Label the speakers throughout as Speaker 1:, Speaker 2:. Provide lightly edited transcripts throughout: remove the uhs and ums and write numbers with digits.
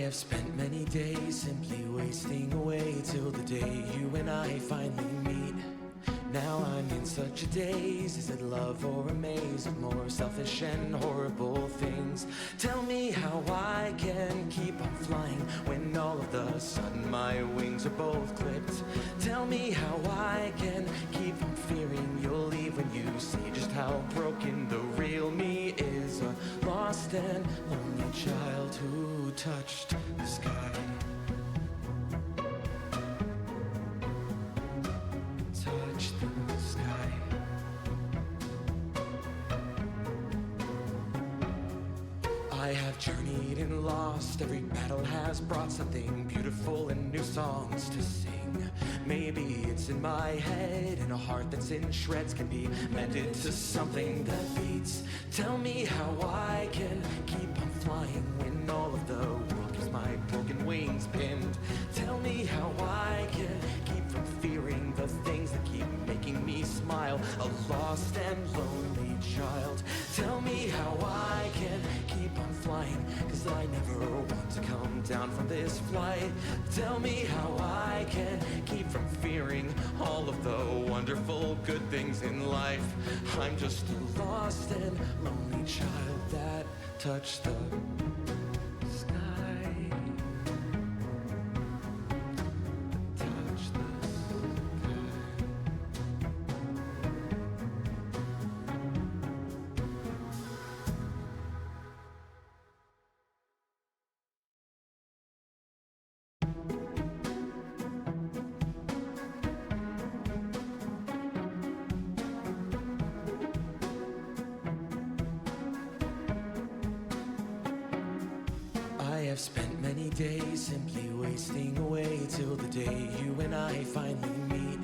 Speaker 1: have spent many days simply wasting away till the day you and I finally meet. Now I'm in such a daze. Is it love or a maze of more selfish and horrible things? Tell me how I can keep on flying when all of a sudden my wings are both clipped. Tell me how I can keep on fearing you'll leave when you see just how broken the real me is. A lost and lonely child who touched the sky. I have journeyed and lost. Every battle has brought something beautiful and new songs to sing. Maybe it's in my head, and a heart that's in shreds can be mended to something that beats. Tell me how I can keep on flying when all of the world keeps my broken wings pinned. Tell me how I can keep from fearing the things that keep making me smile. A lost and lonely child. Tell me how I can keep on flying, 'cause I never want to come down from this flight. Tell me how I can keep from fearing all of the wonderful good things in life. I'm just a lost and lonely child that touched the sky. Touched the I have spent many days simply wasting away till the day you and I finally meet.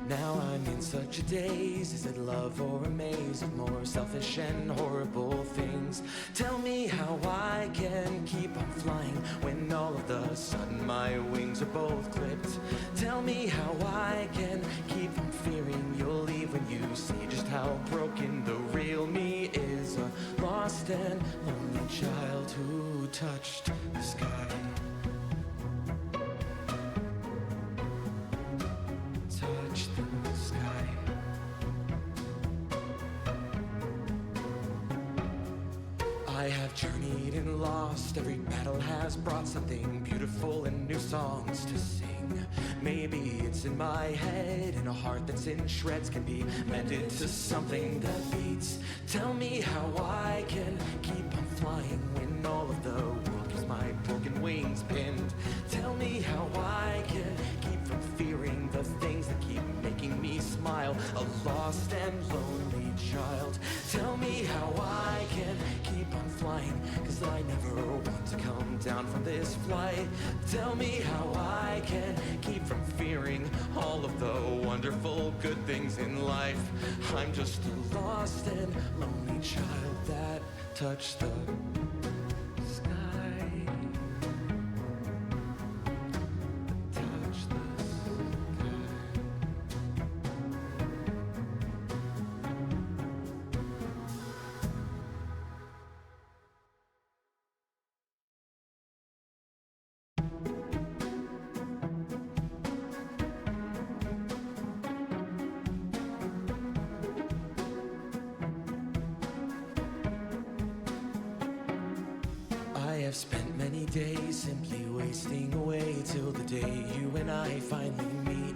Speaker 1: Now I'm in such a daze. Is it love or a maze of more selfish and horrible things? Tell me how I can keep on flying when all of a sudden my wings are both clipped. Tell me how I can keep on fearing you'll leave when you see just how broken the real me is. A lost and lonely child who touched the sky. Touched the sky. I have journeyed and lost. Every battle has brought something beautiful and new songs to sing. Maybe it's in my head, and a heart that's in shreds can be mended to something that beats. Tell me how I can keep on flying when all of the world keeps my broken wings pinned. Tell me how I can keep from fearing the things that keep making me smile. A lost and lonely child. Tell me how I can keep on flying, 'cause I never want to come down from this flight. Tell me how I can keep from fearing all of the wonderful good things in life. I'm just a lost and lonely child that touched the sky. Touched the sky. I have spent many days simply wasting away till the day you and I finally meet.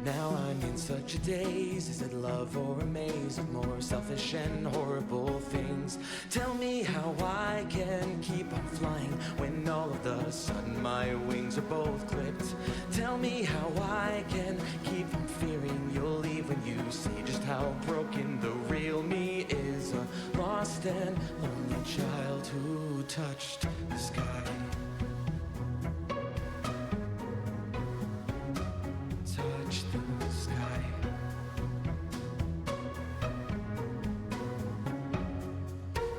Speaker 1: Now I'm in such a daze. Is it love or a maze of more selfish and horrible things? Tell me how I can keep on flying when all of a sudden my wings are both clipped. Tell me how I can keep on fearing you'll leave when you see just how broken the real me is. A lost and lonely child who touched the sky. Touched the sky.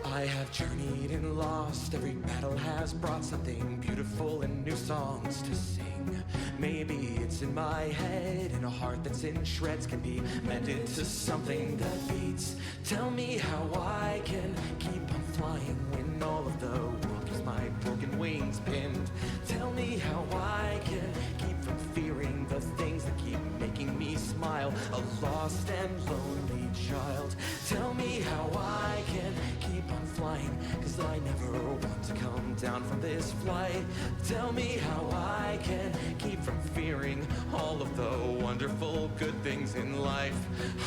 Speaker 1: I have journeyed and lost. Every battle has brought something beautiful and new songs to sing. Maybe it's in my head, and a heart that's in shreds can be mended to something that beats. Tell me how I can keep on flying when all of the world keeps my broken wings pinned. Tell me how I can keep from fearing the things that keep making me smile, a lost and lonely child. Tell me how I can keep on flying, 'cause I never want to come down from this flight. Tell me how I can keep from fearing all of the wonderful good things in life.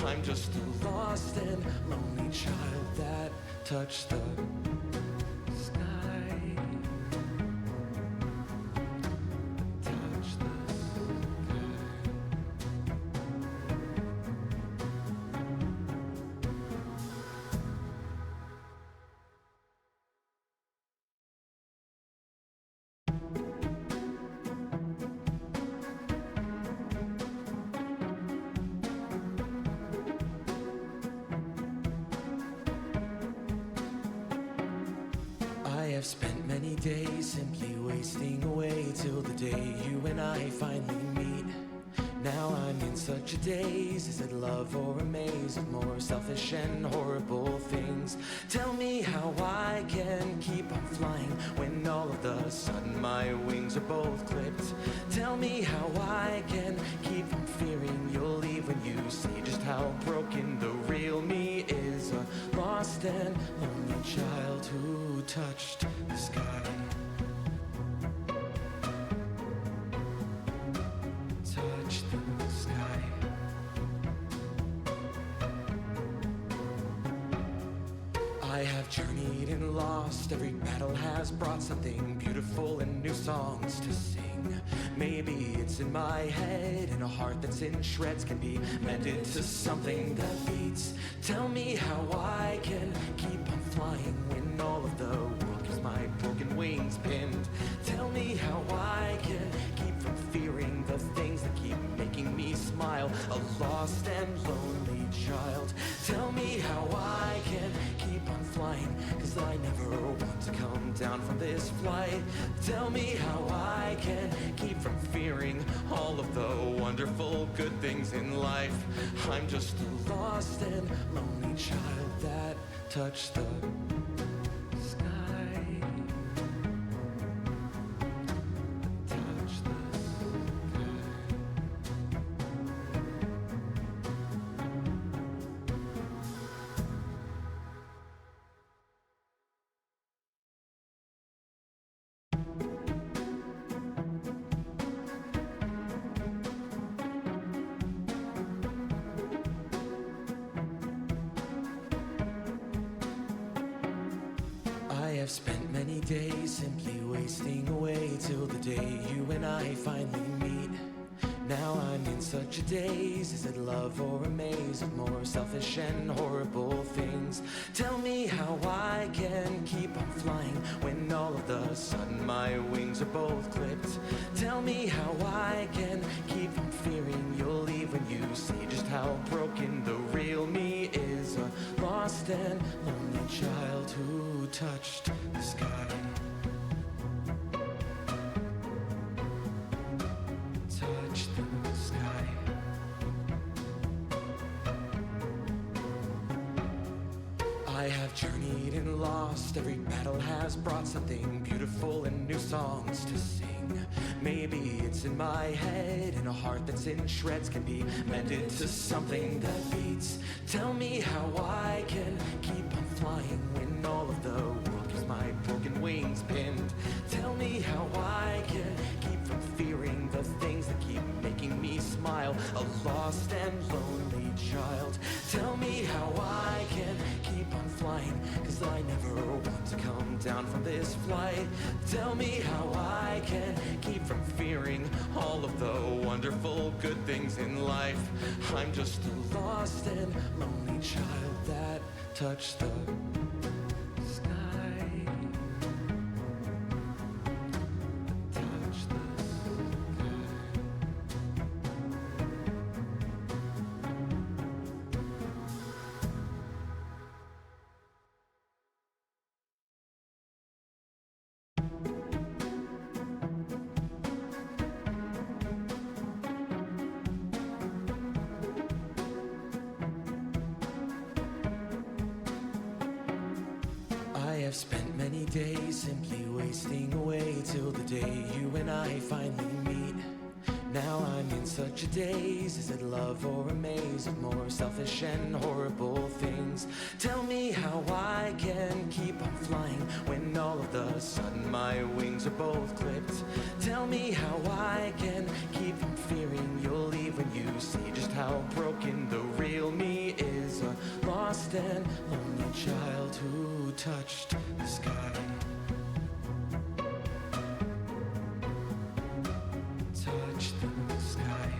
Speaker 1: I'm just a lost and lonely child that touched the sky. Touched the I have spent many days simply wasting away till the day you and I finally meet. Now I'm in such a daze. Is it love or a maze of more selfish and horrible things? Tell me how I can keep on flying when all of the sudden my wings are both clipped. Tell me how I can keep on fearing you'll leave when you see just how broken the real me is. A lost and lonely child who touched the sky. Touched the sky. I have journeyed and lost. Every battle has brought something beautiful and new songs to sing. Maybe it's in my head, and a heart that's in shreds can be mended to something that beats. Tell me how I can keep on flying when all of the world keeps my broken wings pinned. Tell me how I can keep from fearing the things that keep making me smile, a lost and lonely child. Tell me how I can keep on flying, 'cause I never want to come down from this flight. Tell me how I can keep from fearing all of the wonderful good things in life. I'm just a lost and lonely child that touched the sky. Touched the I have spent many days simply wasting away till the day you and I finally meet. Now I'm in such a daze. Is it love or a maze of more selfish and horrible things? Tell me how I can keep on flying when all of the sudden my wings are both clipped. Tell me how I can keep on fearing you'll leave when you see just how broken the real me is. A lost and lonely child who touched the sky. Touched the sky. I have journeyed and lost. Every battle has brought something beautiful and new songs to sing. Maybe it's in my head, and a heart that's in shreds can be mended to something that beats. Tell me how I can keep on flying when all of the world keeps my broken wings pinned. Tell me how I can keep from fearing the things that keep making me smile, a lost and lonely child. Tell me how I can keep on flying, 'cause I never want to come down from this flight. Tell me how I can keep from fearing all of the wonderful good things in life. I'm just a lost and lonely child that touched the sky. Touched the sky. days simply wasting away till the day you and I finally meet. Now I'm in such a daze. Is it love or a maze of more selfish and horrible things? Tell me how I can keep on flying when all of a sudden my wings are both clipped. Tell me how I can keep from fearing you'll leave when you see just how broken the real me is. A lost and lonely child who touched the sky. Touch the sky.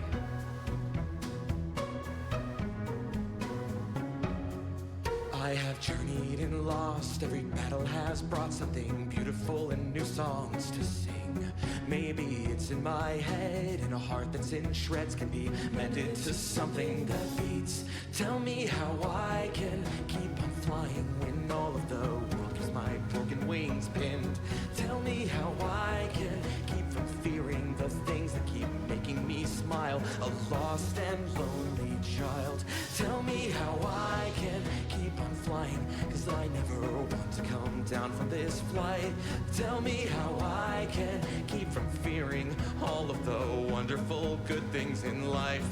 Speaker 1: I have journeyed and lost. Every battle has brought something beautiful and new songs to sing. Maybe it's in my head, and a heart that's in shreds can be mended to something that beats. Tell me how I can keep on flying when all of the world keeps my broken wings pinned. Tell me how I can keep from fearing the things that keep making me smile. A lost and lonely child. Tell me how I can keep on flying, 'cause I never want to come down from this flight. Tell me how I can keep from fearing all of the wonderful good things in life.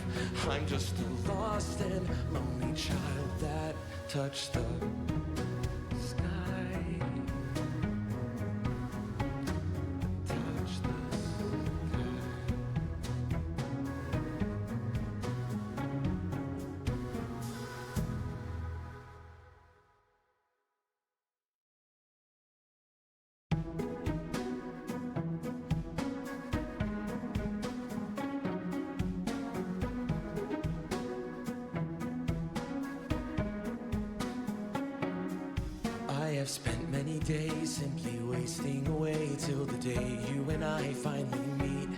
Speaker 1: I'm just a lost and lonely child that touched the sky. Touched the sky. I have spent many days simply wasting away till the day you and I finally meet.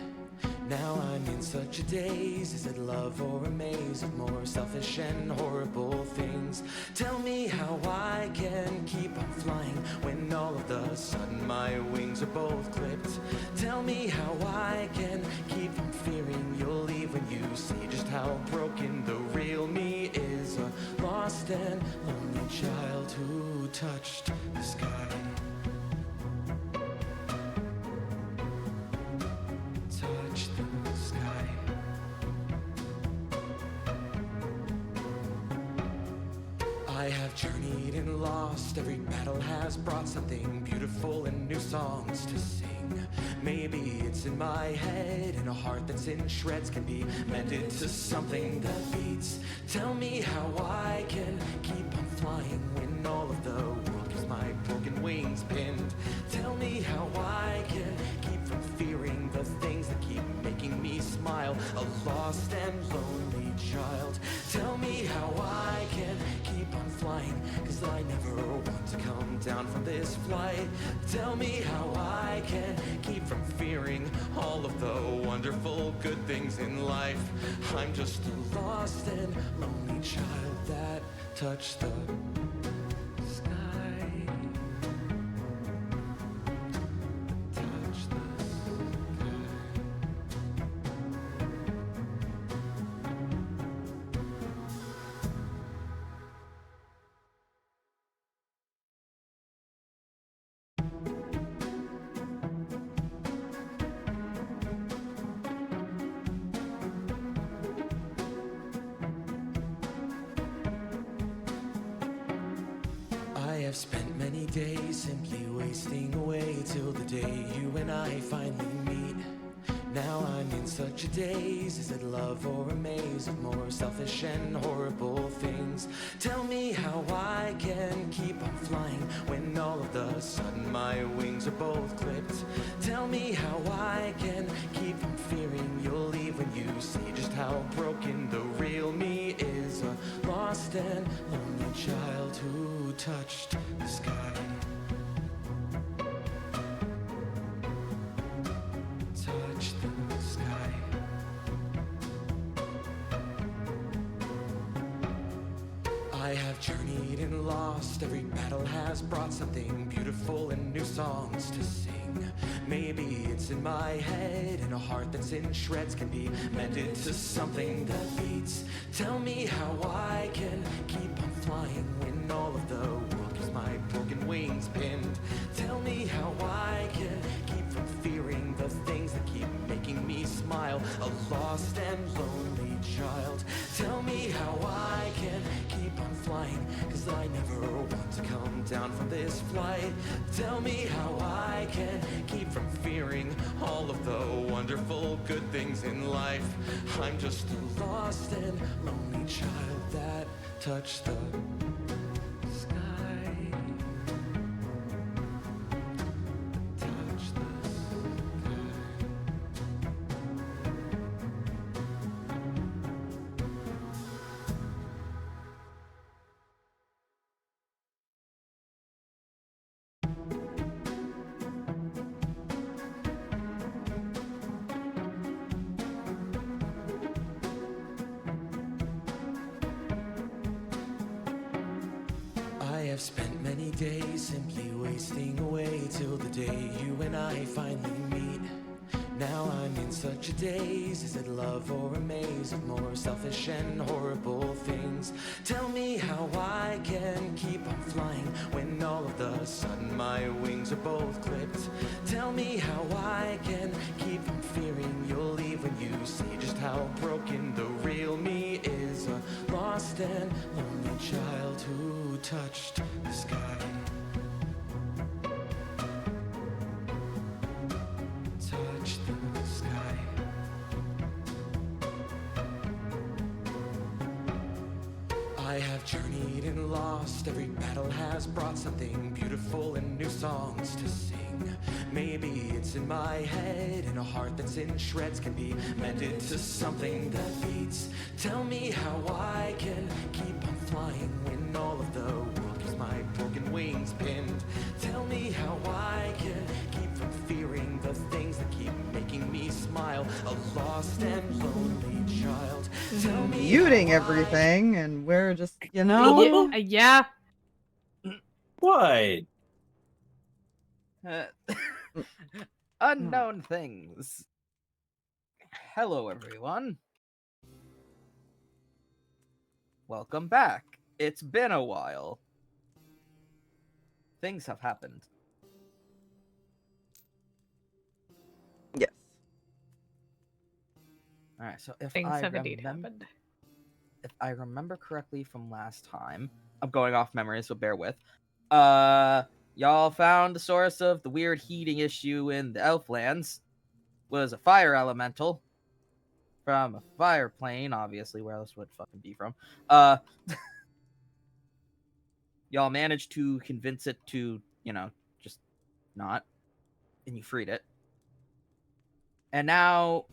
Speaker 1: Now I'm in such a daze. Is it love or a maze of more selfish and horrible things? Tell me how I can keep on flying when all of a sudden my wings are both clipped. Tell me how I can keep from fearing you'll leave when you see just how broken the real me is. A lost and lonely child who touched the sky. Touch the sky. I have journeyed and lost. Every battle has brought something beautiful and new songs to sing. Maybe it's in my head, and a heart that's in shreds can be mended to something that beats. Tell me how I can keep on flying when all of the world keeps my broken wings pinned. Tell me how I can keep from fearing the things that keep making me smile. A lost and lonely child. Tell me how I can keep on flying, 'cause I never want to come down from this flight. Tell me how I can keep from fearing all of the wonderful good things in life. I'm just a lost and lonely child that touched the sky. Touched the sky. I have spent many days simply wasting away till the day you and I finally meet. Now I'm in such a daze. Is it love or a maze of more selfish and horrible things? Tell me how I can keep on flying when all of a sudden my wings are both clipped. Tell me how I can keep from fearing you'll leave when you see just how broken the real me is. A lost and lonely child who touched the sky. Touch the sky. I have journeyed and lost. Every battle has brought something beautiful and new songs to sing. Maybe it's in my head, and a heart that's in shreds can be mended to something that beats. Tell me how I can keep on flying when all of the world keeps my broken wings pinned. Tell me how I can keep from fearing the things that keep making me smile. A lost and lonely child. Tell me how I can keep on flying, cause I never want to come down from this flight. Tell me how I can keep from fearing all of the wonderful good things in life. I'm just a lost and lonely child that touched the sky. Touched the sky. I have spent many days simply wasting away till the day you and I finally meet. Now I'm in such a daze. Is it love or a maze of more selfish and horrible things? Tell me how I can keep on flying when all of a sudden my wings are both clipped. Tell me how I can keep from fearing you'll leave when you see just how broken the real me is. A lost and lonely child who touched the sky. Touched the sky. I have journeyed and lost. Every battle has brought something beautiful and new songs to sing. Maybe it's in my head, and a heart that's in shreds can be mended to something that beats. Tell me how I can keep on flying when all of the world keeps my broken wings pinned. Tell me how I can keep from fearing the things that keep making me smile. A lost and lonely child. Tell me
Speaker 2: Muting everything, and we're just, you know.
Speaker 3: Yeah.
Speaker 4: What?
Speaker 5: Unknown things. Hello, everyone. Welcome back. It's been a while. Things have happened.
Speaker 2: Yes.
Speaker 5: All right, so if
Speaker 3: Things
Speaker 5: I
Speaker 3: have indeed happened.
Speaker 5: If I remember correctly from last time, I'm going off memory, so bear with. Y'all found the source of the weird heating issue in the Elflands. Was a fire elemental from a fire plane, obviously. Where else would it fucking be from? Y'all managed to convince it to, just not, and you freed it. And now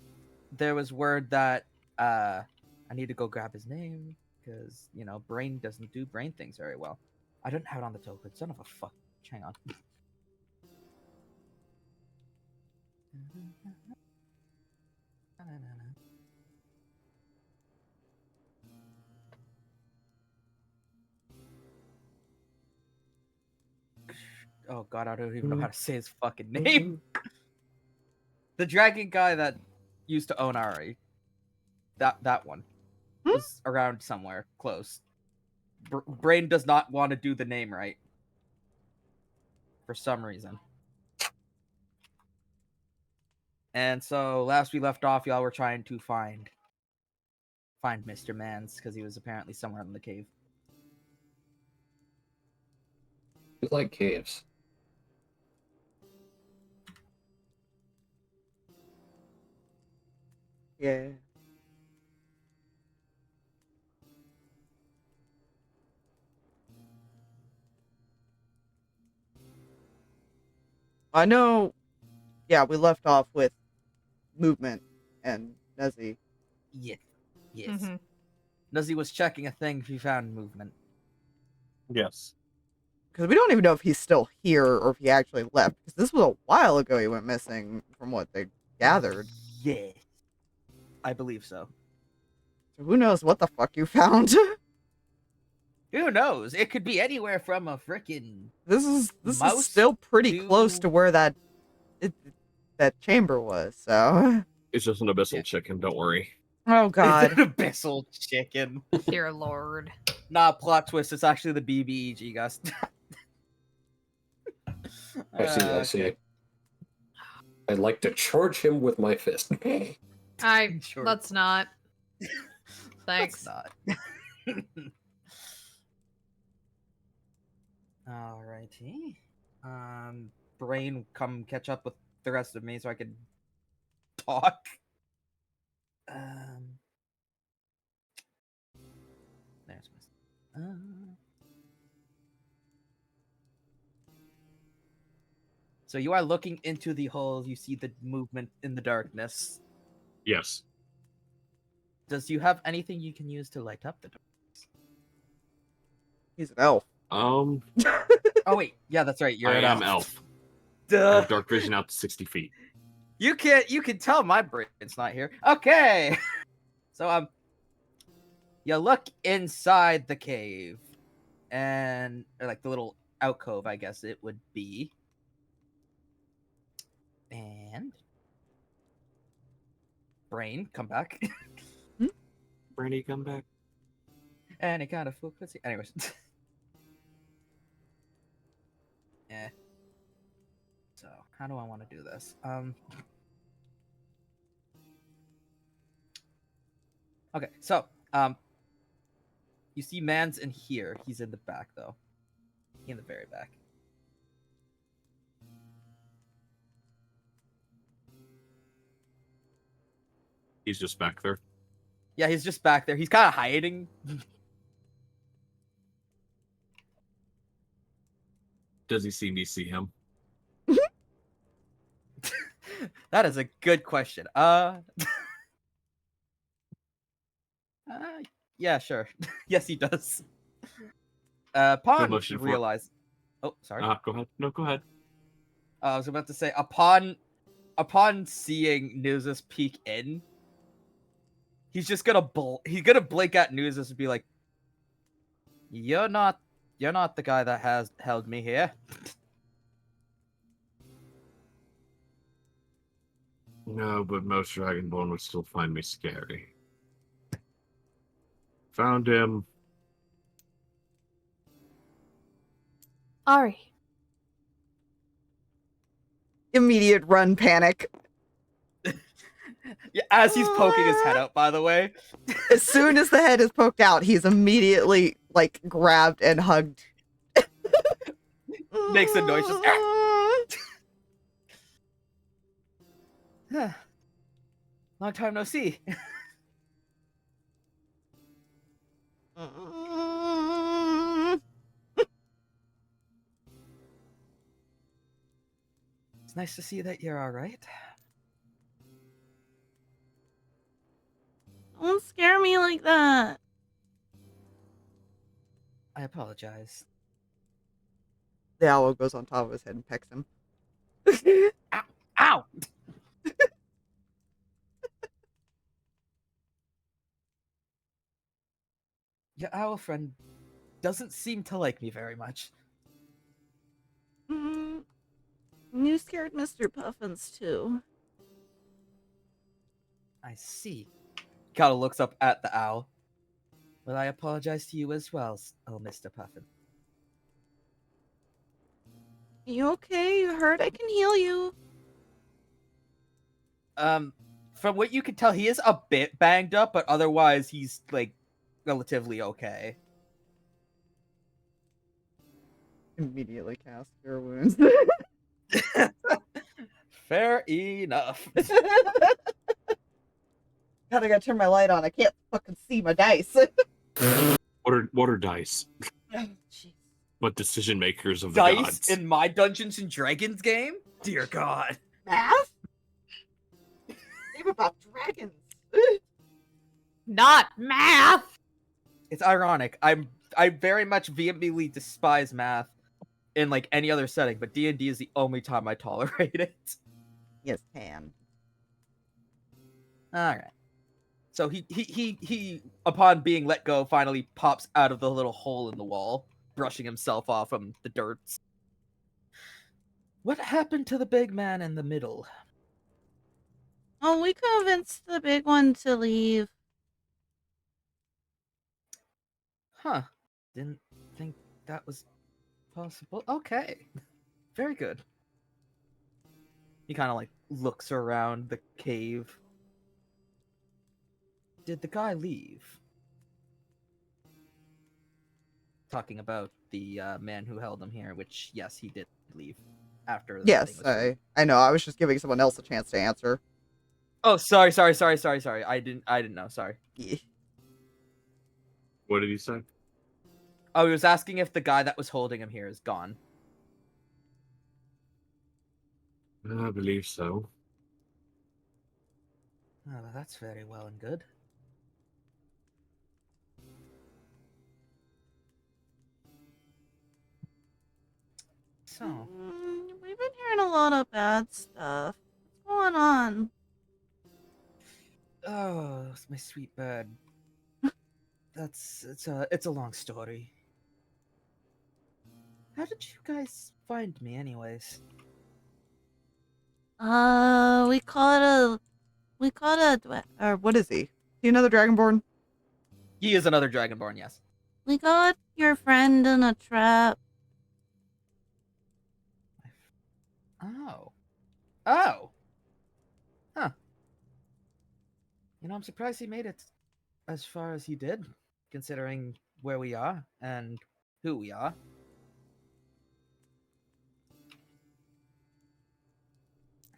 Speaker 5: there was word that I need to go grab his name because brain doesn't do brain things very well. I didn't have it on the token. Son of a fuck. Hang on. Oh god, I don't even know how to say his fucking name. The dragon guy that used to own Ari. That one was around somewhere close. Brain does not want to do the name right for some reason. And so last we left off, y'all were trying to find Mr. Mans because he was apparently somewhere in the cave.
Speaker 4: We like caves.
Speaker 2: Yeah. I know. Yeah, we left off with movement and Nezzy.
Speaker 5: Yes.
Speaker 3: Mm-hmm.
Speaker 5: Nuzzy was checking a thing. He found movement.
Speaker 4: Yes.
Speaker 2: Because we don't even know if he's still here or if he actually left. Because this was a while ago he went missing, from what they gathered.
Speaker 5: Yes. I believe so.
Speaker 2: So who knows what the fuck you found?
Speaker 5: Who knows? It could be anywhere from a frickin'
Speaker 2: This is
Speaker 5: mouse
Speaker 2: still pretty close to where that chamber was, so.
Speaker 4: It's just an abyssal chicken, don't worry.
Speaker 2: Oh god.
Speaker 5: An abyssal chicken.
Speaker 3: Dear lord.
Speaker 5: Nah, plot twist. It's actually the BBEG, guys.
Speaker 4: I see.
Speaker 5: Okay.
Speaker 4: I'd like to charge him with my fist.
Speaker 5: Sure.
Speaker 3: Let's not. Thanks.
Speaker 5: Let's not. Alrighty. Brain, come catch up with the rest of me so I can talk. There's my. So you are looking into the hole. You see the movement in the darkness.
Speaker 4: Yes.
Speaker 5: Does you have anything you can use to light up the darkness?
Speaker 2: He's an elf.
Speaker 5: Oh wait, yeah, that's right. You're
Speaker 4: I
Speaker 5: an
Speaker 4: am elf. I
Speaker 5: Duh.
Speaker 4: have dark vision out to 60 feet.
Speaker 5: You can tell my brain's not here. Okay. So you look inside the cave, and or like the little alcove, I guess it would be. And Brain, come back.
Speaker 4: Brandy, come back.
Speaker 5: And it kind of flew pussy. Anyways. Yeah. So how do I want to do this? Okay, so you see Man's in here. He's in the back though. In the very back.
Speaker 4: He's just back there.
Speaker 5: Yeah, he's just back there. He's kind of hiding.
Speaker 4: Does he see me see him?
Speaker 5: That is a good question. Yeah, sure. Yes, he does. Upon
Speaker 4: motion for it.
Speaker 5: realize. Oh, sorry.
Speaker 4: Go ahead. No, go ahead.
Speaker 5: I was about to say upon seeing Nuzus peek in, he's just gonna blink at Nuzus and be like, "You're not the guy that has held me here."
Speaker 4: No, but most Dragonborn would still find me scary. Found him.
Speaker 3: Ari.
Speaker 2: Immediate run panic.
Speaker 5: Yeah, as he's poking his head out, by the way.
Speaker 2: As soon as the head is poked out, he's immediately like grabbed and hugged.
Speaker 5: Makes a noise just long time no see. It's nice to see that you're all right.
Speaker 6: Don't scare me like that.
Speaker 5: I apologize.
Speaker 2: The owl goes on top of his head and pecks him.
Speaker 5: Ow! Ow! Your owl friend doesn't seem to like me very much.
Speaker 6: You scared Mr. Puffins too.
Speaker 5: I see. Kind of looks up at the owl. Well, I apologize to you as well, Mr. Puffin.
Speaker 6: You okay? You hurt? I can heal you.
Speaker 5: From what you can tell, he is a bit banged up, but otherwise he's like relatively okay.
Speaker 2: Immediately cast Cure Wounds.
Speaker 5: Fair enough.
Speaker 2: God, I gotta turn my light on. I can't fucking see my dice.
Speaker 4: What are dice?
Speaker 2: Oh, jeez.
Speaker 4: What decision makers of the
Speaker 5: Dice
Speaker 4: gods?
Speaker 5: in my Dungeons and Dragons game? Dear God.
Speaker 2: Math? Think about dragons.
Speaker 3: Not math.
Speaker 5: It's ironic. I very much vehemently despise math in like any other setting, but D&D is the only time I tolerate it.
Speaker 2: Yes, can.
Speaker 5: All right. So he upon being let go finally pops out of the little hole in the wall, brushing himself off from the dirt. What happened to the big man in the middle?
Speaker 6: Oh, we convinced the big one to leave.
Speaker 5: Huh. Didn't think that was possible. Okay. Very good. He kind of like looks around the cave. Did the guy leave? Talking about the man who held him here, which yes, he did leave after the thing
Speaker 2: Yes,
Speaker 5: was free.
Speaker 2: I know. I was just giving someone else a chance to answer.
Speaker 5: Oh, sorry. I didn't know. Sorry.
Speaker 2: Yeah.
Speaker 4: What did he say?
Speaker 5: Oh, he was asking if the guy that was holding him here is gone.
Speaker 4: I believe so.
Speaker 5: Oh, well, that's very well and good. So,
Speaker 6: We've been hearing a lot of bad stuff. What's going on?
Speaker 5: oh, my sweet bird. It's a long story. How did you guys find me, anyways?
Speaker 6: We caught
Speaker 2: Or what is he? Is he another Dragonborn?
Speaker 5: He is another Dragonborn, yes.
Speaker 6: we got your friend in a trap.
Speaker 5: Oh. Oh! Huh. You know, I'm surprised he made it as far as he did, considering where we are and who we are.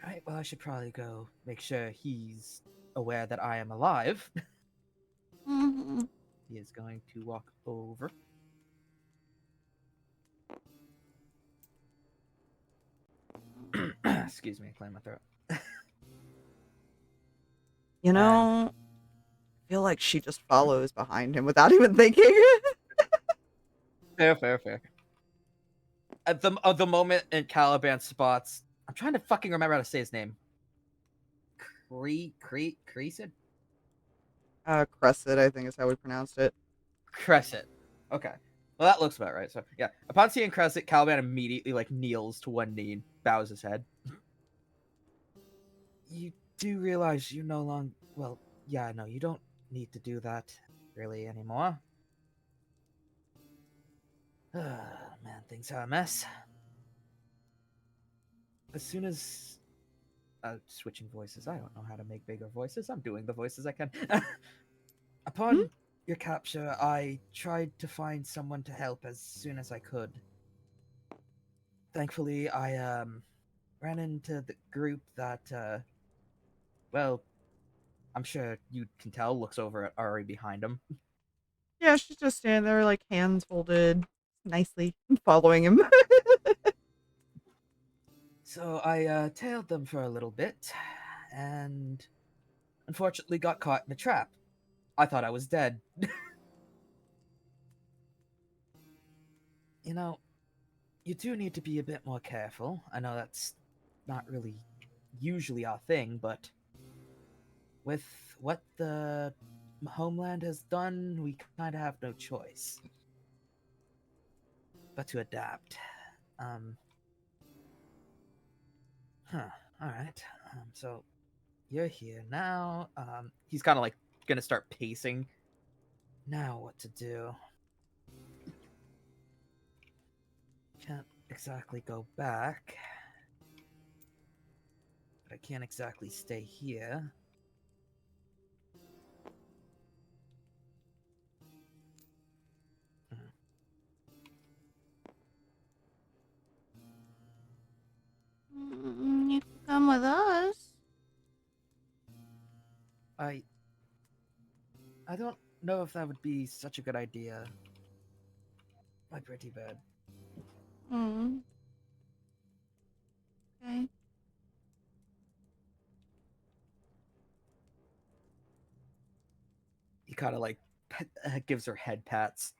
Speaker 5: Alright, well, I should probably go make sure he's aware that I am alive.
Speaker 6: Mhm.
Speaker 5: He is going to walk over. Excuse me, I cleared my throat.
Speaker 2: You know, I feel like she just follows behind him without even thinking.
Speaker 5: Fair. At the moment in Caliban spots, I'm trying to fucking remember how to say his name. Crescent?
Speaker 2: Crescent, I think is how we pronounced it.
Speaker 5: Crescent. Okay. Well, that looks about right. So, yeah. Upon seeing Crescent, Caliban immediately, like, kneels to one knee and bows his head. You do realize you no longer... Well, yeah, no, you don't need to do that, really, anymore. Man, things are a mess. As soon as... switching voices. I don't know how to make bigger voices. I'm doing the voices I can. Upon your capture, I tried to find someone to help as soon as I could. Thankfully, I ran into the group that, well, I'm sure you can tell, looks over at Ari behind him.
Speaker 2: Yeah, she's just standing there, like, hands folded, nicely, following him.
Speaker 5: So I tailed them for a little bit, and unfortunately got caught in a trap. I thought I was dead. You know, you do need to be a bit more careful. I know that's not really usually our thing, but with what the homeland has done, we kind of have no choice but to adapt. All right. So you're here now. He's kind of like gonna start pacing. Now what to do? Can't exactly go back. But I can't exactly stay here.
Speaker 6: You can come with us.
Speaker 5: I don't know if that would be such a good idea. My pretty bird.
Speaker 6: Hmm. Okay.
Speaker 5: He kind of like gives her head pats.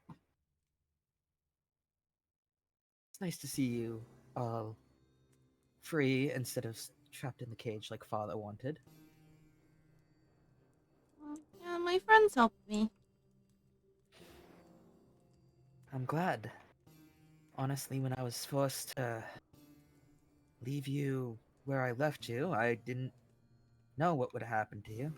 Speaker 5: It's nice to see you all free instead of trapped in the cage like father wanted.
Speaker 6: Yeah, my friends helped me.
Speaker 5: I'm glad. Honestly, when I was forced to leave you where I left you, I didn't know what would happen to you.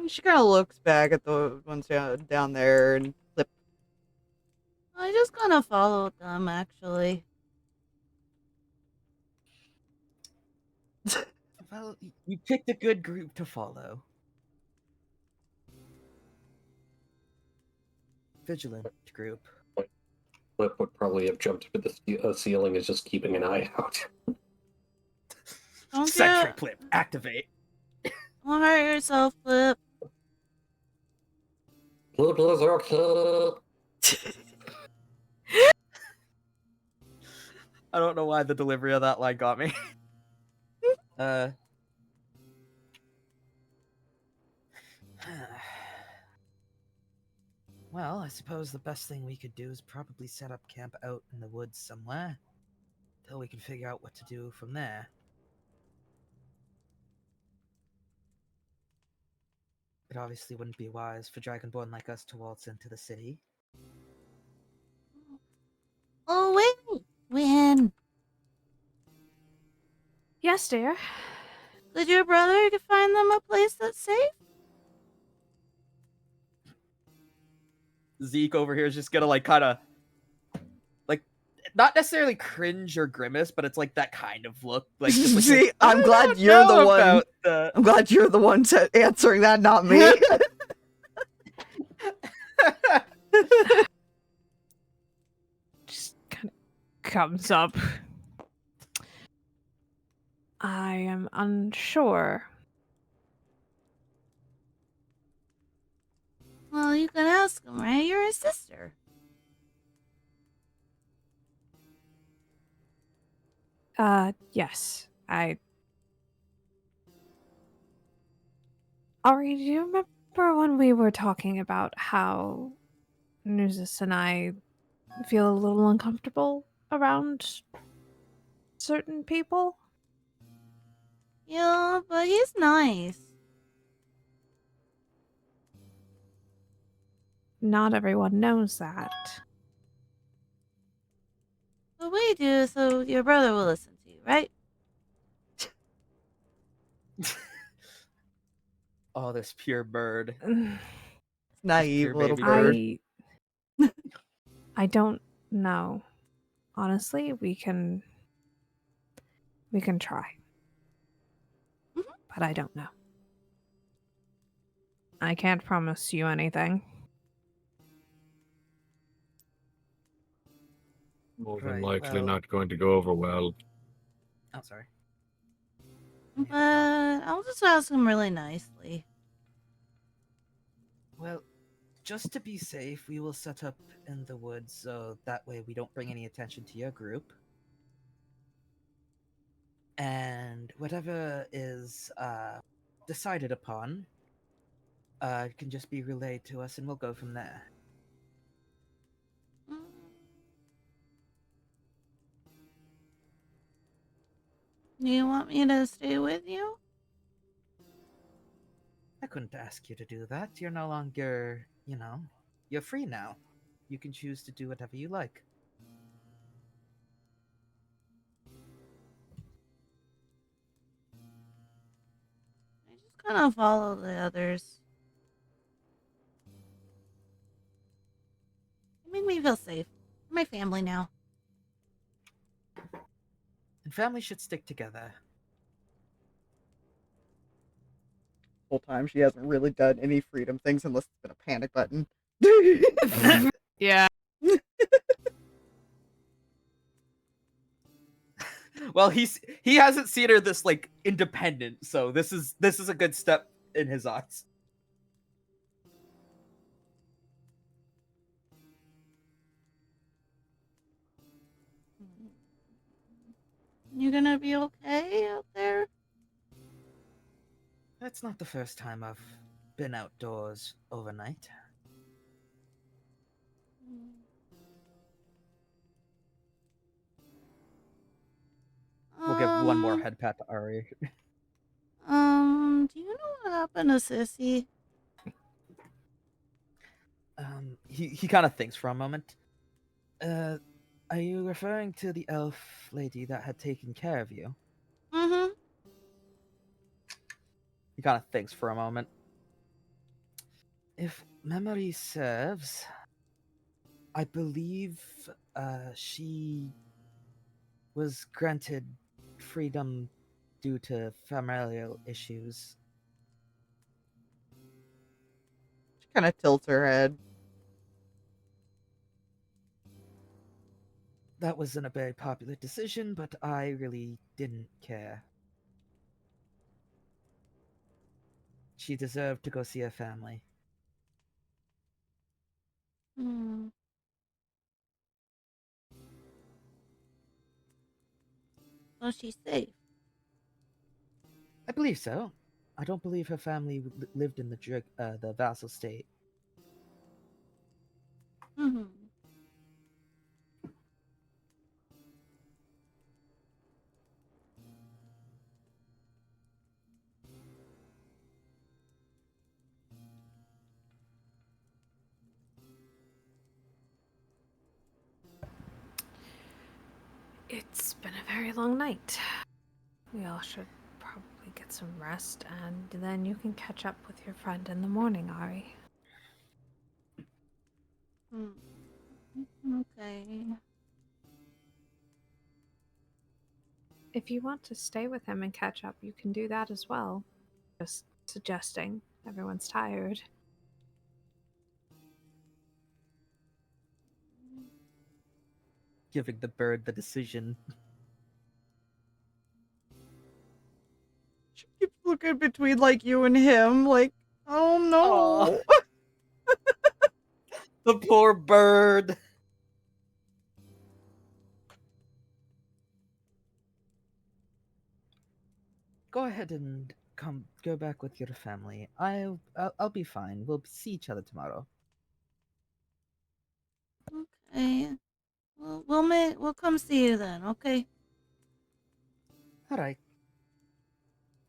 Speaker 2: She kind of looks back at the ones down there and Plip.
Speaker 6: I just kind of followed them, actually.
Speaker 5: Well, you picked a good group to follow. Vigilant group.
Speaker 7: Plip would probably have jumped to the ceiling is just keeping an eye out.
Speaker 6: Don't
Speaker 5: Sentry
Speaker 6: get...
Speaker 5: Plip, activate.
Speaker 6: Don't hurt yourself, Plip.
Speaker 7: Plip is okay.
Speaker 5: I don't know why the delivery of that line got me. Well, I suppose the best thing we could do is probably set up camp out in the woods somewhere, till we can figure out what to do from there. It obviously wouldn't be wise for Dragonborn like us to waltz into the city.
Speaker 6: Oh, wait! Win!
Speaker 8: Yes, dear.
Speaker 6: Did your brother find them a place that's safe?
Speaker 5: Zeke over here is just gonna like kind of like not necessarily cringe or grimace, but it's like that kind of look. Like, just like
Speaker 2: See,
Speaker 5: I
Speaker 2: I'm glad
Speaker 5: don't
Speaker 2: you're the
Speaker 5: know
Speaker 2: one.
Speaker 5: about the-
Speaker 2: I'm glad you're the one answering that, not me.
Speaker 8: Just kind of comes up. I am unsure.
Speaker 6: Well, you can ask him, right? You're his sister.
Speaker 8: Yes. Ari, do you remember when we were talking about how Nuzus and I feel a little uncomfortable around certain people?
Speaker 6: Yeah, but he's nice.
Speaker 8: Not everyone knows that.
Speaker 6: But we do, so your brother will listen to you, right?
Speaker 5: Oh, this pure bird.
Speaker 2: Naive
Speaker 5: Pure
Speaker 2: little
Speaker 5: baby
Speaker 2: bird.
Speaker 8: I don't know. Honestly, we can try.
Speaker 6: Mhm.
Speaker 8: But I don't know. I can't promise you anything.
Speaker 4: More than
Speaker 5: Right,
Speaker 4: likely
Speaker 5: well-
Speaker 4: not going to go over well.
Speaker 5: Oh, sorry.
Speaker 6: But I'll just ask him really nicely.
Speaker 5: Well, just to be safe, we will set up in the woods so that way we don't bring any attention to your group. And whatever is decided upon can just be relayed to us and we'll go from there.
Speaker 6: Mm. Do you want me to stay with you?
Speaker 5: I couldn't ask you to do that. You're no longer, you're free now. You can choose to do whatever you like.
Speaker 6: I just kind of follow the others. They make me feel safe. I'm my family now.
Speaker 5: And families should stick together.
Speaker 2: Whole time she hasn't really done any freedom things unless it's been a panic button.
Speaker 3: Yeah.
Speaker 5: Well, he hasn't seen her this like independent, so this is a good step in his eyes.
Speaker 6: You gonna be okay out there?
Speaker 5: That's not the first time I've been outdoors overnight. We'll give one more head pat to Ari.
Speaker 6: Do you know what happened to Sissy?
Speaker 5: He kind of thinks for a moment. Are you referring to the elf lady that had taken care of you?
Speaker 6: Mm-hmm.
Speaker 5: He kind of thinks for a moment. If memory serves, I believe she was granted freedom due to familial issues.
Speaker 2: She kind of tilts her head.
Speaker 5: That wasn't a very popular decision, but I really didn't care. She deserved to go see her family.
Speaker 6: Hmm. So she's safe.
Speaker 5: I believe so. I don't believe her family lived in the vassal state.
Speaker 6: Mm-hmm.
Speaker 8: It's been a very long night. We all should probably get some rest, and then you can catch up with your friend in the morning, Ari.
Speaker 6: Okay.
Speaker 8: If you want to stay with him and catch up, you can do that as well. Just suggesting. Everyone's tired.
Speaker 5: Giving the bird the decision.
Speaker 2: She keeps looking between like you and him, like, oh no.
Speaker 5: The poor bird. Go ahead and go back with your family. I'll be fine. We'll see each other tomorrow.
Speaker 6: Okay. We'll come see you then, okay?
Speaker 5: All right.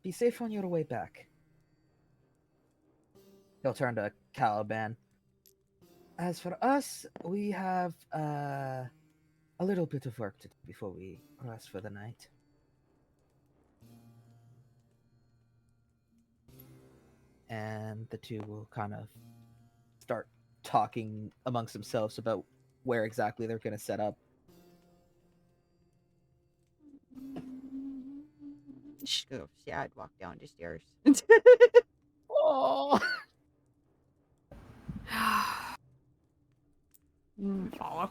Speaker 5: Be safe on your way back. He'll turn to Caliban. As for us, we have a little bit of work to do before we rest for the night. And the two will kind of start talking amongst themselves about where exactly they're going to set up.
Speaker 2: Yeah, I'd walk down the stairs.
Speaker 5: Oh,
Speaker 8: Follow.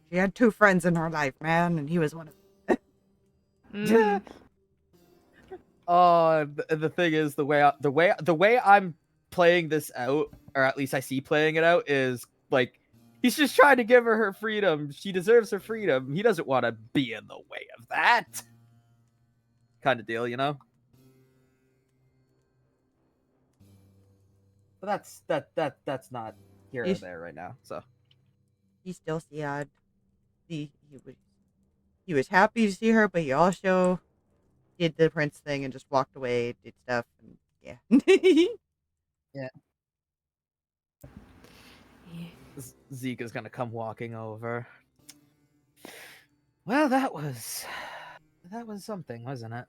Speaker 2: She had 2 friends in her life, man, and he was one of them.
Speaker 8: Mhm.
Speaker 5: the thing is, the way I'm playing this out, or at least I see playing it out, is like he's just trying to give her freedom. She deserves her freedom. He doesn't want to be in the way of that kind of deal, you know. But that's not here or
Speaker 2: He's-
Speaker 5: there right now. So
Speaker 2: He still sad. He was happy to see her, but he also did the prince thing and just walked away, did stuff, and yeah.
Speaker 8: Yeah.
Speaker 5: Zeke is gonna come walking over. Well, that was something, wasn't it?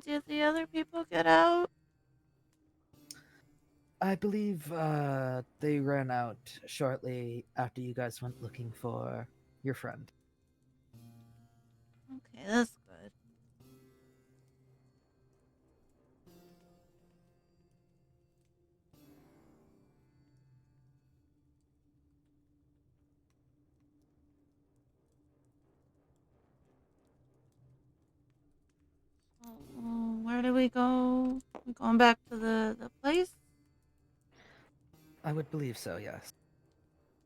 Speaker 6: Did the other people get out?
Speaker 5: I believe they ran out shortly after you guys went looking for your friend.
Speaker 6: Okay, that's good. So, where do we go? We going back to the place?
Speaker 5: I would believe so, yes.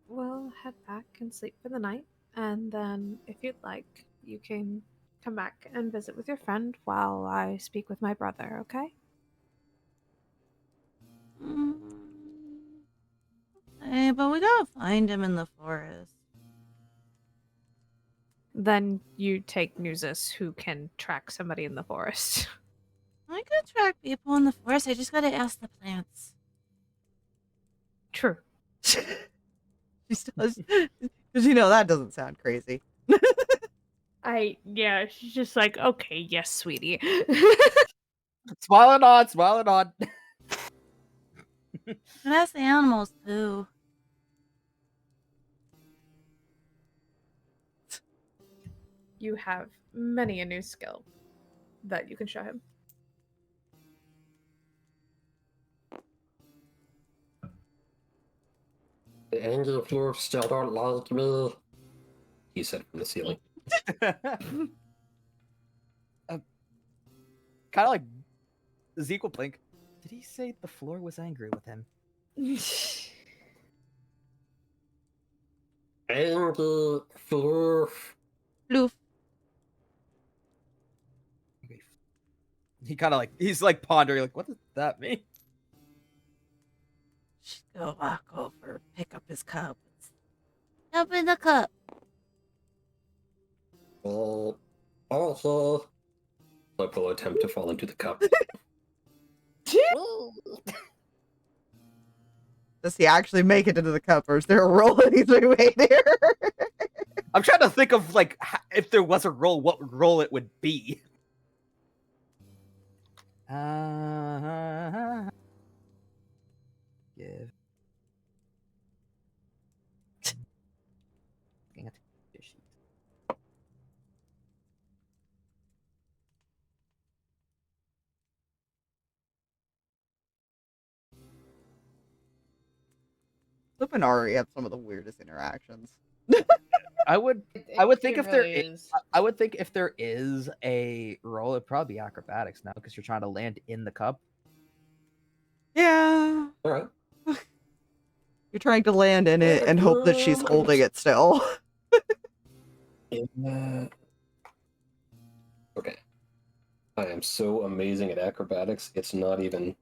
Speaker 8: We'll head back and sleep for the night, and then, if you'd like, you can come back and visit with your friend while I speak with my brother, okay?
Speaker 6: Okay, but we gotta find him in the forest.
Speaker 8: Then you take Nuzus, who can track somebody in the forest.
Speaker 6: I could track people in the forest. I just gotta ask the plants.
Speaker 8: True.
Speaker 2: She does. Because that doesn't sound crazy.
Speaker 8: Yeah, she's just like, okay, yes, sweetie.
Speaker 5: Smile and nod, smile and nod.
Speaker 6: And that's the animals too.
Speaker 8: You have many a new skill that you can show him.
Speaker 7: The angry floor still don't like me. He said from the ceiling.
Speaker 5: Kind of like Zeke will blink. Did he say the floor was angry with him?
Speaker 7: Angry floor.
Speaker 6: Floof.
Speaker 5: He kind of like, he's like pondering, like, what does that mean?
Speaker 6: Just go walk over, pick up his cup. Open the cup.
Speaker 7: Also. Flip will attempt to fall into the cup.
Speaker 2: Does he actually make it into the cup, or is there a roll that he's made here?
Speaker 5: I'm trying to think of, like, if there was a role, what role it would be. Give.
Speaker 2: Flip and Ari have some of the weirdest interactions.
Speaker 5: I would think if there is, I would think if there is a role, it'd probably be acrobatics now because you're trying to land in the cup.
Speaker 2: Yeah.
Speaker 7: All right.
Speaker 2: You're trying to land in it and hope that she's holding it still.
Speaker 7: Okay. I am so amazing at acrobatics, it's not even...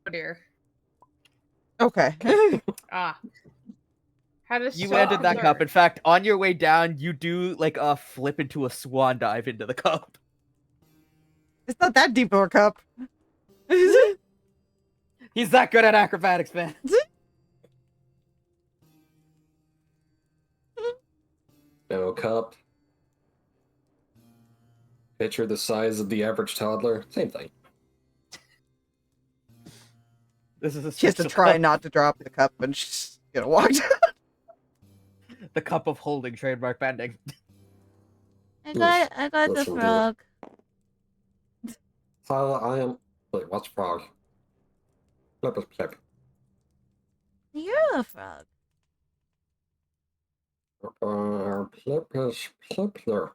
Speaker 8: Oh dear.
Speaker 2: Okay.
Speaker 8: Ah. How does
Speaker 5: You landed that cup. In fact, on your way down, you do like a flip into a swan dive into the cup.
Speaker 2: It's not that deep of a cup.
Speaker 5: He's that good at acrobatics, man.
Speaker 7: No cup. Picture the size of the average toddler. Same thing.
Speaker 5: This is a
Speaker 2: She has to try not to drop the cup and she's gonna walk down.
Speaker 5: The cup of holding, trademark pending.
Speaker 6: I got the
Speaker 7: Listen, dude.
Speaker 6: frog.
Speaker 7: I am... Wait, what's frog? Flip is flip.
Speaker 6: You're a frog.
Speaker 7: Flip is flipler.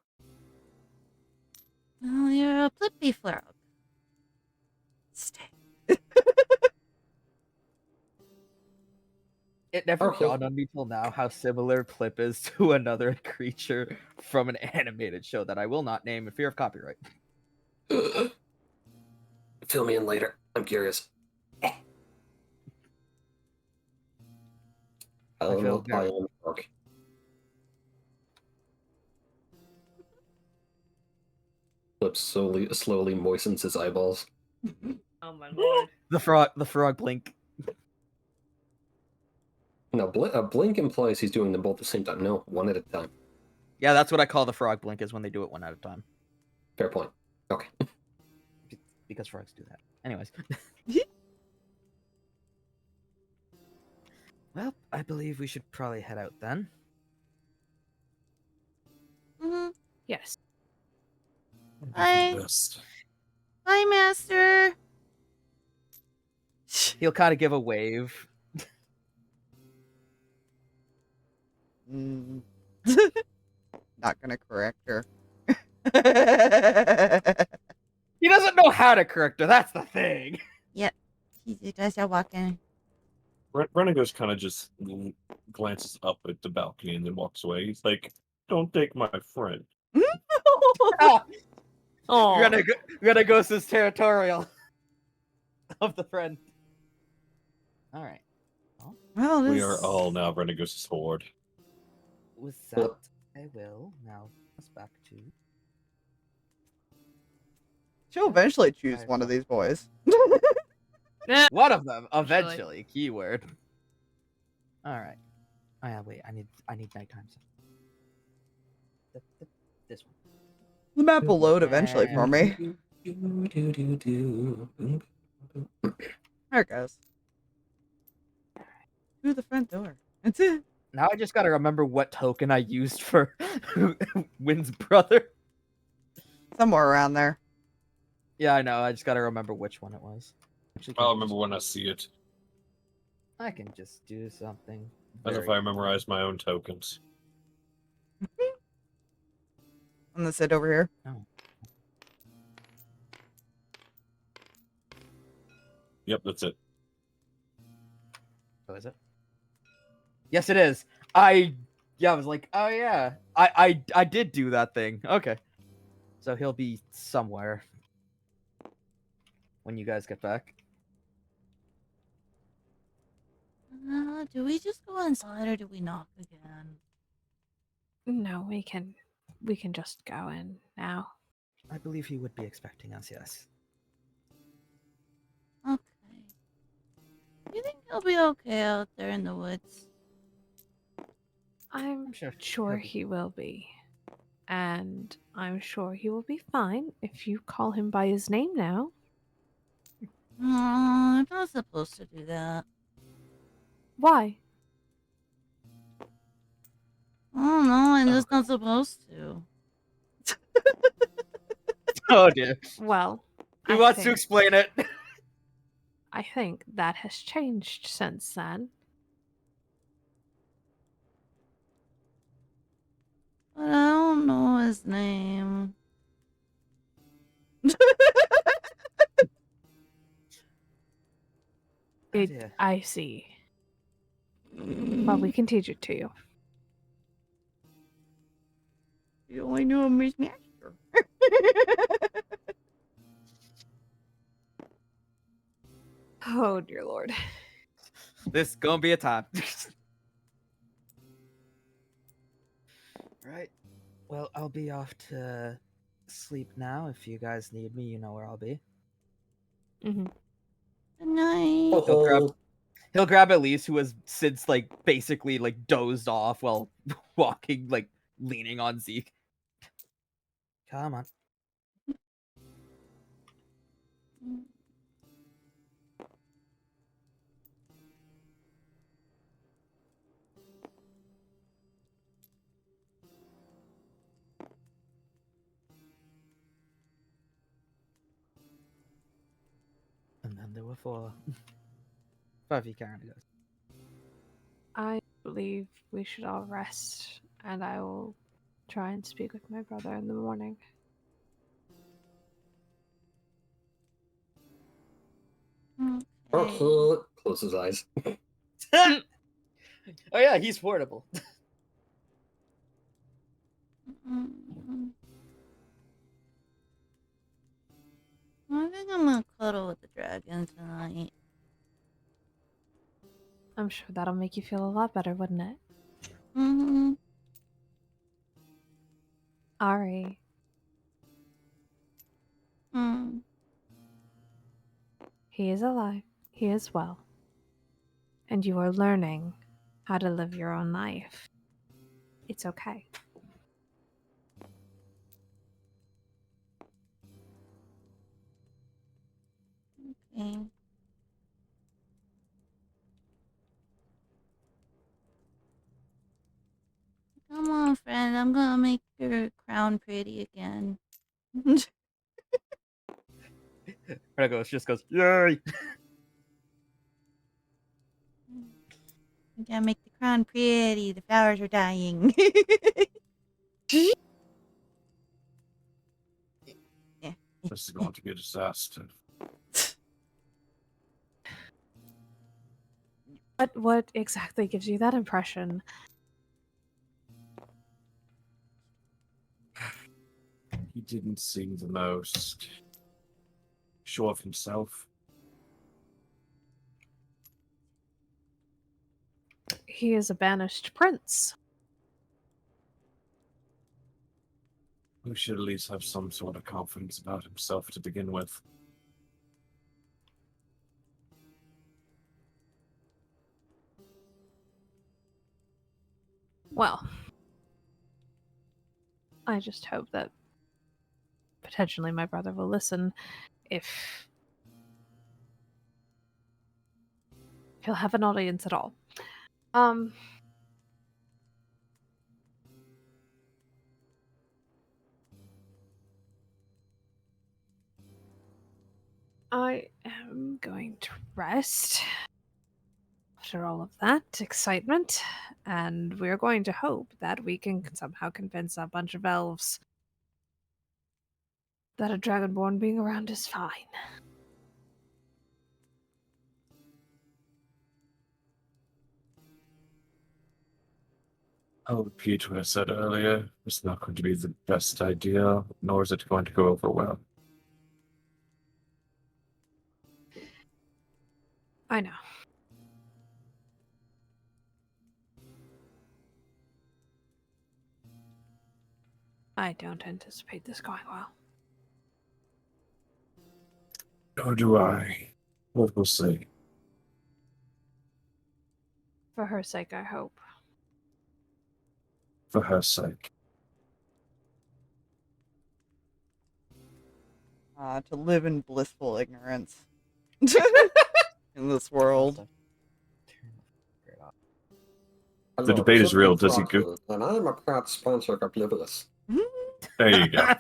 Speaker 6: Oh, you're a flippy frog. Stay.
Speaker 5: It never
Speaker 7: Okay.
Speaker 5: dawned on me till now how similar Plip is to another creature from an animated show that I will not name in fear of copyright.
Speaker 7: Fill me in later. I'm curious. I
Speaker 5: feel
Speaker 7: am
Speaker 5: very-
Speaker 7: frog. Flip slowly moistens his eyeballs.
Speaker 8: Oh my lord.
Speaker 5: The frog blink.
Speaker 7: No, a blink implies he's doing them both at the same time. No, one at a time.
Speaker 5: Yeah, that's what I call the frog blink, is when they do it one at a time.
Speaker 7: Fair point. Okay.
Speaker 5: Because frogs do that. Anyways. Well, I believe we should probably head out then.
Speaker 6: Mm-hmm.
Speaker 8: Yes.
Speaker 6: Bye. Bye, master.
Speaker 5: He'll kind of give a wave.
Speaker 2: Not gonna correct her.
Speaker 5: He doesn't know how to correct her, that's the thing.
Speaker 6: Yep. He does that walking.
Speaker 4: Renego's kind of just glances up at the balcony and then walks away. He's like, "Don't take my friend."
Speaker 8: Oh.
Speaker 5: Renego's is territorial of the friend. Alright.
Speaker 2: Well,
Speaker 4: We
Speaker 2: this...
Speaker 4: are all now Renego's horde.
Speaker 5: With that, I will now pass back to...
Speaker 2: She'll eventually choose one of these boys.
Speaker 5: One of them,
Speaker 3: Actually.
Speaker 5: eventually. Keyword. All right. Oh yeah, wait. I need nighttime. This one.
Speaker 2: The map will load eventually for me. There it goes. Through the front door. That's it.
Speaker 5: Now I just gotta remember what token I used for Wynn's brother.
Speaker 2: Somewhere around there.
Speaker 5: Yeah, I know. I just gotta remember which one it was. Actually,
Speaker 4: I'll remember when I see it.
Speaker 5: I can just do something.
Speaker 4: As if I memorize my own tokens.
Speaker 2: On the sit over here.
Speaker 5: Oh.
Speaker 4: Yep, that's it.
Speaker 5: Oh, is it? Yes, it is. I was like, oh yeah, I did do that thing. Okay, so he'll be somewhere when you guys get back.
Speaker 6: Do we just go inside or do we knock again?
Speaker 8: No, we can just go in now.
Speaker 5: I believe he would be expecting us. Yes.
Speaker 6: Okay. You think he'll be okay out there in the woods?
Speaker 8: I'm
Speaker 5: sure
Speaker 8: sure
Speaker 5: he'll be-
Speaker 8: he will be. And I'm sure he will be fine if you call him by his name now.
Speaker 6: I'm not supposed to do that.
Speaker 8: Why?
Speaker 6: I don't know, I'm just not supposed to.
Speaker 5: Oh dear.
Speaker 8: Well,
Speaker 5: He
Speaker 8: I
Speaker 5: wants to
Speaker 8: think-
Speaker 5: explain it.
Speaker 8: I think that has changed since then.
Speaker 6: But I don't know his name.
Speaker 5: dear.
Speaker 8: I see. Well, we can teach it to you.
Speaker 6: You only knew him as master.
Speaker 8: Oh dear lord.
Speaker 5: This gonna be a time. Right. Well, I'll be off to sleep now. If you guys need me, you know where I'll be.
Speaker 8: Mm-hmm.
Speaker 6: Good night.
Speaker 5: He'll grab Elise, who has since like basically like dozed off while walking, like leaning on Zeke. Come on. And then there were 4. 5 you carrying goes.
Speaker 8: I believe we should all rest, and I will try and speak with my brother in the morning.
Speaker 6: Okay.
Speaker 7: Close his eyes.
Speaker 5: Oh yeah, he's portable.
Speaker 6: Mm. I think I'm gonna cuddle with the dragon tonight.
Speaker 8: I'm sure that'll make you feel a lot better, wouldn't it?
Speaker 6: Mm-hmm.
Speaker 8: Ari,
Speaker 6: Mm.
Speaker 8: he is alive. He is well. And you are learning how to live your own life. It's okay.
Speaker 6: Okay. Come on, friend. I'm gonna make your crown pretty again.
Speaker 5: Just goes, yay!
Speaker 6: I gotta make the crown pretty. The flowers are dying.
Speaker 4: This is going to be a disaster.
Speaker 8: What exactly gives you that impression?
Speaker 4: He didn't seem the most sure of himself.
Speaker 8: He is a banished prince.
Speaker 4: Who should at least have some sort of confidence about himself to begin with.
Speaker 8: Well, I just hope that potentially my brother will listen if he'll have an audience at all. I am going to rest after all of that excitement, and we're going to hope that we can somehow convince a bunch of elves that a dragonborn being around is fine.
Speaker 4: I'll repeat what I said earlier. It's not going to be the best idea, nor is it going to go over well.
Speaker 8: I know. I don't anticipate this going well.
Speaker 4: Nor do I. What we'll see.
Speaker 8: For her sake, I hope.
Speaker 4: For her sake.
Speaker 2: To live in blissful ignorance in this world.
Speaker 4: The debate is real. Does he go?
Speaker 7: And I'm a proud sponsor of Oblivious.
Speaker 4: There you go.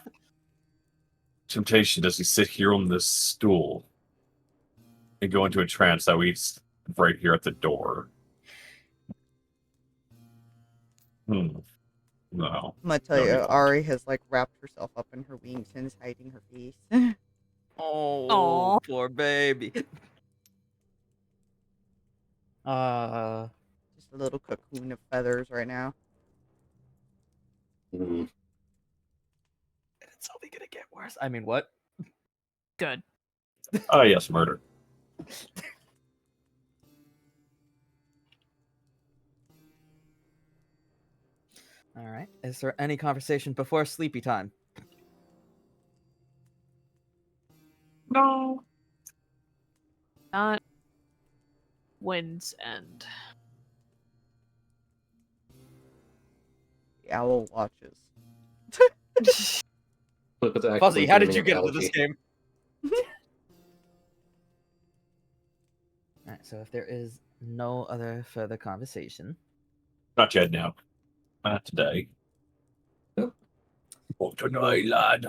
Speaker 4: Temptation. Does he sit here on this stool and go into a trance that he's right here at the door? No.
Speaker 2: I'm gonna tell
Speaker 4: No, he
Speaker 2: you,
Speaker 4: won't.
Speaker 2: Ari has like wrapped herself up in her wings and is hiding her face.
Speaker 5: Oh,
Speaker 8: Aw.
Speaker 5: poor baby.
Speaker 2: Just a little cocoon of feathers right now.
Speaker 7: Mm.
Speaker 5: It's only gonna get worse. I mean, what?
Speaker 8: Good.
Speaker 4: Ah, yes, murder.
Speaker 5: All right. Is there any conversation before sleepy time?
Speaker 4: No.
Speaker 8: Not Wind's End.
Speaker 2: The owl watches.
Speaker 7: Flip is actually
Speaker 5: Fuzzy, how did
Speaker 7: dreaming
Speaker 5: you
Speaker 7: of
Speaker 5: get into
Speaker 7: algae.
Speaker 5: this game? Alright, so if there is no other further conversation.
Speaker 4: Not yet, now. Not today.
Speaker 7: Yep.
Speaker 4: Oh, tonight, lad.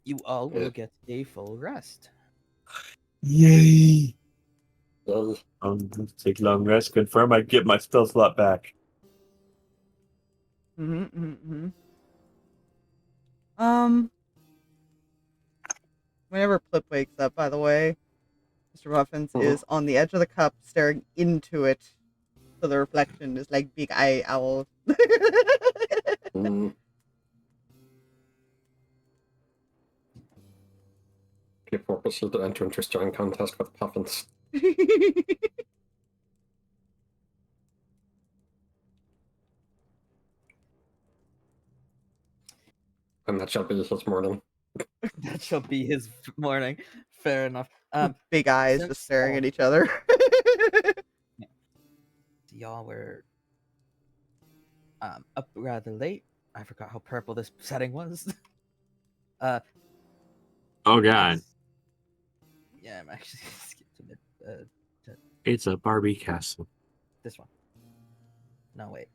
Speaker 5: You all
Speaker 7: Yeah.
Speaker 5: will get a full rest.
Speaker 4: Yay.
Speaker 7: Well,
Speaker 4: Take long rest. Confirm I get my spell slot back.
Speaker 2: Whenever Plip wakes up, by the way, Mr. Muffins is on the edge of the cup, staring into it. So the reflection is like big eye owl.
Speaker 7: mm. Your purpose is to enter into a strong contest with puffins. And that shall be his morning.
Speaker 5: That shall be his morning. Fair enough.
Speaker 2: Big eyes
Speaker 5: since-
Speaker 2: just staring at each other.
Speaker 5: Y'all were up rather late. I forgot how purple this setting was.
Speaker 4: Oh, God.
Speaker 5: Yeah, I'm actually skipping it.
Speaker 4: It's a Barbie castle.
Speaker 5: This one. No, wait.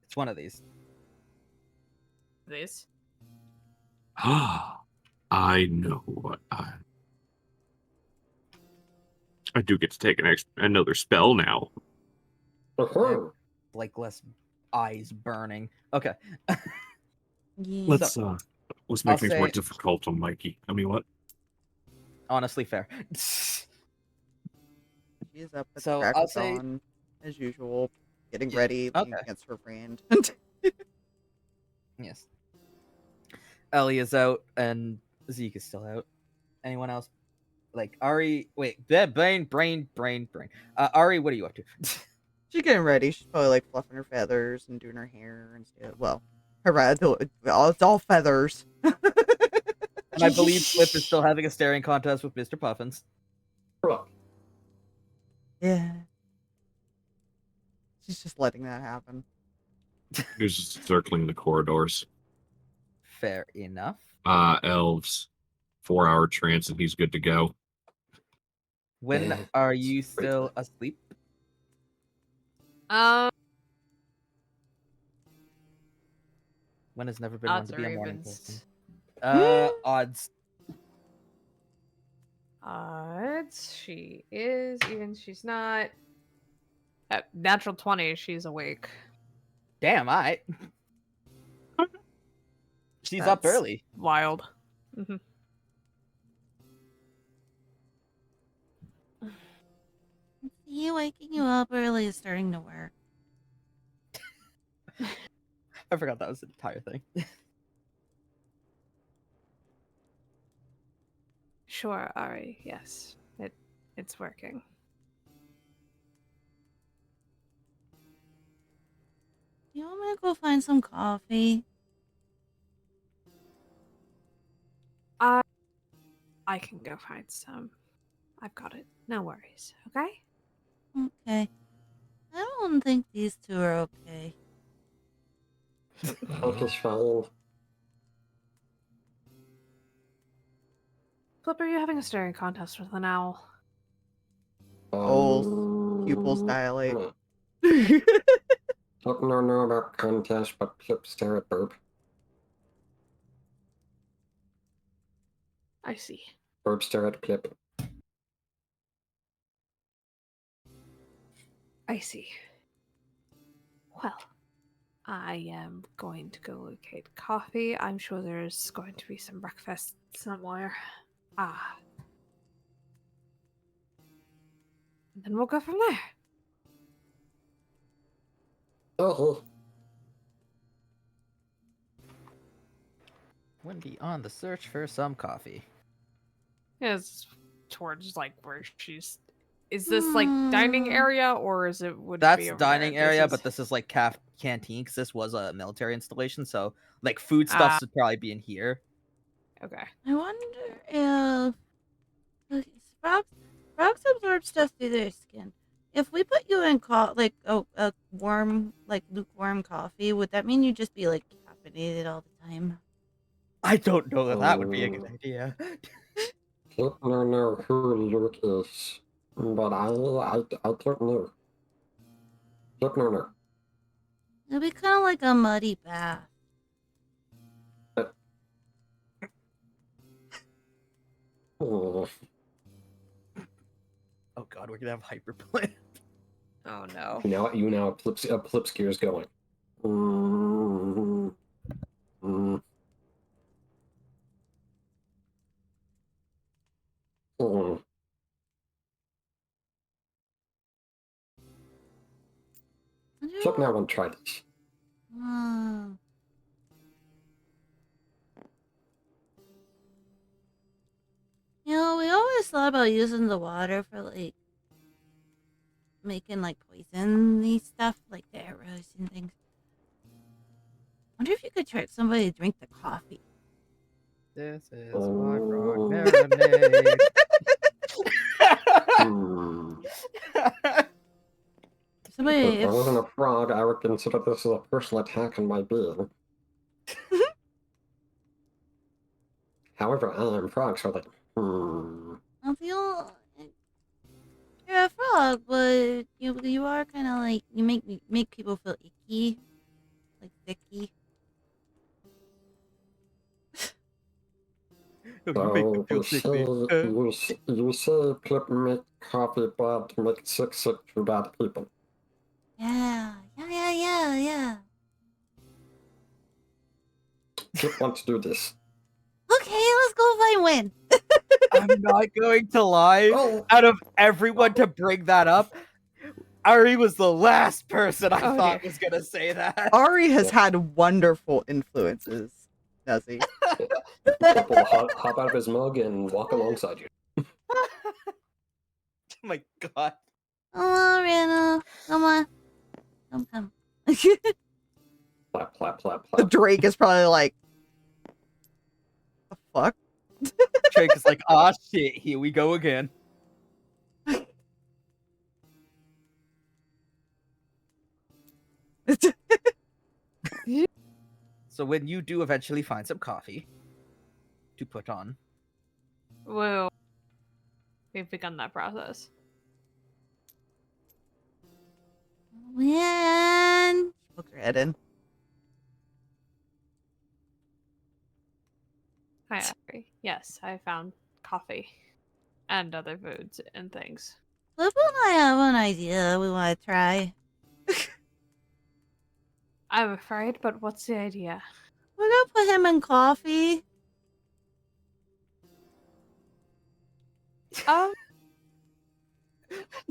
Speaker 5: It's one of these.
Speaker 8: This?
Speaker 4: Ah, I know what I do get to take another spell now.
Speaker 7: Uh-huh.
Speaker 5: Like less eyes burning. Okay.
Speaker 4: Let's make things more difficult on Mikey. I mean, what?
Speaker 5: Honestly, fair.
Speaker 2: She's up at
Speaker 5: So,
Speaker 2: the crack
Speaker 5: I'll
Speaker 2: of
Speaker 5: say-
Speaker 2: dawn, as usual, getting ready, leaning
Speaker 5: Okay.
Speaker 2: against her friend.
Speaker 5: Yes. Ellie is out and Zeke is still out. Anyone else? Like Ari, wait, brain. Ari, what are you up to?
Speaker 2: She's getting ready. She's probably like fluffing her feathers and doing her hair and stuff. Well, it's all feathers.
Speaker 5: And I believe Flip is still having a staring contest with Mr. Puffins.
Speaker 7: Right.
Speaker 2: Yeah. She's just letting that happen.
Speaker 4: He's just circling the corridors.
Speaker 5: Fair enough.
Speaker 4: Elves. 4-hour trance, and he's good to go.
Speaker 5: When
Speaker 7: Yeah,
Speaker 5: are
Speaker 7: it's
Speaker 5: you
Speaker 7: great.
Speaker 5: still asleep? When has never been one
Speaker 3: Odds
Speaker 5: to be
Speaker 3: or
Speaker 5: a morning
Speaker 3: evens?
Speaker 5: person? Odds.
Speaker 8: Odds. She is. Even she's not. At natural 20, she's awake.
Speaker 5: Damn, I. She's up
Speaker 8: That's
Speaker 5: early.
Speaker 8: Wild. Mm-hmm.
Speaker 6: See, waking you up early is starting to work.
Speaker 5: I forgot that was the entire thing.
Speaker 8: Sure, Ari. Yes, it's working.
Speaker 6: You want me to go find some coffee?
Speaker 8: I can go find some. I've got it. No worries. Okay.
Speaker 6: Okay. I don't think these two are okay.
Speaker 7: Focus fine.
Speaker 8: Plip, are you having a staring contest with an owl?
Speaker 2: Pupils dilate.
Speaker 7: Don't know about contest, but Plip stare at Burp.
Speaker 8: I see.
Speaker 7: Burp stare at Plip.
Speaker 8: I see. Well, I am going to go locate coffee. I'm sure there's going to be some breakfast somewhere. And then we'll go from there.
Speaker 7: Oh,
Speaker 5: Wendy on the search for some coffee.
Speaker 8: It's towards like where she's. Is this like dining area or is it? Would it
Speaker 5: That's
Speaker 8: be over
Speaker 5: dining
Speaker 8: there?
Speaker 5: area,
Speaker 8: This
Speaker 5: but this is like canteen because this was a military installation. So like food stuff should probably be in here.
Speaker 8: Okay.
Speaker 6: I wonder if frogs absorb stuff through their skin. If we put you in a warm, like lukewarm coffee, would that mean you'd just be like caffeinated all the time?
Speaker 5: I don't know that would be a good idea.
Speaker 7: Plip don't know who Luke is, but I don't know. Plip no know.
Speaker 6: It'd be kind of like a muddy bath.
Speaker 7: Oh,
Speaker 5: Oh god, we're gonna have hyperplay.
Speaker 8: Oh no.
Speaker 7: you now Plip's gears going. Mm, mm, mm. Plip now won't try this.
Speaker 6: You know, we always thought about using the water for like making like poison-y stuff, like the arrows and things. Wonder if you could trick somebody to drink the coffee.
Speaker 5: This is my frog marinade.
Speaker 6: Somebody,
Speaker 7: If I wasn't a frog, I would consider this as a personal attack on my being. However, I am frog, so like,
Speaker 6: I feel you're a frog, but you are kind of like you make people feel icky, like sticky.
Speaker 7: So you say Plip make coffee bad to make sick to bad people.
Speaker 6: Yeah.
Speaker 7: Plip wants to do this.
Speaker 6: Okay, let's go find Win.
Speaker 5: I'm not going to lie.
Speaker 7: Oh.
Speaker 5: Out of everyone to bring that up, Ari was the last person I thought was gonna say that.
Speaker 2: Ari has had wonderful influences, does he?
Speaker 7: Plip will hop out of his mug and walk alongside you.
Speaker 5: Oh my god.
Speaker 6: Come on, Rana. Come on. Come.
Speaker 7: Plap, plap, plap,
Speaker 2: The
Speaker 7: plap.
Speaker 2: Drake is probably like, the fuck?
Speaker 5: Drake is like, ah shit, here we go again. So when you do eventually find some coffee to put on,
Speaker 8: Well, we've begun that process.
Speaker 2: Man. Pokes her head in.
Speaker 8: Hi, Ari. Yes, I found coffee and other foods and things.
Speaker 6: Flip and I have an idea we want to try.
Speaker 8: I'm afraid, but what's the idea?
Speaker 6: We're gonna put him in coffee.
Speaker 8: Um,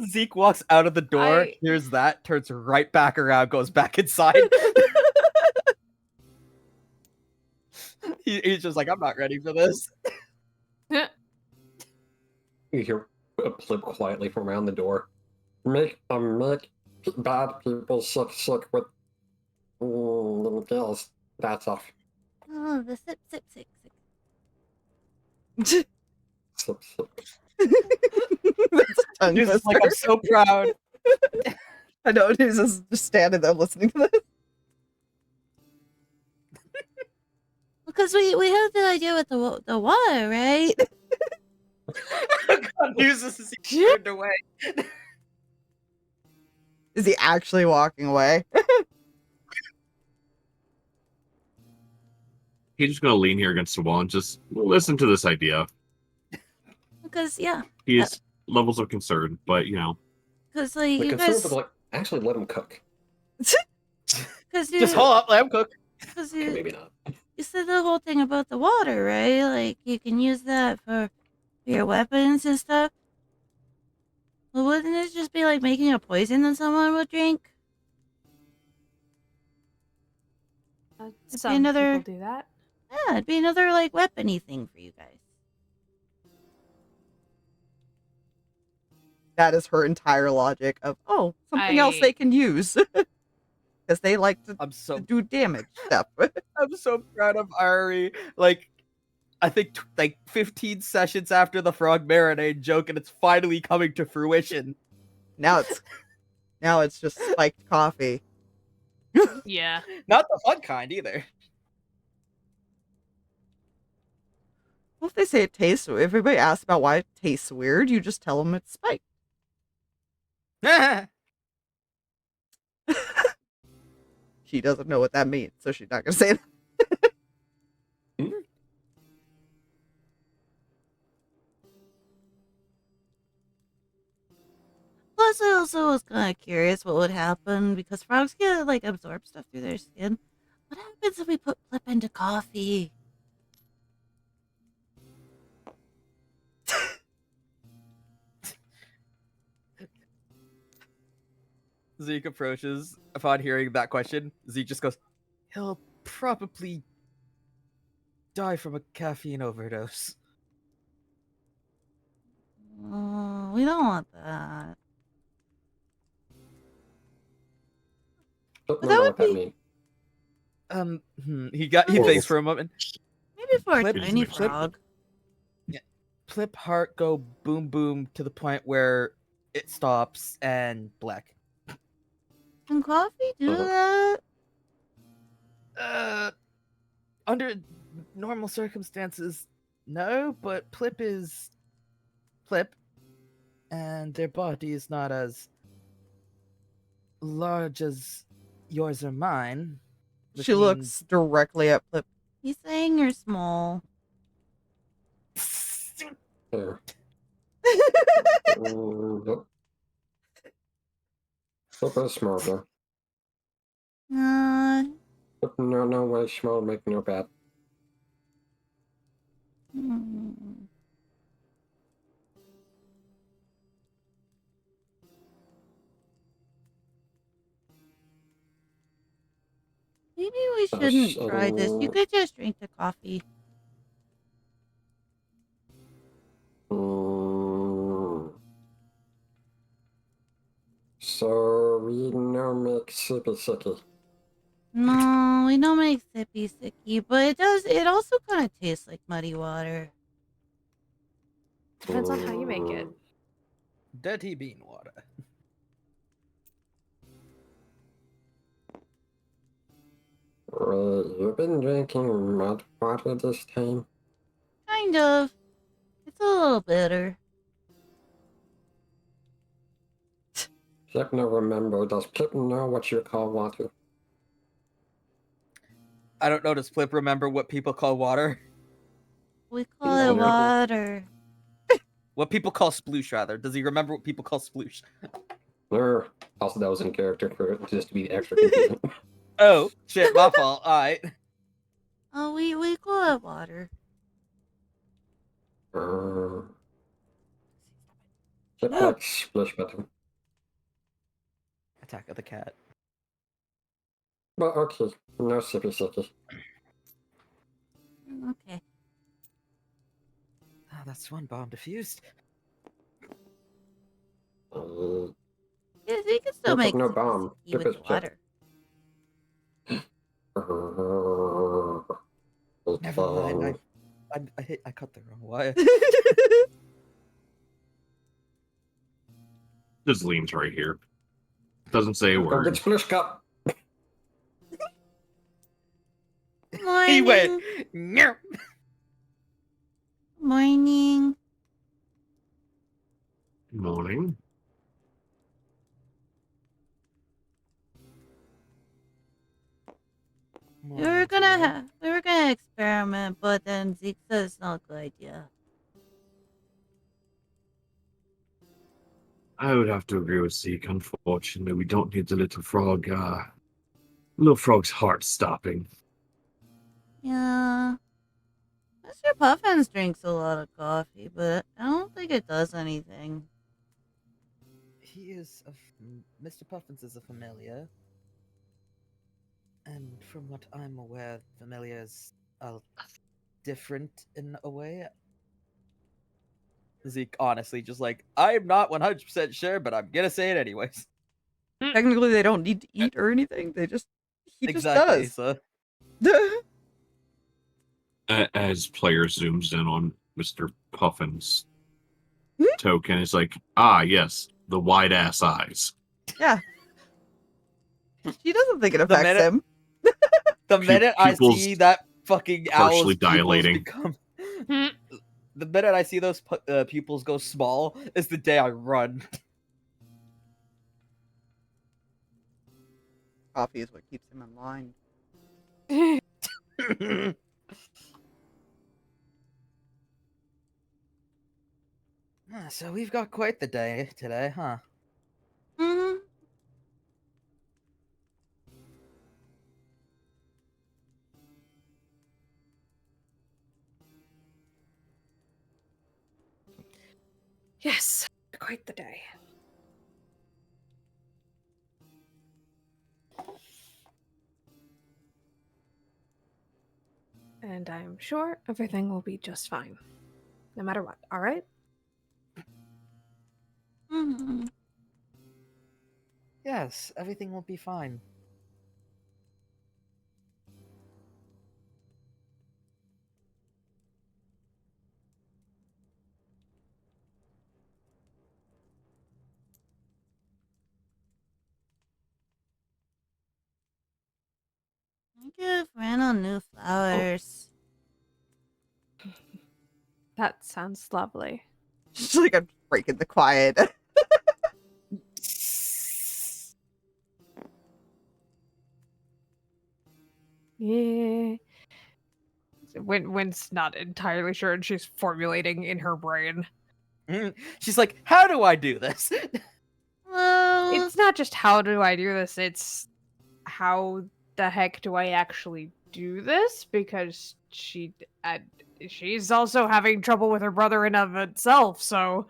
Speaker 5: Zeke walks out of the door,
Speaker 8: I-
Speaker 5: hears that, turns right back around, goes back inside. He's just like, I'm not ready for this.
Speaker 7: You hear a Plip quietly from around the door. Make bad people sick with little girls. That's off.
Speaker 6: Oh, the sip, sip, sip, sip.
Speaker 7: Slip, slip.
Speaker 2: That's a tongue
Speaker 5: He's just like,
Speaker 2: twister.
Speaker 5: I'm so proud.
Speaker 2: I know, he's just standing there listening to this.
Speaker 6: Because we had the idea with the water, right?
Speaker 5: God, Nuzus is turned away.
Speaker 2: Is he actually walking away?
Speaker 4: He's just gonna lean here against the wall and just listen to this idea.
Speaker 6: Because yeah,
Speaker 4: He has levels of concern, but you know.
Speaker 6: because like
Speaker 7: The
Speaker 6: you
Speaker 7: concern
Speaker 6: guys,
Speaker 7: was like, actually let him cook.
Speaker 6: because
Speaker 5: Just hold up, let him cook.
Speaker 6: because
Speaker 7: Okay, maybe not.
Speaker 6: you said the whole thing about the water, right? Like you can use that for your weapons and stuff. Well, wouldn't it just be like making a poison that someone would drink?
Speaker 8: Some
Speaker 6: another-
Speaker 8: people do that.
Speaker 6: Yeah, it'd be another like weapony thing for you guys.
Speaker 2: That is her entire logic of, oh, something else they can use. Because they like to
Speaker 5: I'm so
Speaker 2: do damage stuff.
Speaker 5: I'm so proud of Ari. Like, I think like 15 sessions after the frog marinade joke, and it's finally coming to fruition.
Speaker 2: Now it's just spiked coffee.
Speaker 8: Yeah.
Speaker 5: Not the fun kind either.
Speaker 2: Well, if they say it tastes, if everybody asks about why it tastes weird, you just tell them it's spiked. She doesn't know what that means, so she's not gonna say that.
Speaker 6: Plus, I also was kind of curious what would happen because frogs can like absorb stuff through their skin. What happens if we put Plip into coffee?
Speaker 5: Zeke approaches upon hearing that question. Zeke just goes, he'll probably die from a caffeine overdose.
Speaker 6: Oh, we don't want that.
Speaker 7: Don't
Speaker 6: But
Speaker 7: know
Speaker 6: that
Speaker 7: what
Speaker 6: would
Speaker 7: that
Speaker 6: be-
Speaker 7: means.
Speaker 5: He thinks for a moment.
Speaker 6: Maybe for a
Speaker 5: Plip-
Speaker 6: tiny
Speaker 4: Plip-
Speaker 6: frog.
Speaker 5: Plip heart go boom boom to the point where it stops and black.
Speaker 6: Can coffee do
Speaker 7: Uh-huh.
Speaker 6: that?
Speaker 5: Under normal circumstances, no, but Plip is Plip, and their body is not as large as yours or mine. which
Speaker 2: She looks directly at Plip.
Speaker 6: He's saying you're small.
Speaker 7: Here. Nope. Flip is smarter. But no way small make no bad.
Speaker 6: Hmm. Maybe we shouldn't try this. You could just drink the coffee.
Speaker 7: So we no make sippy sicky.
Speaker 6: No, we don't make sippy sicky, but it also kind of tastes like muddy water.
Speaker 8: Depends on how you make it.
Speaker 5: dirty bean water.
Speaker 7: you've been drinking mud water this time?
Speaker 6: Kind of. It's a little bitter.
Speaker 7: Plip no remember. Does Plip know what you call water?
Speaker 5: I don't know. Does Plip remember what people call water?
Speaker 6: We call it
Speaker 7: No.
Speaker 6: water.
Speaker 5: What people call sploosh, rather. Does he remember what people call sploosh?
Speaker 7: Also, that was in character for just to be extra confusing.
Speaker 5: Oh, shit, my fault. Alright.
Speaker 6: Oh, we call it water.
Speaker 7: Plip likes splish better.
Speaker 5: Attack of the cat.
Speaker 7: But okay, no sippy sippy.
Speaker 6: Okay.
Speaker 5: Oh, that's one bomb defused.
Speaker 6: Yes, we can still
Speaker 7: Plip
Speaker 6: make
Speaker 7: no
Speaker 6: zippy
Speaker 7: bomb.
Speaker 6: zippy
Speaker 7: Plip
Speaker 6: with
Speaker 7: is
Speaker 6: water.
Speaker 5: Never mind. I cut the wrong wire.
Speaker 4: Just leans right here. Doesn't say a
Speaker 7: Go
Speaker 4: word.
Speaker 7: get splish cup.
Speaker 6: Morning.
Speaker 5: He went. "Meow."
Speaker 6: Morning.
Speaker 4: Morning.
Speaker 6: We were gonna experiment, but then Zeke said it's not a good idea.
Speaker 4: I would have to agree with Zeke. Unfortunately, we don't need the little frog. Little frog's heart stopping.
Speaker 6: Yeah. Mr. Puffins drinks a lot of coffee, but I don't think it does anything.
Speaker 5: He is Mr. Puffins is a familiar. And from what I'm aware, familiars are different in a way. Zeke, honestly, just like, I'm not 100% sure, but I'm gonna say it anyways.
Speaker 2: Technically, they don't need to eat or anything. He just
Speaker 5: Exactly,
Speaker 2: does.
Speaker 5: so
Speaker 4: As player zooms in on Mr. Puffin's
Speaker 2: Hmm?
Speaker 4: token, it's like, ah, yes, the wide ass eyes.
Speaker 2: Yeah. She doesn't think it affects
Speaker 5: minute-
Speaker 2: him.
Speaker 5: the minute I
Speaker 4: pupils
Speaker 5: see that fucking
Speaker 4: partially
Speaker 5: owl's pupils
Speaker 4: dilating.
Speaker 5: become... the minute I see those pupils go small is the day I run.
Speaker 2: Coffee is what keeps him in line.
Speaker 5: So we've got quite the day today, huh?
Speaker 6: Mm-hmm.
Speaker 8: Yes, quite the day. And I'm sure everything will be just fine. No matter what, alright?
Speaker 6: Mm-hmm.
Speaker 5: Yes, everything will be fine.
Speaker 6: I give Randall new flowers.
Speaker 8: That sounds lovely.
Speaker 2: She's like, I'm breaking the quiet.
Speaker 8: Yeah. When's not entirely sure, and she's formulating in her brain.
Speaker 5: She's like, how do I do this?
Speaker 6: Well,
Speaker 8: It's not just how do I do this, it's how the heck do I actually do this? Because she's also having trouble with her brother in of itself, so...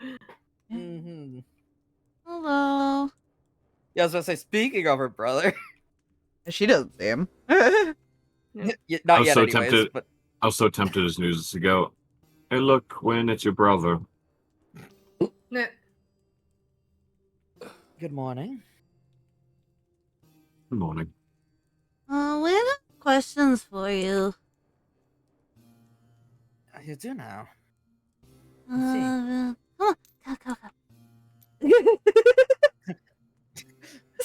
Speaker 5: Mm-hmm.
Speaker 6: hello.
Speaker 5: Yeah, I was gonna say, speaking of her brother,
Speaker 2: She doesn't see him.
Speaker 5: yeah,
Speaker 4: I
Speaker 5: not
Speaker 4: was
Speaker 5: yet
Speaker 4: so
Speaker 5: anyways,
Speaker 4: tempted.
Speaker 5: but
Speaker 4: I was so tempted as Nuzus to go, hey, look, Win, it's your brother.
Speaker 5: good morning.
Speaker 4: Good morning.
Speaker 6: We have questions for you.
Speaker 5: You do now.
Speaker 6: Come on, come.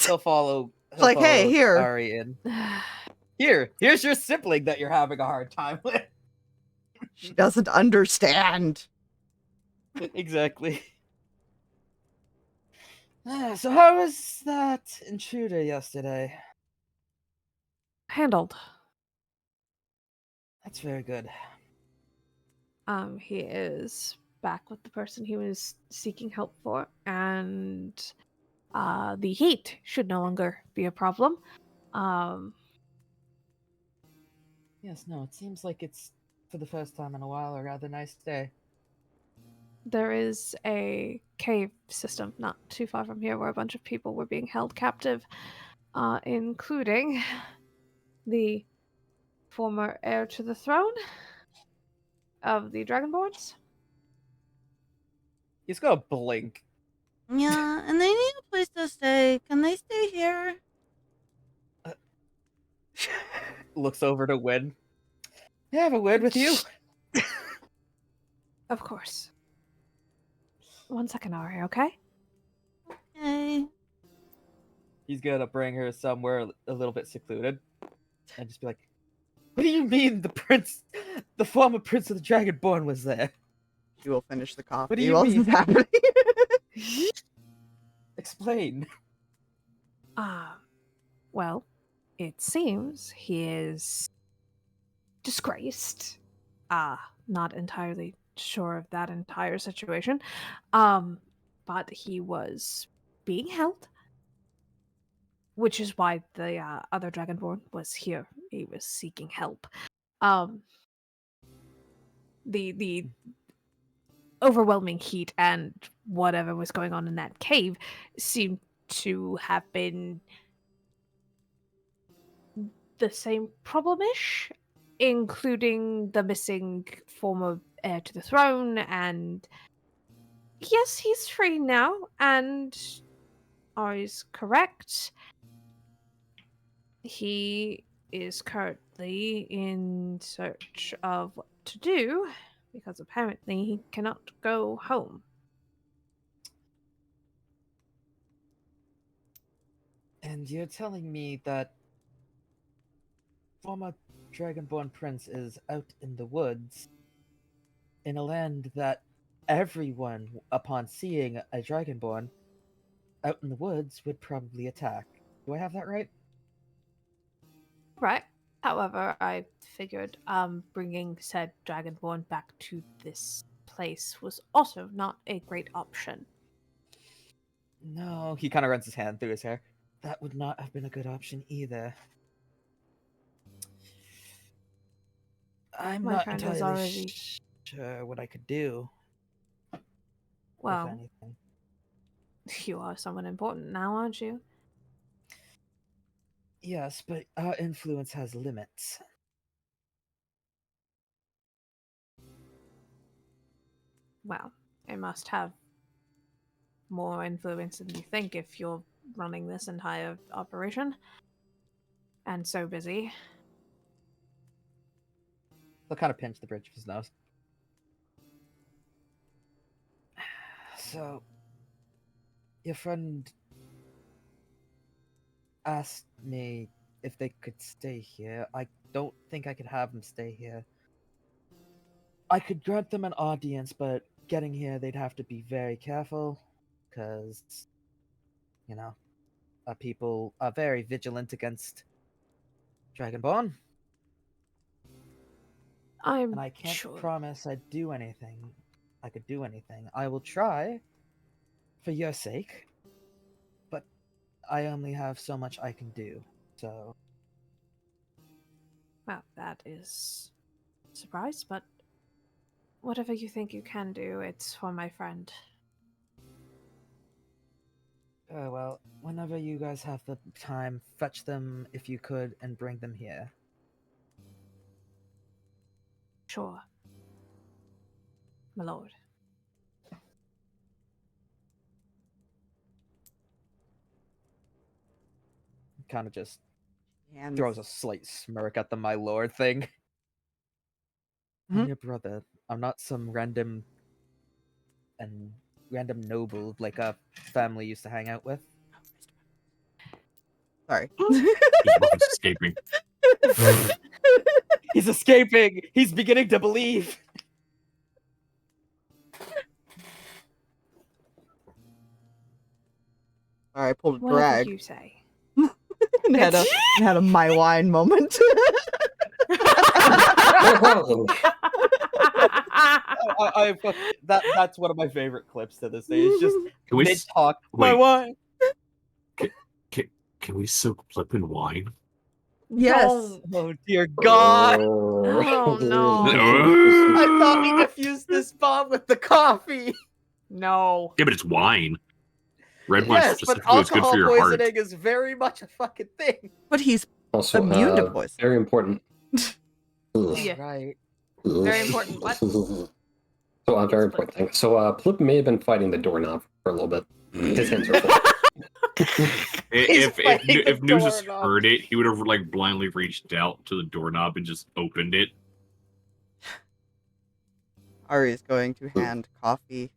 Speaker 5: He'll follow
Speaker 2: like, hey, here.
Speaker 5: Ari in. Here's your sibling that you're having a hard time with.
Speaker 2: She doesn't understand.
Speaker 5: Exactly. So how was that intruder yesterday?
Speaker 8: Handled.
Speaker 5: That's very good.
Speaker 8: He is back with the person he was seeking help for, and the heat should no longer be a problem.
Speaker 5: Yes, no, it seems like it's, for the first time in a while, a rather nice day.
Speaker 8: There is a cave system not too far from here where a bunch of people were being held captive, including the former heir to the throne of the Dragonborns.
Speaker 5: He's gonna blink.
Speaker 6: Yeah, and they need a place to stay. Can they stay here?
Speaker 5: Looks over to Win. May I have a word with you?
Speaker 8: Of course. 1 second, Ari, okay?
Speaker 6: Okay.
Speaker 5: He's gonna bring her somewhere a little bit secluded, and just be like, "What do you mean the former prince of the Dragonborn was there?"
Speaker 2: She will finish the coffee
Speaker 5: What do you
Speaker 2: while
Speaker 5: mean?
Speaker 2: this is happening.
Speaker 5: Explain.
Speaker 8: Well, it seems he is disgraced. Not entirely sure of that entire situation. But he was being held, which is why the other Dragonborn was here. He was seeking help. The overwhelming heat and whatever was going on in that cave seemed to have been the same problem-ish, including the missing former heir to the throne, and yes, he's free now, and Ari's correct. He is currently in search of what to do, because apparently he cannot go home.
Speaker 5: And you're telling me that former Dragonborn prince is out in the woods, in a land that everyone, upon seeing a Dragonborn out in the woods, would probably attack. Do I have that right?
Speaker 8: Right. However, I figured bringing said Dragonborn back to this place was also not a great option.
Speaker 5: No, he kind of runs his hand through his hair. That would not have been a good option either. I'm
Speaker 8: My
Speaker 5: not
Speaker 8: friend is
Speaker 5: entirely
Speaker 8: already-
Speaker 5: sure what I could do, if
Speaker 8: Well,
Speaker 5: anything.
Speaker 8: you are someone important now, aren't you?
Speaker 5: Yes, but our influence has limits.
Speaker 8: Well, it must have more influence than you think if you're running this entire operation. And so busy.
Speaker 5: He'll kind of pinch the bridge of his nose. So, your friend asked me if they could stay here. I don't think I could have them stay here. I could grant them an audience, but getting here, they'd have to be very careful, because, you know, people are very vigilant against Dragonborn.
Speaker 8: I'm
Speaker 5: And I can't
Speaker 8: sure.
Speaker 5: promise I'd do anything. I could do anything. I will try, for your sake, but I only have so much I can do, so...
Speaker 8: Well, that is a surprise, but whatever you think you can do, it's for my friend.
Speaker 5: Well, whenever you guys have the time, fetch them if you could and bring them here.
Speaker 8: Sure. My lord.
Speaker 5: Kind of just
Speaker 2: And
Speaker 5: throws a slight smirk at the my lord thing. I'm your brother. I'm not some random noble like a family used to hang out with.
Speaker 2: sorry.
Speaker 4: His brother's escaping.
Speaker 5: He's escaping. He's beginning to believe.
Speaker 2: All right, I pulled a
Speaker 8: Whatever
Speaker 2: drag
Speaker 8: you say.
Speaker 2: and had a my wine moment.
Speaker 5: That's one of my favorite clips to this day. It's just
Speaker 4: Can we
Speaker 5: mid talk. My
Speaker 4: wait.
Speaker 5: wine.
Speaker 4: Can we soak Plip in wine?
Speaker 2: Yes.
Speaker 5: Oh dear God!
Speaker 8: Oh, no.
Speaker 5: I thought we diffused this bomb with the coffee.
Speaker 8: No.
Speaker 4: Yeah, but it's wine. Red wine
Speaker 5: Yes, but
Speaker 4: specifically is good for
Speaker 5: alcohol
Speaker 4: your heart.
Speaker 5: poisoning is very much a fucking thing.
Speaker 2: But he's
Speaker 7: Also,
Speaker 2: immune to poison.
Speaker 7: very important.
Speaker 8: Yeah.
Speaker 5: Right.
Speaker 8: Very important. What?
Speaker 7: So, very important thing. So, Plip may have been fighting the doorknob for a little bit. His hands are full.
Speaker 4: If
Speaker 5: fighting the
Speaker 4: Nuzus
Speaker 5: doorknob.
Speaker 4: heard it, he would have like blindly reached out to the doorknob and just opened it.
Speaker 2: Ari is going to hand coffee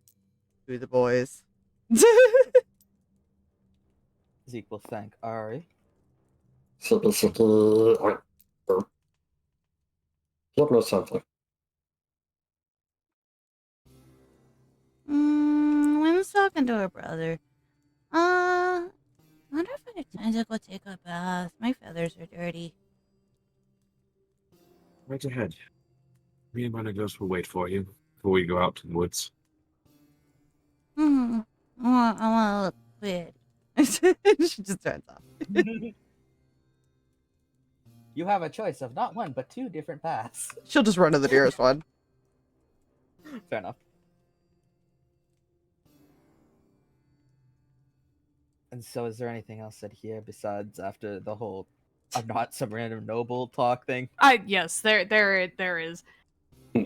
Speaker 2: to the boys.
Speaker 5: Zeke will thank Ari.
Speaker 7: Sippy, sippy. Plip knows something.
Speaker 6: I was talking to her brother. I wonder if I have time to go take a bath. My feathers are dirty.
Speaker 4: Right ahead. Me and Renegos will wait for you before we go out to the woods.
Speaker 6: I want to look pretty.
Speaker 2: She just turns off.
Speaker 5: You have a choice of not one, but two different paths.
Speaker 2: She'll just run to the nearest one.
Speaker 5: Fair enough. And so, is there anything else said here besides after the whole "I'm not some random noble" talk thing?
Speaker 8: Yes, there is.
Speaker 5: All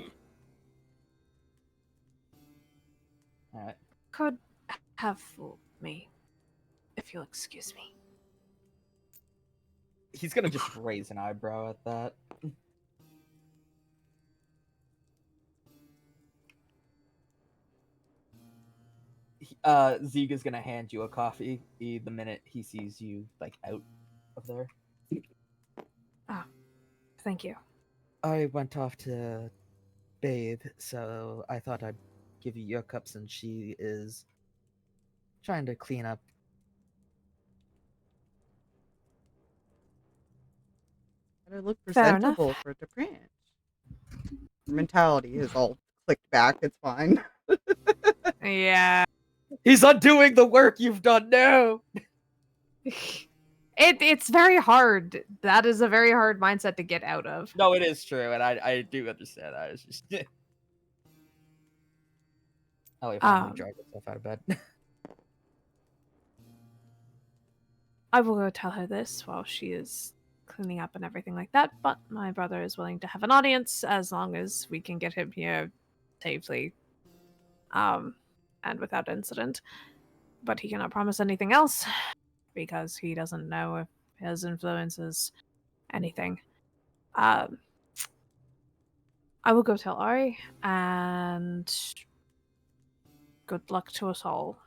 Speaker 5: right.
Speaker 8: Could have fooled me, if you'll excuse me.
Speaker 5: He's gonna just raise an eyebrow at that. Zeke is gonna hand you a coffee the minute he sees you like out of there.
Speaker 8: Thank you.
Speaker 5: I went off to bathe, so I thought I'd give you your cup since she is trying to clean up.
Speaker 2: Gotta look
Speaker 8: Fair enough.
Speaker 2: presentable for the branch. Her mentality is all clicked back. It's fine.
Speaker 8: Yeah.
Speaker 5: He's undoing the work you've done now.
Speaker 8: It's very hard. That is a very hard mindset to get out of.
Speaker 5: No, it is true, and I do understand that. It's just Ellie finally dragged herself out of bed.
Speaker 8: I will go tell her this while she is cleaning up and everything like that, but my brother is willing to have an audience as long as we can get him here safely and without incident. But he cannot promise anything else because he doesn't know if his influence is anything. I will go tell Ari, and good luck to us all.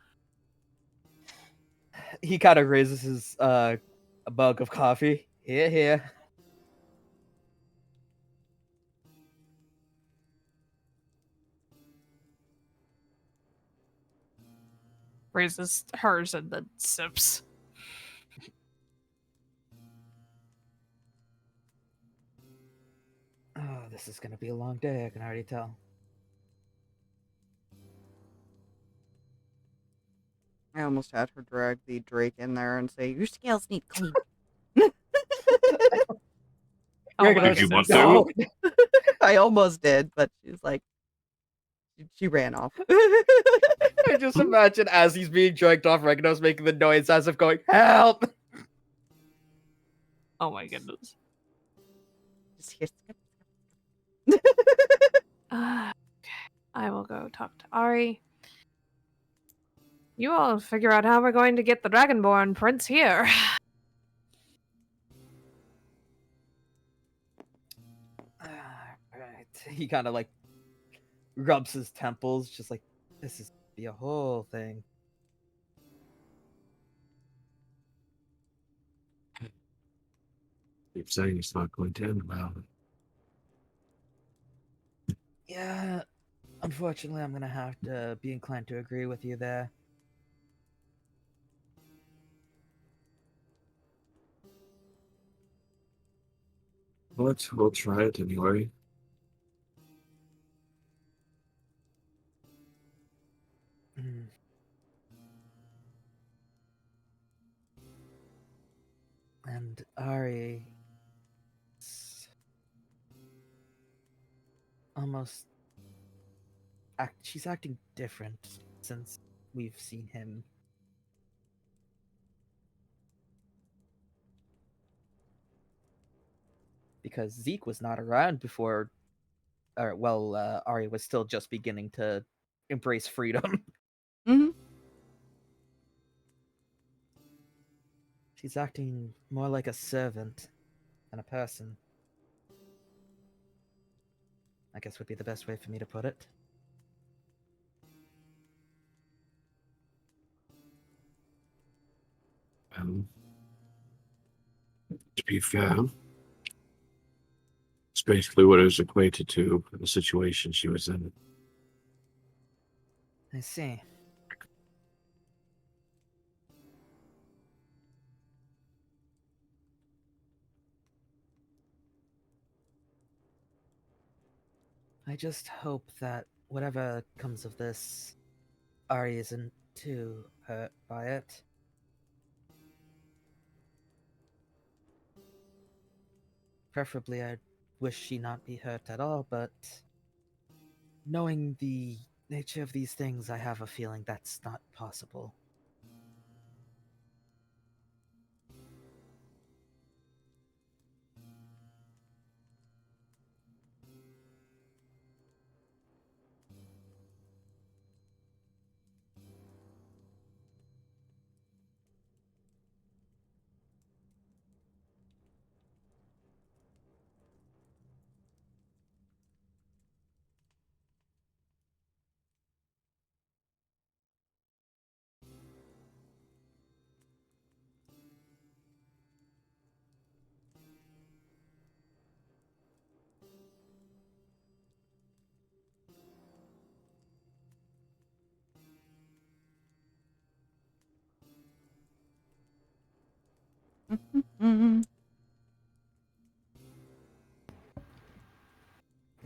Speaker 5: He kind of raises his a mug of coffee. Here.
Speaker 8: Raises hers and then sips.
Speaker 5: Oh, this is gonna be a long day. I can already tell.
Speaker 2: I almost had her drag the Drake in there and say, "Your scales need clean."
Speaker 8: Oh my
Speaker 4: Did you
Speaker 8: goodness.
Speaker 4: want to?
Speaker 2: I almost did, but she was like, she ran off.
Speaker 5: I just imagine as he's being dragged off, Regnos making the noise as if going, "Help!"
Speaker 8: Oh my goodness.
Speaker 2: Just hear
Speaker 8: Okay. I will go talk to Ari. You all figure out how we're going to get the Dragonborn prince here.
Speaker 5: Alright. He kind of like rubs his temples, just like, this is be a whole thing.
Speaker 4: Keep saying it's not going to end well.
Speaker 5: Yeah, unfortunately, I'm gonna have to be inclined to agree with you there.
Speaker 4: We'll try it anyway.
Speaker 5: Mm. And Ari, it's almost she's acting different since we've seen him. Because Zeke was not around before, Ari was still just beginning to embrace freedom.
Speaker 2: Hmm.
Speaker 5: She's acting more like a servant than a person. I guess would be the best way for me to put it.
Speaker 4: To be fair, it's basically what it was equated to the situation she was in.
Speaker 5: I see. I just hope that whatever comes of this, Ari isn't too hurt by it. Preferably, I wish she not be hurt at all, but knowing the nature of these things, I have a feeling that's not possible.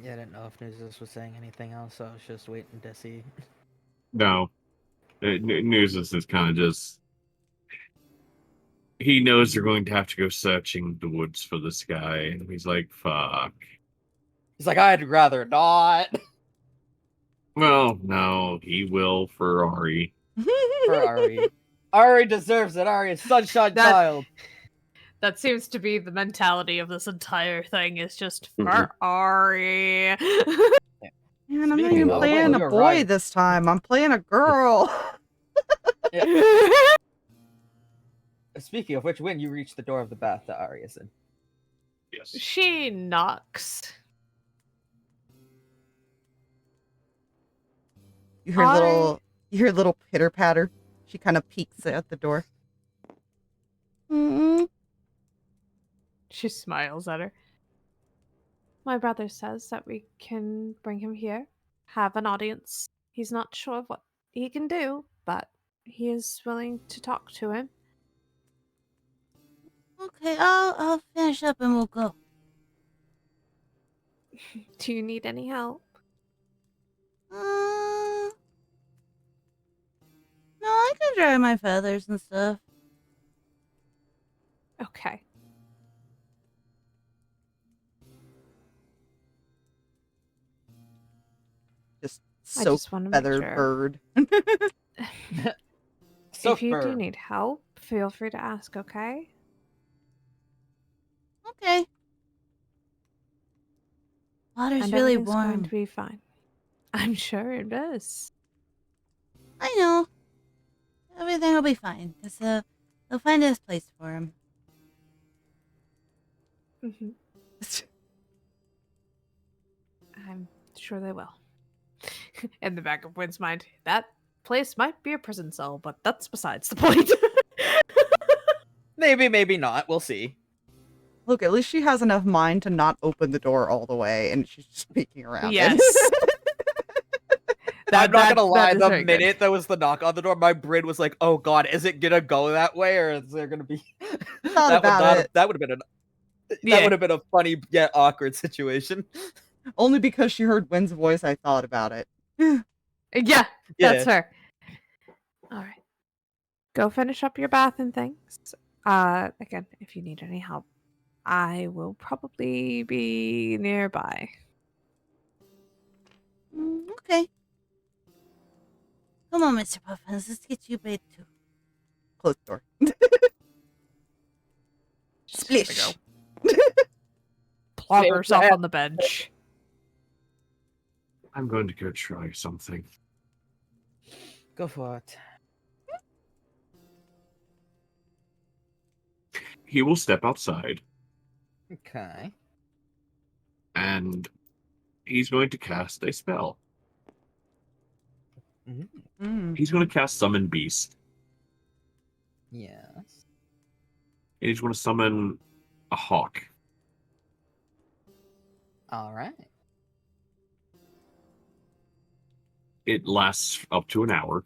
Speaker 5: Yeah, I didn't know if Nuzus was saying anything else, so I was just waiting to see.
Speaker 4: No. Nuzus is kind of just... He knows they're going to have to go searching the woods for this guy, and he's like, fuck.
Speaker 5: He's like, I'd rather not.
Speaker 4: Well, no, he will for Ari.
Speaker 5: For Ari. Ari deserves it. Ari is Sunshine Child.
Speaker 8: That seems to be the mentality of this entire thing. Is just for
Speaker 7: Mhm.
Speaker 8: Ari.
Speaker 2: Man, I'm not
Speaker 5: Speaking
Speaker 2: even
Speaker 5: of,
Speaker 2: playing a
Speaker 5: you're
Speaker 2: boy
Speaker 5: right.
Speaker 2: this time. I'm playing a girl.
Speaker 5: Speaking of which, when you reach the door of the bath that Ari is in.
Speaker 4: Yes.
Speaker 8: She knocks.
Speaker 2: You hear little pitter patter. She kind of peeks at the door.
Speaker 8: She smiles at her. My brother says that we can bring him here, have an audience. He's not sure what he can do, but he is willing to talk to him.
Speaker 6: Okay, I'll finish up and we'll go.
Speaker 8: Do you need any help?
Speaker 6: No, I can dry my feathers and stuff.
Speaker 8: Okay.
Speaker 2: Just
Speaker 8: I
Speaker 2: so
Speaker 8: just want to make
Speaker 2: feathered
Speaker 8: sure.
Speaker 2: bird.
Speaker 8: If you do
Speaker 5: Bird.
Speaker 8: need help, feel free to ask, okay?
Speaker 6: Okay. Water's
Speaker 8: And
Speaker 6: really
Speaker 8: everything's going
Speaker 6: warm.
Speaker 8: to be fine. I'm sure it is.
Speaker 6: I know. Everything will be fine, because they'll find this place for him.
Speaker 8: Mm-hmm. I'm sure they will. In the back of Wynn's mind, that place might be a prison cell, but that's besides the point.
Speaker 5: Maybe, maybe not. We'll see.
Speaker 2: Look, at least she has enough mind to not open the door all the way, and she's just peeking around.
Speaker 8: Yes.
Speaker 5: I'm not gonna lie,
Speaker 8: is
Speaker 5: the
Speaker 8: very good.
Speaker 5: minute there was the knock on the door, my brain was like, oh god, is it gonna go that way, or is there gonna be...
Speaker 2: Thought about it.
Speaker 5: That would have been that
Speaker 8: Yeah.
Speaker 5: would have been a funny yet awkward situation.
Speaker 2: Only because she heard Wynn's voice, I thought about it.
Speaker 8: Yeah,
Speaker 5: Yeah.
Speaker 8: that's fair. All right. Go finish up your bath and things. Again, if you need any help, I will probably be nearby.
Speaker 6: Okay. Come on, Mr. Puffins. Let's get you bathed too.
Speaker 2: Close the door.
Speaker 8: Splish. Plop herself on the bench.
Speaker 4: I'm going to go try something.
Speaker 5: Go for it.
Speaker 4: He will step outside,
Speaker 5: Okay.
Speaker 4: and he's going to cast a spell. He's going to cast Summon Beast.
Speaker 5: Yes.
Speaker 4: And he's going to summon a hawk.
Speaker 5: Alright.
Speaker 4: It lasts up to an hour.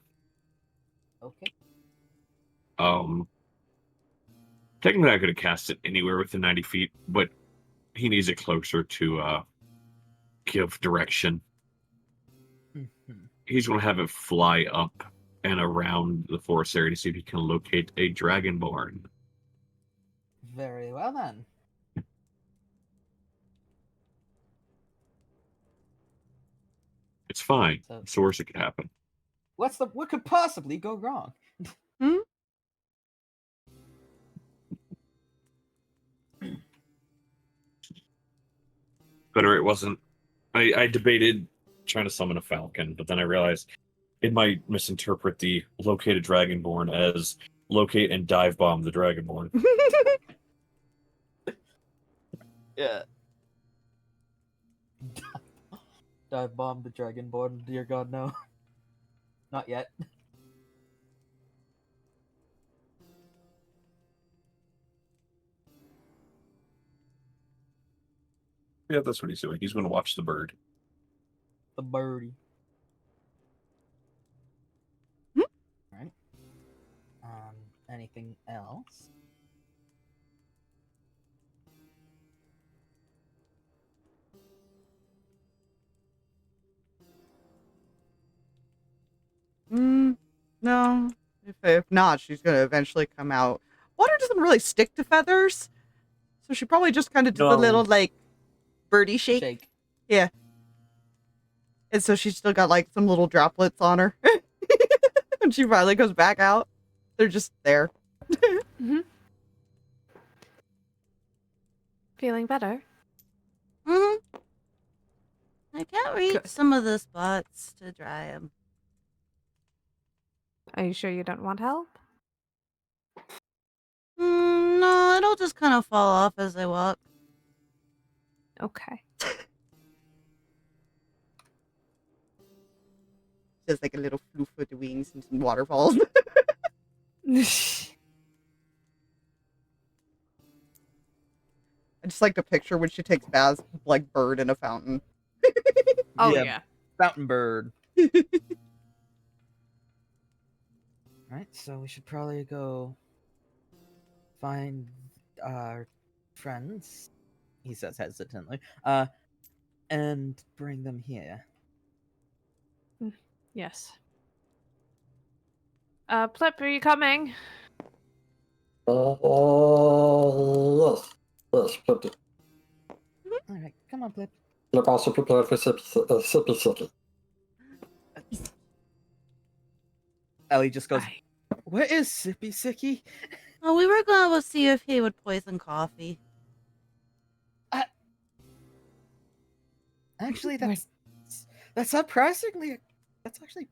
Speaker 5: Okay.
Speaker 4: Technically I could have cast it anywhere within 90 feet, but he needs it closer to give direction. He's going to have it fly up and around the forest area to see if he can locate a dragonborn.
Speaker 5: Very well then.
Speaker 4: It's fine.
Speaker 5: So-
Speaker 4: It's the worst that could happen.
Speaker 5: What could possibly go wrong?
Speaker 4: Better it wasn't. I debated trying to summon a falcon, but then I realized it might misinterpret the locate a dragonborn as locate and dive bomb the dragonborn.
Speaker 5: Yeah. Dive bomb the dragonborn, dear god, no. Not yet.
Speaker 4: Yeah, that's what he's doing. He's going to watch the bird.
Speaker 5: The birdie. Right. Anything else?
Speaker 2: No. If not, she's going to eventually come out. Water doesn't really stick to feathers, so she probably just kind of did the little, like, birdie shake.
Speaker 5: Shake.
Speaker 2: Yeah. And so she's still got, like, some little droplets on her. When she finally goes back out, they're just there.
Speaker 8: Feeling better?
Speaker 6: I can't reach
Speaker 8: Good.
Speaker 6: some of the spots to dry them.
Speaker 8: Are you sure you don't want help?
Speaker 6: No, it'll just kind of fall off as I walk.
Speaker 8: Okay.
Speaker 2: Just like a little floof with the wings and some waterfalls. I just like to picture when she takes baths, like bird in a fountain.
Speaker 8: Oh
Speaker 5: Yeah.
Speaker 8: yeah.
Speaker 5: Fountain bird. Alright, so we should probably go find our friends, he says hesitantly, and bring them here.
Speaker 8: Yes. Plip, are you coming?
Speaker 7: Yes. Yes, but
Speaker 5: Alright, come on, Plip.
Speaker 7: look also prepared for sippy sippy.
Speaker 5: Ellie just goes,
Speaker 8: Aye.
Speaker 5: what is Sippy Sicky?
Speaker 6: Oh, we were going to see if he would poison coffee.
Speaker 5: Actually, that's surprisingly, that's actually...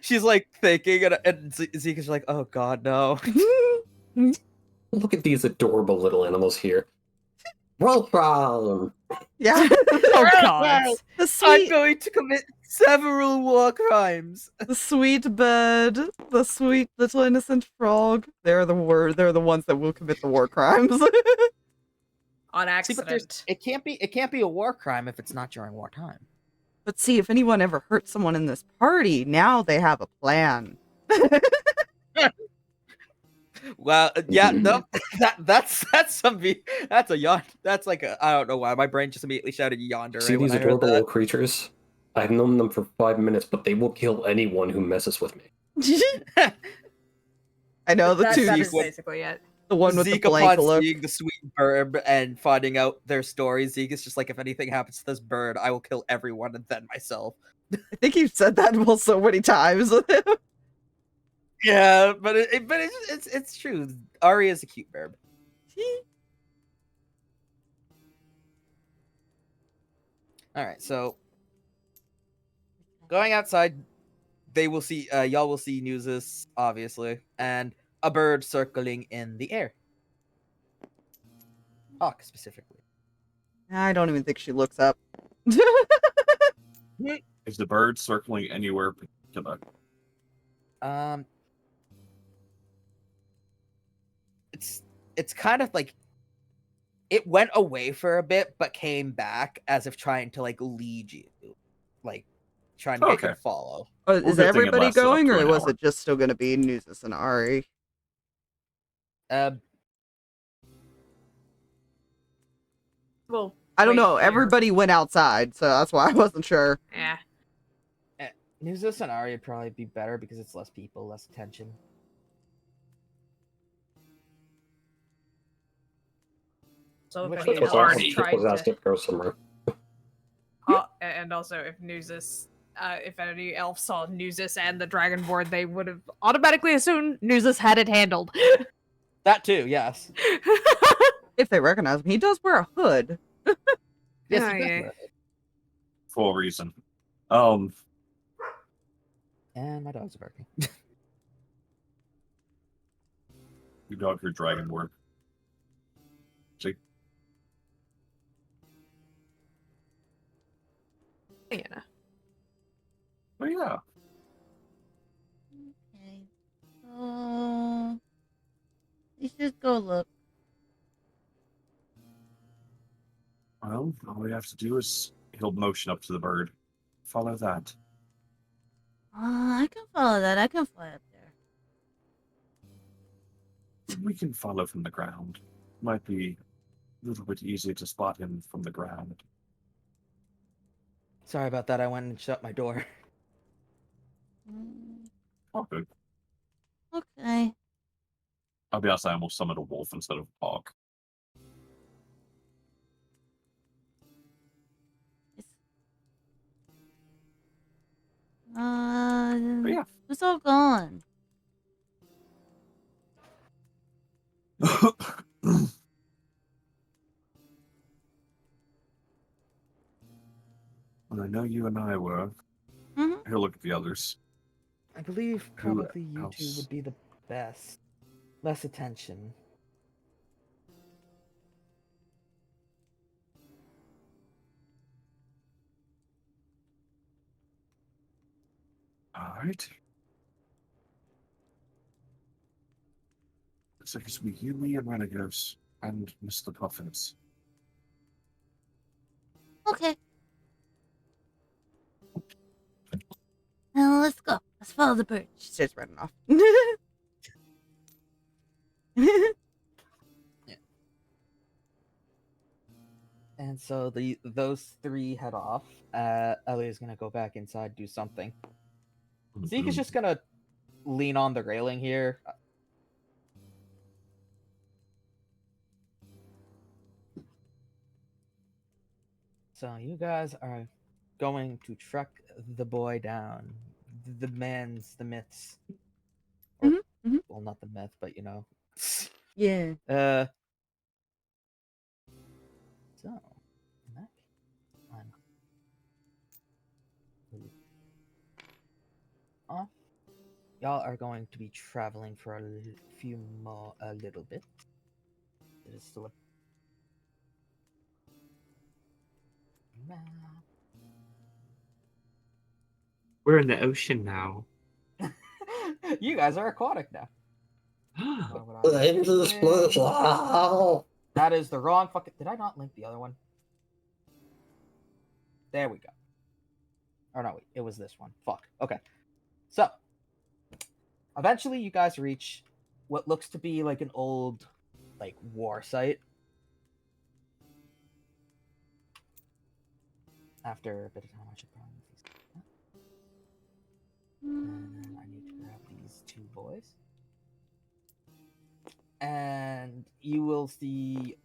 Speaker 5: she's like thinking, and Zeke is like, oh god, no.
Speaker 7: Look at these adorable little animals here. Welcome!
Speaker 2: Yeah.
Speaker 8: Oh god.
Speaker 2: The
Speaker 5: I'm
Speaker 2: sweet,
Speaker 5: going to commit Several war crimes.
Speaker 2: The sweet bird, the sweet little innocent frog. They're the ones that will commit the war crimes.
Speaker 8: On
Speaker 5: See, but
Speaker 8: accident.
Speaker 5: it can't be a war crime if it's not during wartime.
Speaker 2: But see, if anyone ever hurt someone in this party, now they have a plan.
Speaker 5: Well, yeah, no, that's a yawn. That's like I don't know why my brain just immediately shouted yonder.
Speaker 7: See
Speaker 5: Right when
Speaker 7: these
Speaker 5: I heard
Speaker 7: adorable
Speaker 5: that.
Speaker 7: little creatures? I've known them for 5 minutes, but they will kill anyone who messes with me.
Speaker 2: I know the
Speaker 8: That
Speaker 2: two.
Speaker 8: is basically it.
Speaker 2: The one with
Speaker 5: Zeke,
Speaker 2: the blank
Speaker 5: upon
Speaker 2: look.
Speaker 5: seeing the sweet bird and finding out their story, Zeke is just like, if anything happens to this bird, I will kill everyone and then myself.
Speaker 2: I think you've said that so many times.
Speaker 5: Yeah, but it's true. Ari is a cute bird. All right, so going outside, they will see y'all will see Nuzus, obviously, and a bird circling in the air. Hawk specifically.
Speaker 2: I don't even think she looks up.
Speaker 4: Is the bird circling anywhere particular?
Speaker 5: It's kind of like it went away for a bit, but came back as if trying to like lead you, like trying to get you to follow.
Speaker 2: Oh,
Speaker 4: Well,
Speaker 2: is
Speaker 4: good thing it
Speaker 2: everybody
Speaker 4: lasted up
Speaker 2: going,
Speaker 4: to
Speaker 2: or
Speaker 4: an
Speaker 2: was
Speaker 4: hour.
Speaker 2: it just still going to be Nuzus and Ari?
Speaker 8: Well,
Speaker 2: I don't
Speaker 8: wait
Speaker 2: know.
Speaker 8: here.
Speaker 2: Everybody went outside, so that's why I wasn't sure.
Speaker 8: Yeah.
Speaker 5: Nuzus and Ari would probably be better because it's less people, less attention.
Speaker 8: So if
Speaker 5: Which
Speaker 8: any
Speaker 5: was
Speaker 8: elves
Speaker 5: already-
Speaker 8: tried
Speaker 7: asked
Speaker 8: to,
Speaker 7: it go somewhere.
Speaker 8: and also if Nuzus, if any elf saw Nuzus and the Dragonborn, they would have automatically assumed Nuzus had it handled.
Speaker 5: That too, yes.
Speaker 2: If they recognize him, he does wear a hood.
Speaker 5: Yes,
Speaker 8: Oh,
Speaker 5: he does
Speaker 8: yeah.
Speaker 5: wear it.
Speaker 4: For a reason.
Speaker 5: And my dog's barking.
Speaker 4: You dog your dragonborn. See?
Speaker 8: Yeah.
Speaker 4: Oh yeah.
Speaker 6: Okay. You should go look.
Speaker 4: Well, all we have to do is he'll motion up to the bird. Follow that.
Speaker 6: I can follow that. I can fly up there.
Speaker 4: We can follow from the ground. Might be a little bit easier to spot him from the ground.
Speaker 5: Sorry about that. I went and shut my door.
Speaker 4: Oh, good.
Speaker 6: Okay.
Speaker 4: I'll be honest, I almost summoned a wolf instead of a hawk. But yeah.
Speaker 6: Who's all gone?
Speaker 4: Well, I know you and I were.
Speaker 6: Mhm.
Speaker 4: Here, look at the others.
Speaker 5: I believe
Speaker 4: Who
Speaker 5: probably you two
Speaker 4: else?
Speaker 5: would be the best. Less attention.
Speaker 4: All right. Looks like it's me, you, me, and Renegos, and Mr. Puffins.
Speaker 6: Okay. Now let's go. Let's follow the bird.
Speaker 2: She starts running off.
Speaker 5: And so those three head off. Ellie's gonna go back inside, do something. Zeke is just gonna lean on the railing here. So you guys are going to track the boy down. The myths. Or, well, not the myth, but you know.
Speaker 2: Yeah.
Speaker 5: So, in that case, off. Y'all are going to be traveling for a little bit. It is still a map.
Speaker 4: We're in the ocean now.
Speaker 5: You guys are aquatic now.
Speaker 7: Dangerous place. Ow.
Speaker 5: That is the wrong fucking. Did I not link the other one? There we go. Or no, wait, it was this one. Fuck. Okay. So, eventually you guys reach what looks to be like an old, like, war site. After a bit of time, I should probably use these. And then I need to grab these two boys. And you will see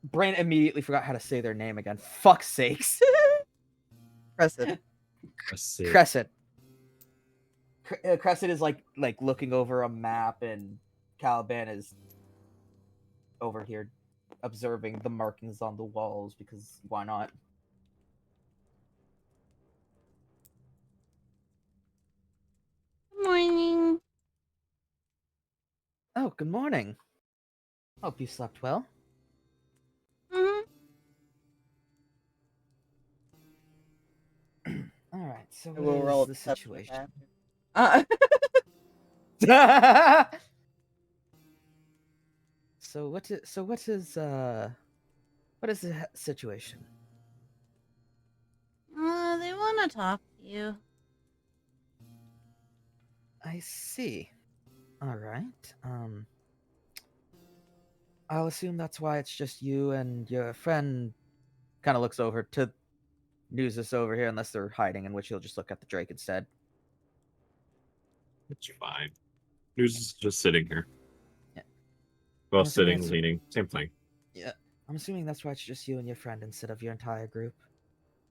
Speaker 5: Brain immediately forgot how to say their name again. Fuck's sakes.
Speaker 2: Crescent.
Speaker 5: Crescent. Crescent is like looking over a map, and Caliban is over here observing the markings on the walls because why not?
Speaker 6: Good morning.
Speaker 5: Oh, good morning. Hope you slept well.
Speaker 6: Mm-hmm.
Speaker 5: All right, so
Speaker 2: I will roll
Speaker 5: what
Speaker 2: a
Speaker 5: is the
Speaker 2: perception
Speaker 5: situation?
Speaker 2: after.
Speaker 5: So what is the situation?
Speaker 6: They want to talk to you.
Speaker 5: I see. All right. I'll assume that's why it's just you and your friend. Kind of looks over to Nuzus over here, unless they're hiding, in which he'll just look at the Drake instead.
Speaker 4: It's fine. Nuzus is just sitting here.
Speaker 5: Yeah.
Speaker 4: Well,
Speaker 5: Okay,
Speaker 4: sitting,
Speaker 5: that's-
Speaker 4: leaning, same thing.
Speaker 5: Yeah. I'm assuming that's why it's just you and your friend instead of your entire group.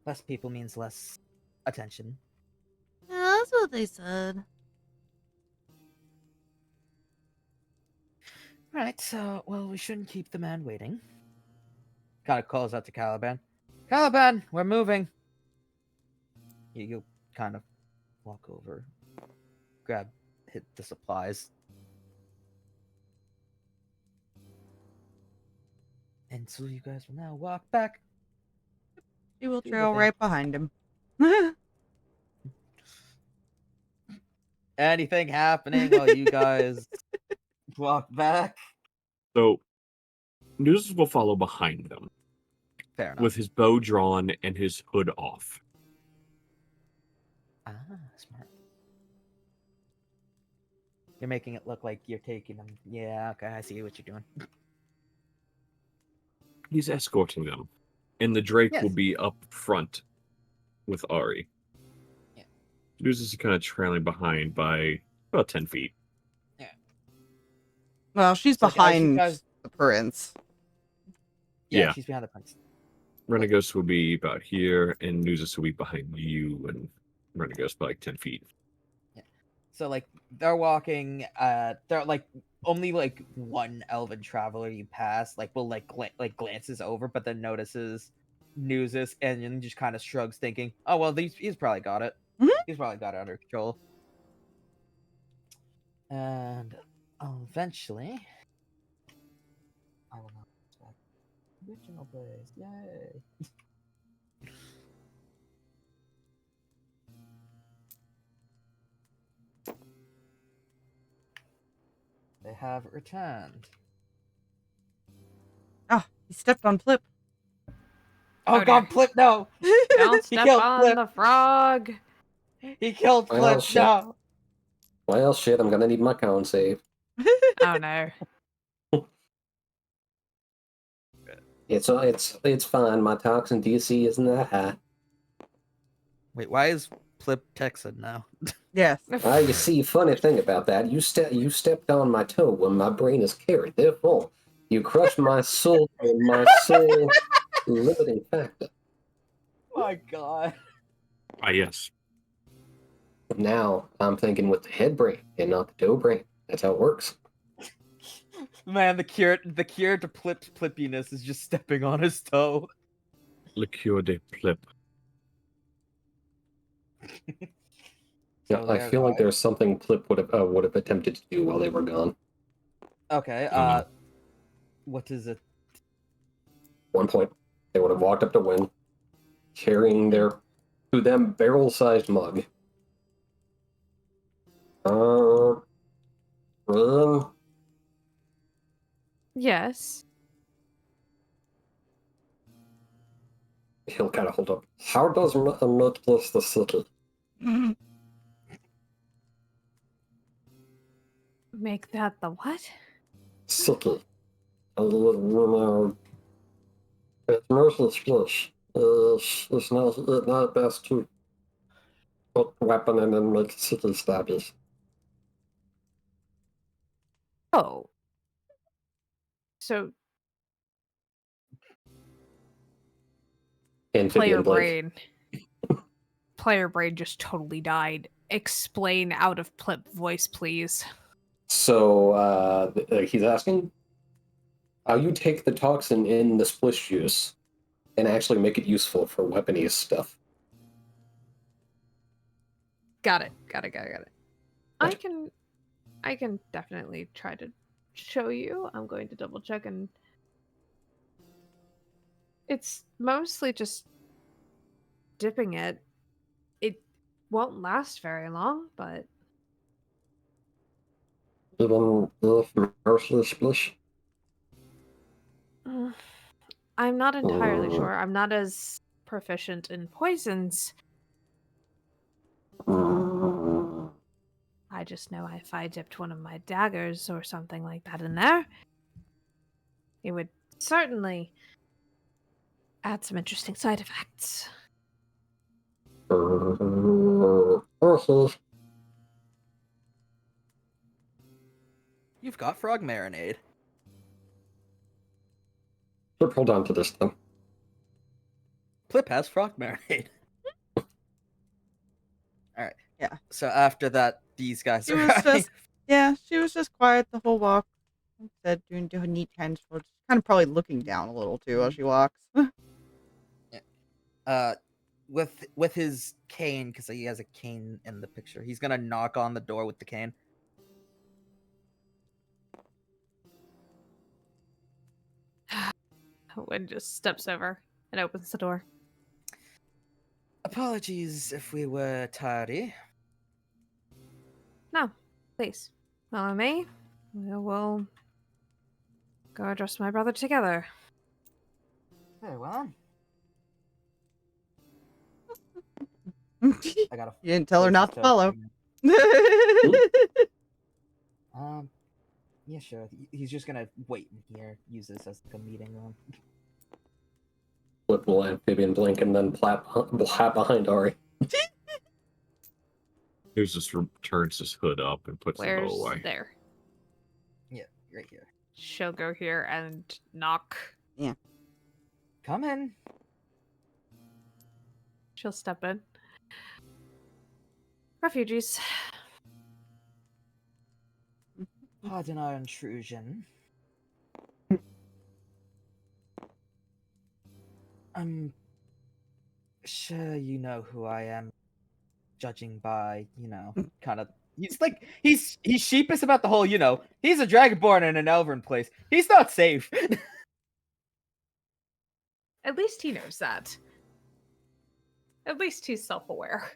Speaker 5: Less people means less attention.
Speaker 6: Yeah, that's what they said.
Speaker 5: Right, so, well, we shouldn't keep the man waiting. Kind of calls out to Caliban. Caliban, we're moving. You kind of walk over, hit the supplies. And so you guys will now walk back.
Speaker 2: She will
Speaker 5: Do the
Speaker 2: trail
Speaker 5: thing.
Speaker 2: right behind him.
Speaker 5: Anything happening while you guys walk back?
Speaker 4: So, Nuzus will follow behind them
Speaker 5: Fair enough.
Speaker 4: with his bow drawn and his hood off.
Speaker 5: Ah, smart. You're making it look like you're taking them. Yeah, okay, I see what you're doing.
Speaker 4: He's escorting them, and the Drake will
Speaker 5: Yes.
Speaker 4: be up front with Ari.
Speaker 5: Yeah.
Speaker 4: Nuzus is kind of trailing behind by about 10 feet.
Speaker 2: Well, she's
Speaker 5: So, as you
Speaker 2: behind
Speaker 5: guys-
Speaker 2: the prince.
Speaker 4: Yeah.
Speaker 5: She's behind the prince.
Speaker 4: Renegos will be about here, and Nuzus will be behind you, and Renegos by like 10 feet.
Speaker 5: So like they're walking, they're like only like one elven traveler you pass like will glances over, but then notices Nuzus and then just kind of shrugs, thinking, "Oh well, he's probably got it.
Speaker 2: Mhm.
Speaker 5: He's probably got it under control." And eventually, I will not expect original plays. Yay! They have returned.
Speaker 2: Ah, he stepped on Plip.
Speaker 5: Oh
Speaker 8: Oh,
Speaker 5: God,
Speaker 8: dear.
Speaker 5: Plip! No,
Speaker 8: Don't
Speaker 5: He
Speaker 8: step
Speaker 5: killed
Speaker 8: on
Speaker 5: Plip.
Speaker 8: the frog.
Speaker 5: He killed
Speaker 7: Well,
Speaker 5: Plip.
Speaker 7: shit.
Speaker 5: No.
Speaker 7: Well, shit, I'm gonna need my con save.
Speaker 8: Oh no.
Speaker 7: It's fine. My toxin DC isn't that high.
Speaker 5: Wait, why is Plip Texan now?
Speaker 2: Yes.
Speaker 7: You see, funny thing about that, you stepped on my toe when my brain is carried. Therefore, you crushed my soul limiting factor.
Speaker 5: My God.
Speaker 4: Ah, yes.
Speaker 7: Now I'm thinking with the head brain and not the toe brain. That's how it works.
Speaker 5: Man, the cure to Plip's Plippiness is just stepping on his toe.
Speaker 4: Liqueur de Plip.
Speaker 7: Yeah, I feel like there's something Plip would have attempted to do while they were gone.
Speaker 5: Okay,
Speaker 4: Mhm.
Speaker 5: What is it?
Speaker 7: 1 point. They would have walked up to Win, carrying their, to them, barrel-sized mug. Rin,
Speaker 8: Yes.
Speaker 7: he'll kind of hold up. How does make this the city?
Speaker 8: Make that the what?
Speaker 7: City. It's mostly Spanish. It's not best to put weapon and then make city stabbies.
Speaker 8: Oh. So
Speaker 7: Amphibian
Speaker 8: player brain just totally died. Explain out of Plip voice, please.
Speaker 7: So he's asking how you take the toxin in the splish juice and actually make it useful for weapony stuff.
Speaker 8: Got it.
Speaker 7: Gotcha.
Speaker 8: I can definitely try to show you. I'm going to double check, and it's mostly just dipping it. It won't last very long, but
Speaker 7: Even if mostly splish.
Speaker 8: I'm not entirely sure. I'm not as proficient in poisons. I just know if I dipped one of my daggers or something like that in there, it would certainly add some interesting side effects.
Speaker 5: You've got frog marinade.
Speaker 7: Plip, hold on to this then.
Speaker 5: Plip has frog marinade. Alright.
Speaker 2: Yeah.
Speaker 5: So after that, these guys
Speaker 2: She
Speaker 5: are
Speaker 2: was just, she was just quiet the whole walk. Like I said, doing neat hands, kind of probably looking down a little too as she walks.
Speaker 5: with his cane, because he has a cane in the picture, he's gonna knock on the door with the cane.
Speaker 8: Wynn just steps over and opens the door.
Speaker 5: Apologies if we were tardy.
Speaker 8: No, please. Follow me. We'll go address my brother together.
Speaker 5: Very well. I gotta.
Speaker 2: You didn't tell her not to follow.
Speaker 5: Yeah, sure. He's just gonna wait in here, use this as like a meeting room.
Speaker 7: Plip will amphibian blink and then plap behind Ari.
Speaker 4: Nuzus just turns his hood up and puts the
Speaker 8: Where's
Speaker 4: bow away.
Speaker 8: there?
Speaker 5: Yeah, right here.
Speaker 8: She'll go here and knock.
Speaker 5: Come in.
Speaker 8: She'll step in. Refugees.
Speaker 5: Pardon our intrusion. I'm sure you know who I am, judging by, kind of. He's sheepish about the whole, he's a dragonborn in an elven place. He's not safe.
Speaker 8: At least he knows that. At least he's self-aware.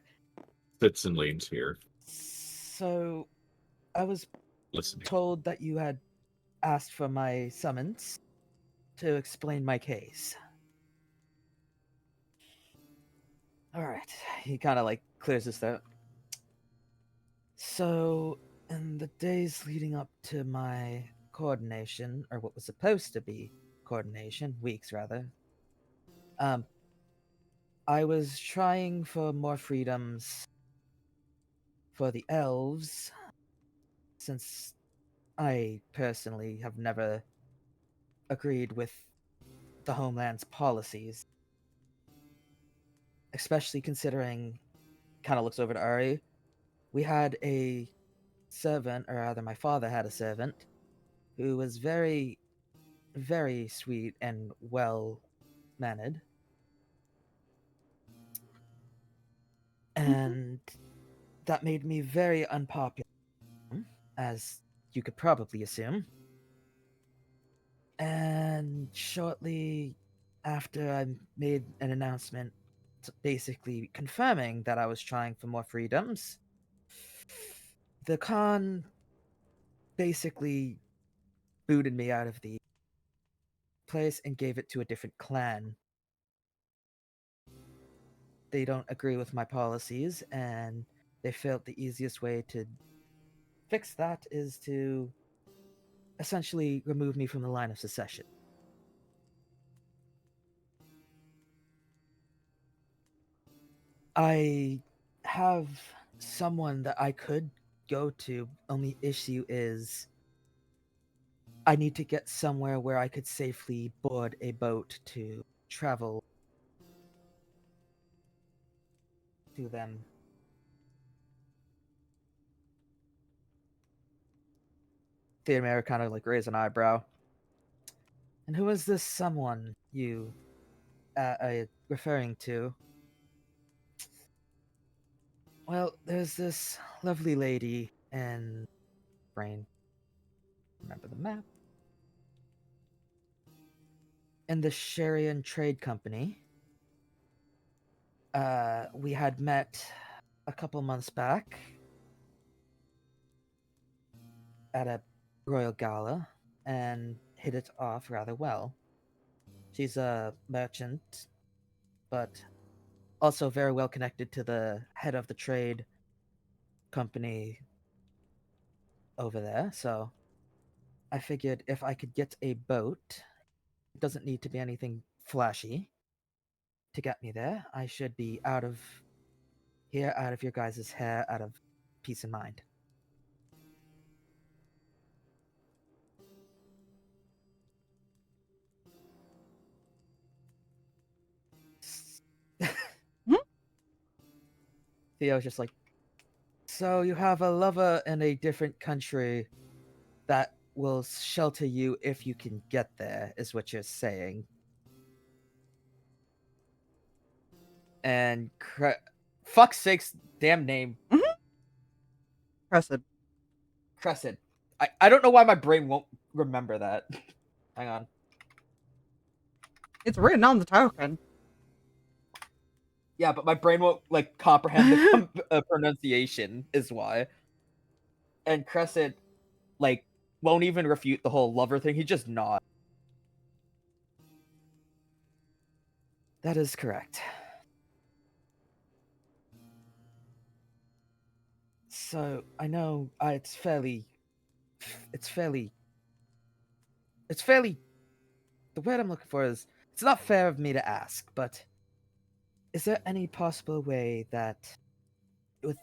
Speaker 4: Sits and leans here.
Speaker 5: So, I was
Speaker 4: Listening.
Speaker 5: told that you had asked for my summons to explain my case. Alright, he kind of clears his throat. So, in the days leading up to my coordination, or what was supposed to be coordination, weeks rather, I was trying for more freedoms for the elves, since I personally have never agreed with the homeland's policies. Especially considering, kind of looks over to Ari, we had a servant, or rather my father had a servant, who was very, very sweet and well-mannered. And that made me very unpopular, as you could probably assume. And shortly after I made an announcement basically confirming that I was trying for more freedoms, the Khan basically booted me out of the place and gave it to a different clan. They don't agree with my policies, and they felt the easiest way to fix that is to essentially remove me from the line of succession. I have someone that I could go to. Only issue is I need to get somewhere where I could safely board a boat to travel to them. The American kind of like raised an eyebrow. And who is this someone you are referring to? Well, there's this lovely lady in brain. Remember the map. In the Sharian Trade Company. We had met a couple months back at a royal gala and hit it off rather well. She's a merchant, but also very well connected to the head of the trade company over there, so I figured if I could get a boat, it doesn't need to be anything flashy to get me there. I should be out of here, out of your guys' hair, out of peace and mind. Theo's just like, so you have a lover in a different country that will shelter you if you can get there, is what you're saying. And fuck's sakes, damn name.
Speaker 2: Crescent.
Speaker 5: Crescent. I don't know why my brain won't remember that. Hang on.
Speaker 2: It's written on the token.
Speaker 5: Yeah, but my brain won't like comprehend the pronunciation is why. And Crescent like won't even refute the whole lover thing. He just nods. That is correct. So I know it's fairly. The word I'm looking for is it's not fair of me to ask, but is there any possible way that with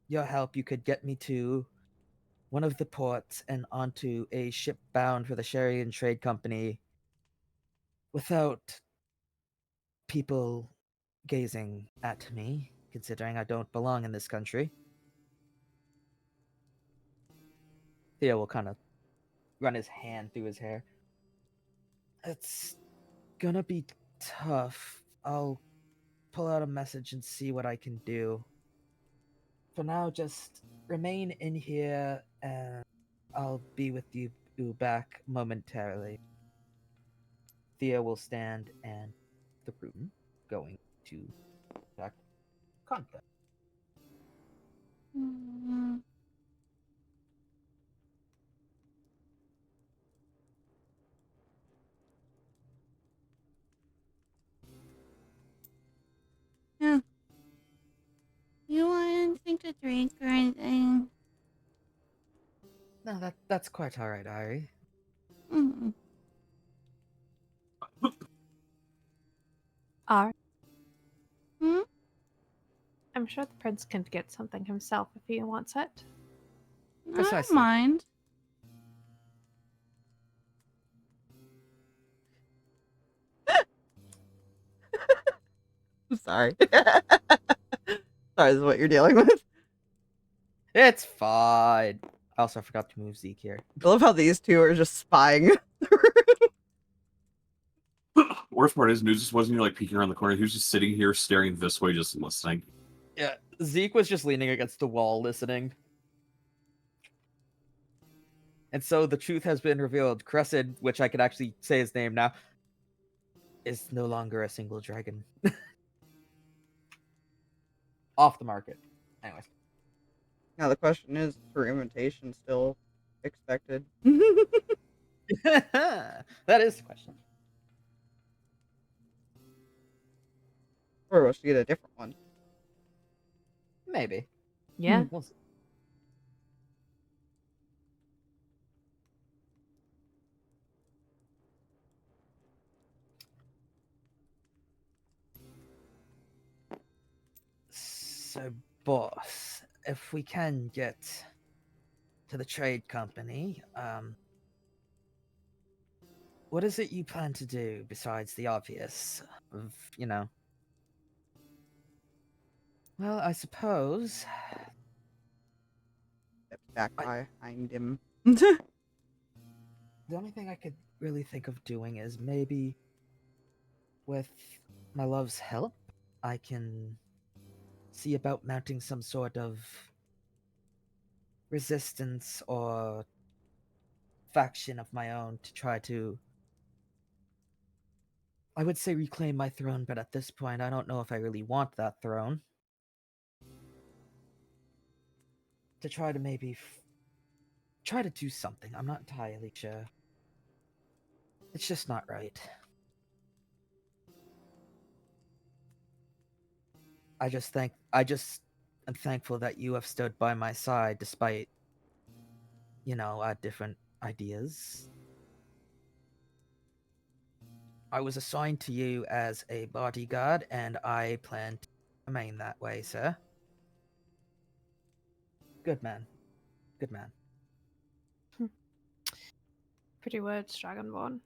Speaker 5: your help you could get me to one of the ports and onto a ship bound for the Sharian Trade Company without people gazing at me, considering I don't belong in this country? Theo will kind of run his hand through his hair. It's gonna be tough. I'll pull out a message and see what I can do. For now, just remain in here and I'll be with you back momentarily. Thea will stand in the room, going to check contact.
Speaker 6: Mm. Yeah. You want anything to drink or anything?
Speaker 5: No, that's quite all right, Ari.
Speaker 6: Mm. Hmm?
Speaker 8: I'm sure the prince can get something himself if he wants it.
Speaker 6: I don't
Speaker 5: Precisely.
Speaker 6: mind.
Speaker 2: I'm sorry. Sorry, this is what you're dealing with.
Speaker 5: It's fine. I also forgot to move Zeke here.
Speaker 2: I love how these two are just spying.
Speaker 4: Worst part is, Nuzus wasn't even like peeking around the corner. He was just sitting here staring this way, just listening.
Speaker 5: Yeah, Zeke was just leaning against the wall listening. And so the truth has been revealed. Crescent, which I could actually say his name now, is no longer a single dragon. off the market. Anyways.
Speaker 2: Now the question is her invitation still expected?
Speaker 5: That is the question.
Speaker 2: Or will she get a different one?
Speaker 5: Maybe.
Speaker 8: Yeah.
Speaker 5: We'll see. So, boss, if we can get to the trade company, what is it you plan to do besides the obvious of, well, I suppose
Speaker 2: Steps back behind him.
Speaker 5: the only thing I could really think of doing is maybe with my love's help, I can see about mounting some sort of resistance or faction of my own to try to, I would say, reclaim my throne, but at this point I don't know if I really want that throne. To try to maybe try to do something. I'm not entirely sure. It's just not right. I just am thankful that you have stood by my side despite, different ideas. I was assigned to you as a bodyguard, and I plan to remain that way, sir. Good man. Good man.
Speaker 8: Pretty words, Dragonborn.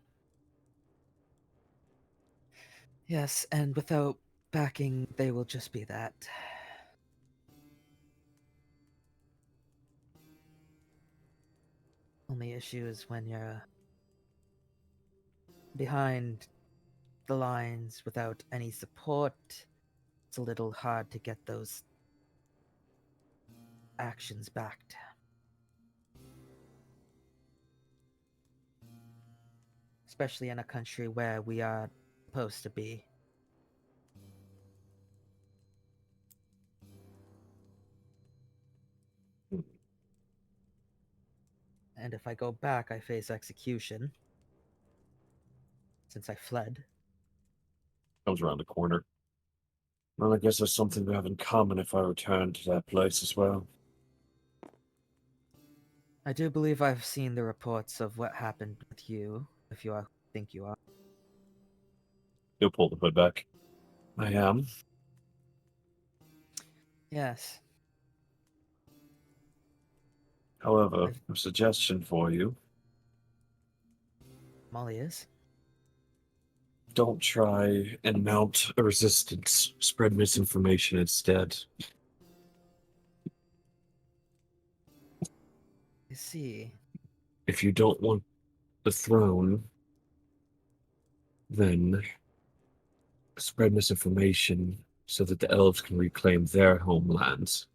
Speaker 5: Yes, and without backing, they will just be that. Only issue is when you're behind the lines without any support, it's a little hard to get those actions backed. Especially in a country where we are supposed to be. And if I go back, I face execution. Since I fled.
Speaker 4: Comes around the corner. Well, I guess there's something we have in common if I return to that place as well.
Speaker 5: I do believe I've seen the reports of what happened with you, if you think you are.
Speaker 4: He'll pull the hood back. I am.
Speaker 5: Yes.
Speaker 4: However, a suggestion for you.
Speaker 5: Molly is.
Speaker 4: Don't try and mount a resistance. Spread misinformation instead.
Speaker 5: I see.
Speaker 4: If you don't want the throne, then spread misinformation so that the elves can reclaim their homelands.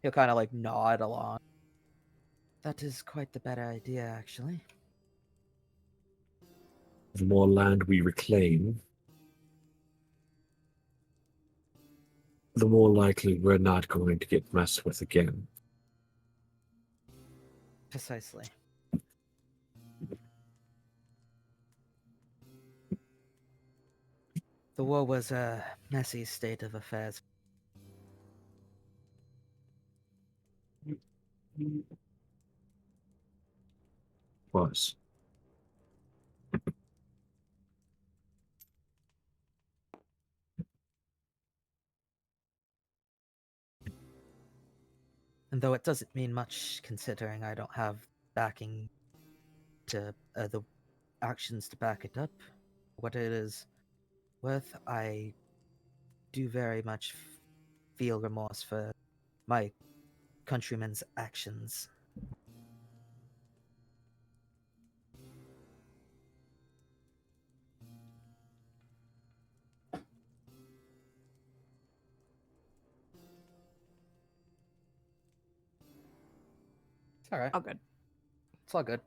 Speaker 5: He'll kind of nod along. That is quite the better idea, actually.
Speaker 4: The more land we reclaim, the more likely we're not going to get messed with again.
Speaker 5: Precisely. The war was a messy state of affairs.
Speaker 4: Was.
Speaker 5: And though it doesn't mean much considering I don't have backing to the actions to back it up, what it is worth, I do very much feel remorse for my countrymen's actions. It's alright.
Speaker 8: All good.
Speaker 5: It's all good.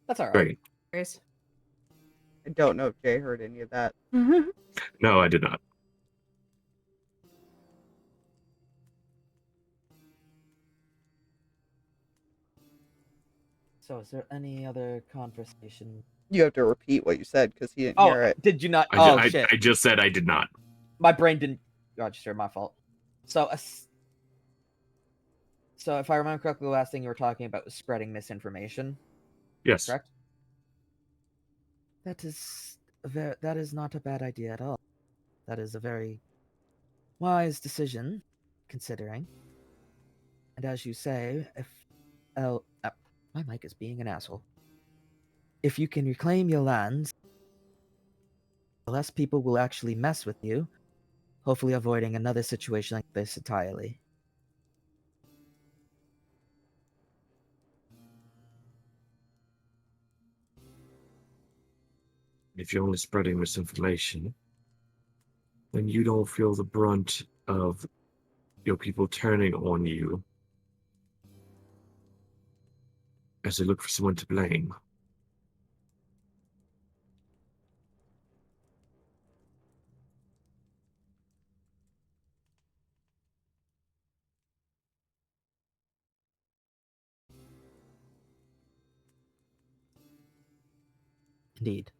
Speaker 5: That's all right.
Speaker 4: Great.
Speaker 8: Grace.
Speaker 2: I don't know if Jay heard any of that.
Speaker 4: No, I did not.
Speaker 5: So, is there any other conversation?
Speaker 2: You have to repeat what you said because he didn't
Speaker 5: Oh,
Speaker 2: hear it.
Speaker 5: did you not?
Speaker 4: I
Speaker 5: Shit.
Speaker 4: I just said I did not.
Speaker 5: My brain didn't register. My fault. So, so if I remember correctly, the last thing you were talking about was spreading misinformation.
Speaker 4: Yes.
Speaker 5: Correct. That is not a bad idea at all. That is a very wise decision, considering. And as you say, if my mic is being an asshole. If you can reclaim your lands, the less people will actually mess with you, hopefully avoiding another situation like this entirely.
Speaker 4: If you're only spreading misinformation, then you don't feel the brunt of your people turning on you as they look for someone to blame.
Speaker 5: Indeed.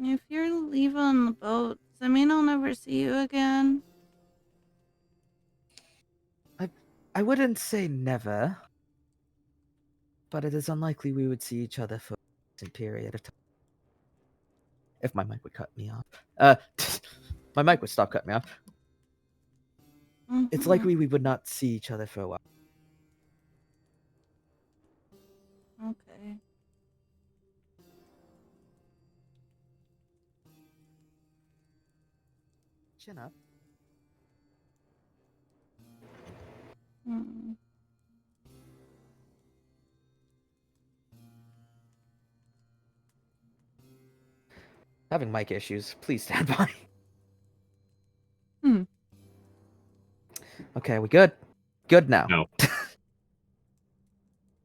Speaker 6: If you're leaving the boat, does that mean I'll never see you again?
Speaker 5: I wouldn't say never, but it is unlikely we would see each other for a period of time. If my mic would cut me off. My mic would stop cutting me off. It's likely we would not see each other for a while.
Speaker 6: Okay.
Speaker 5: Chin up.
Speaker 6: Hmm.
Speaker 5: Having mic issues. Please stand by. Okay, we good? Good now.
Speaker 4: No.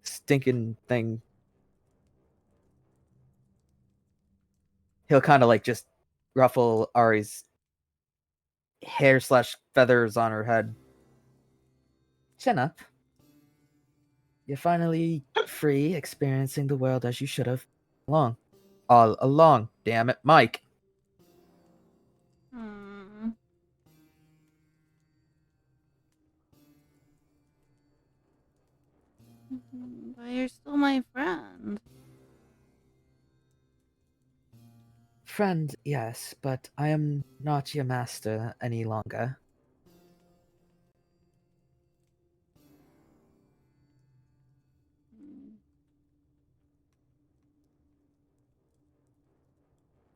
Speaker 5: Stinking thing. He'll kind of like just ruffle Ari's hair / feathers on her head. Chin up. You're finally free, experiencing the world as you should have. All along. Damn it, Mike.
Speaker 6: But you're still my friend.
Speaker 5: Friend, yes, but I am not your master any longer.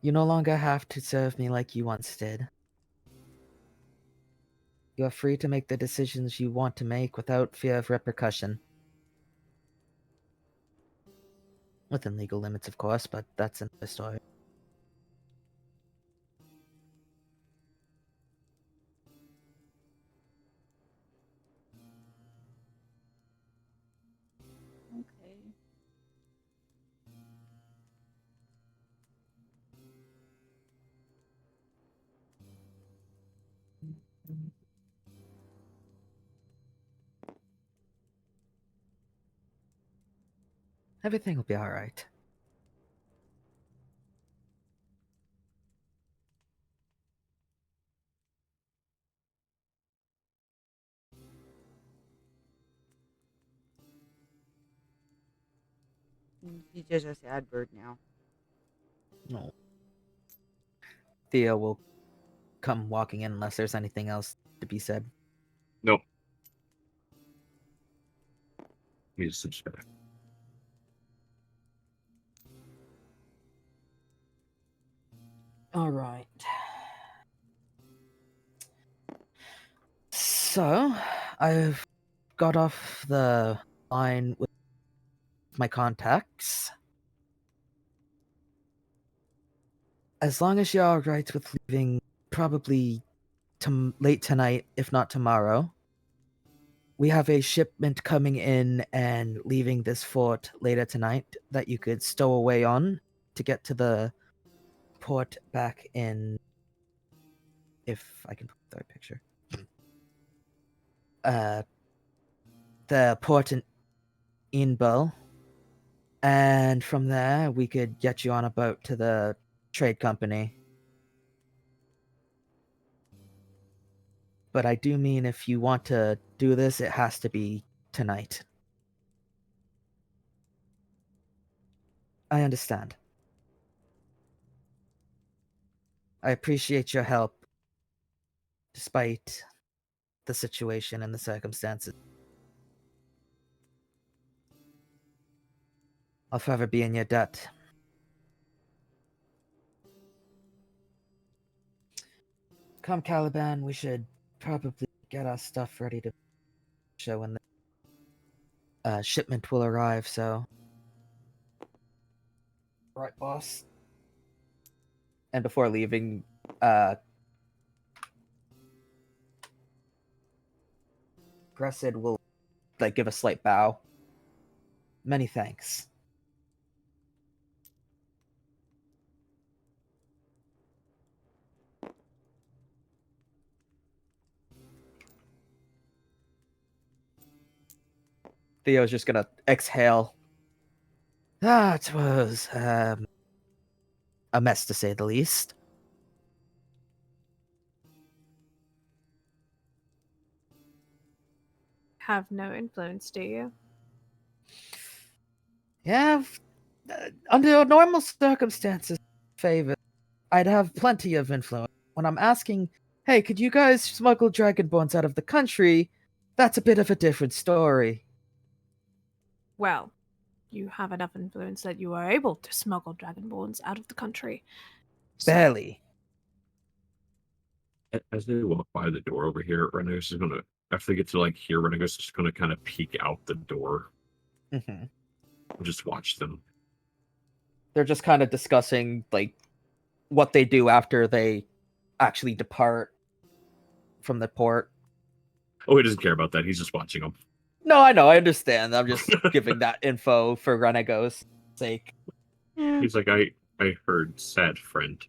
Speaker 5: You no longer have to serve me like you once did. You are free to make the decisions you want to make without fear of repercussion. Within legal limits, of course, but that's another story.
Speaker 6: Okay.
Speaker 5: Everything will be alright.
Speaker 2: He's just a sad bird now.
Speaker 5: No. Theo will come walking in unless there's anything else to be said.
Speaker 4: Nope. He just sits back.
Speaker 5: Alright. So, I've
Speaker 9: got off the line with my contacts. As long as you're alright with leaving probably late tonight, if not tomorrow, we have a shipment coming in and leaving this fort later tonight that you could stow away on to get to the port back in... If I can put the right picture. The port in Inbel. And from there, we could get you on a boat to the trade company. But I do mean if you want to do this, it has to be tonight. I understand. I appreciate your help, despite the situation and the circumstances. I'll forever be in your debt. Come Caliban, we should probably get our stuff ready to show when the shipment will arrive, so... Right, boss? And before leaving, Gressid will, give a slight bow. Many thanks. Theo's just gonna exhale. That was, a mess to say the least.
Speaker 8: Have no influence, do you?
Speaker 9: Yeah, under normal circumstances, favor, I'd have plenty of influence. When I'm asking, hey, could you guys smuggle dragonborns out of the country, that's a bit of a different story.
Speaker 8: Well, you have enough influence that you are able to smuggle dragonborns out of the country. So,
Speaker 9: Barely.
Speaker 4: As they walk by the door over here, Renegus is gonna, after they get to here, Renegus is just gonna kind of peek out the door
Speaker 9: Mm-hmm.
Speaker 4: and just watch them.
Speaker 9: They're just kind of discussing what they do after they actually depart from the port.
Speaker 4: Oh, he doesn't care about that. He's just watching them.
Speaker 9: No, I know, I understand. I'm just giving that info for Renego's sake.
Speaker 2: Yeah,
Speaker 4: He's like, I heard, sad friend.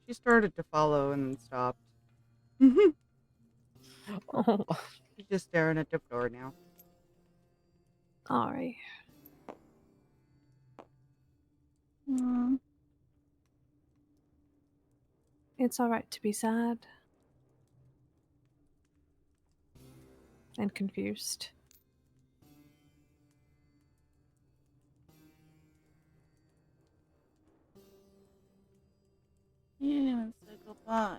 Speaker 2: she started to follow and then stopped.
Speaker 8: oh,
Speaker 2: She's just staring at the door now.
Speaker 8: alright. It's alright to be sad. And confused.
Speaker 6: You didn't even say goodbye.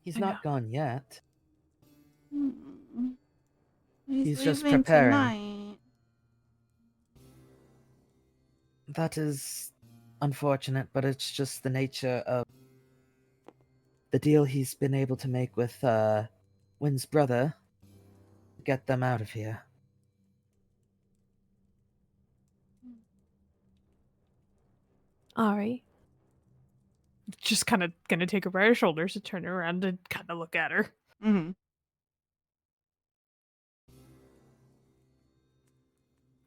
Speaker 9: He's
Speaker 8: I
Speaker 9: not
Speaker 8: know.
Speaker 9: gone yet.
Speaker 6: He's
Speaker 9: just
Speaker 6: leaving
Speaker 9: preparing.
Speaker 6: tonight.
Speaker 9: That is unfortunate, but it's just the nature of the deal he's been able to make with Wynn's brother to get them out of here.
Speaker 8: Ari. Just kind of gonna take her by her shoulders and turn around and kind of look at her.
Speaker 2: Mm-hmm.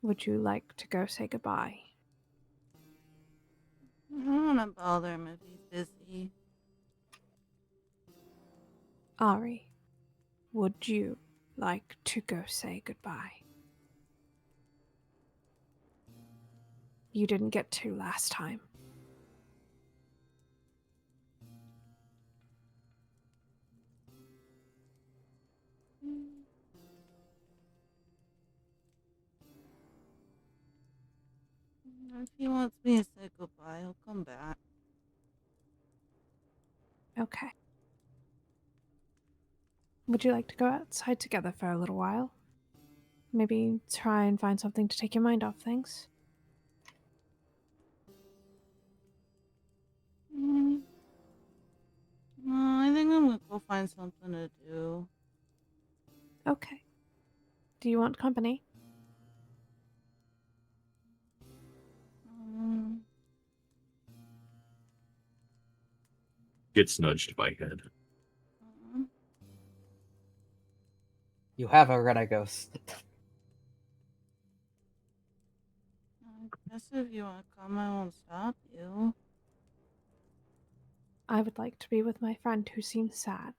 Speaker 8: Would you like to go say goodbye?
Speaker 6: I don't want to bother him if he's busy.
Speaker 8: Ari, would you like to go say goodbye? You didn't get to last time.
Speaker 6: If he wants me to say goodbye, he'll come back.
Speaker 8: Okay. Would you like to go outside together for a little while? Maybe try and find something to take your mind off things?
Speaker 6: No, I think I'm gonna go find something to do.
Speaker 8: Okay. Do you want company?
Speaker 6: Um,
Speaker 4: Gets nudged by head.
Speaker 5: You have a Renegos.
Speaker 6: I guess if you want to come, I won't stop you.
Speaker 8: I would like to be with my friend who seems sad.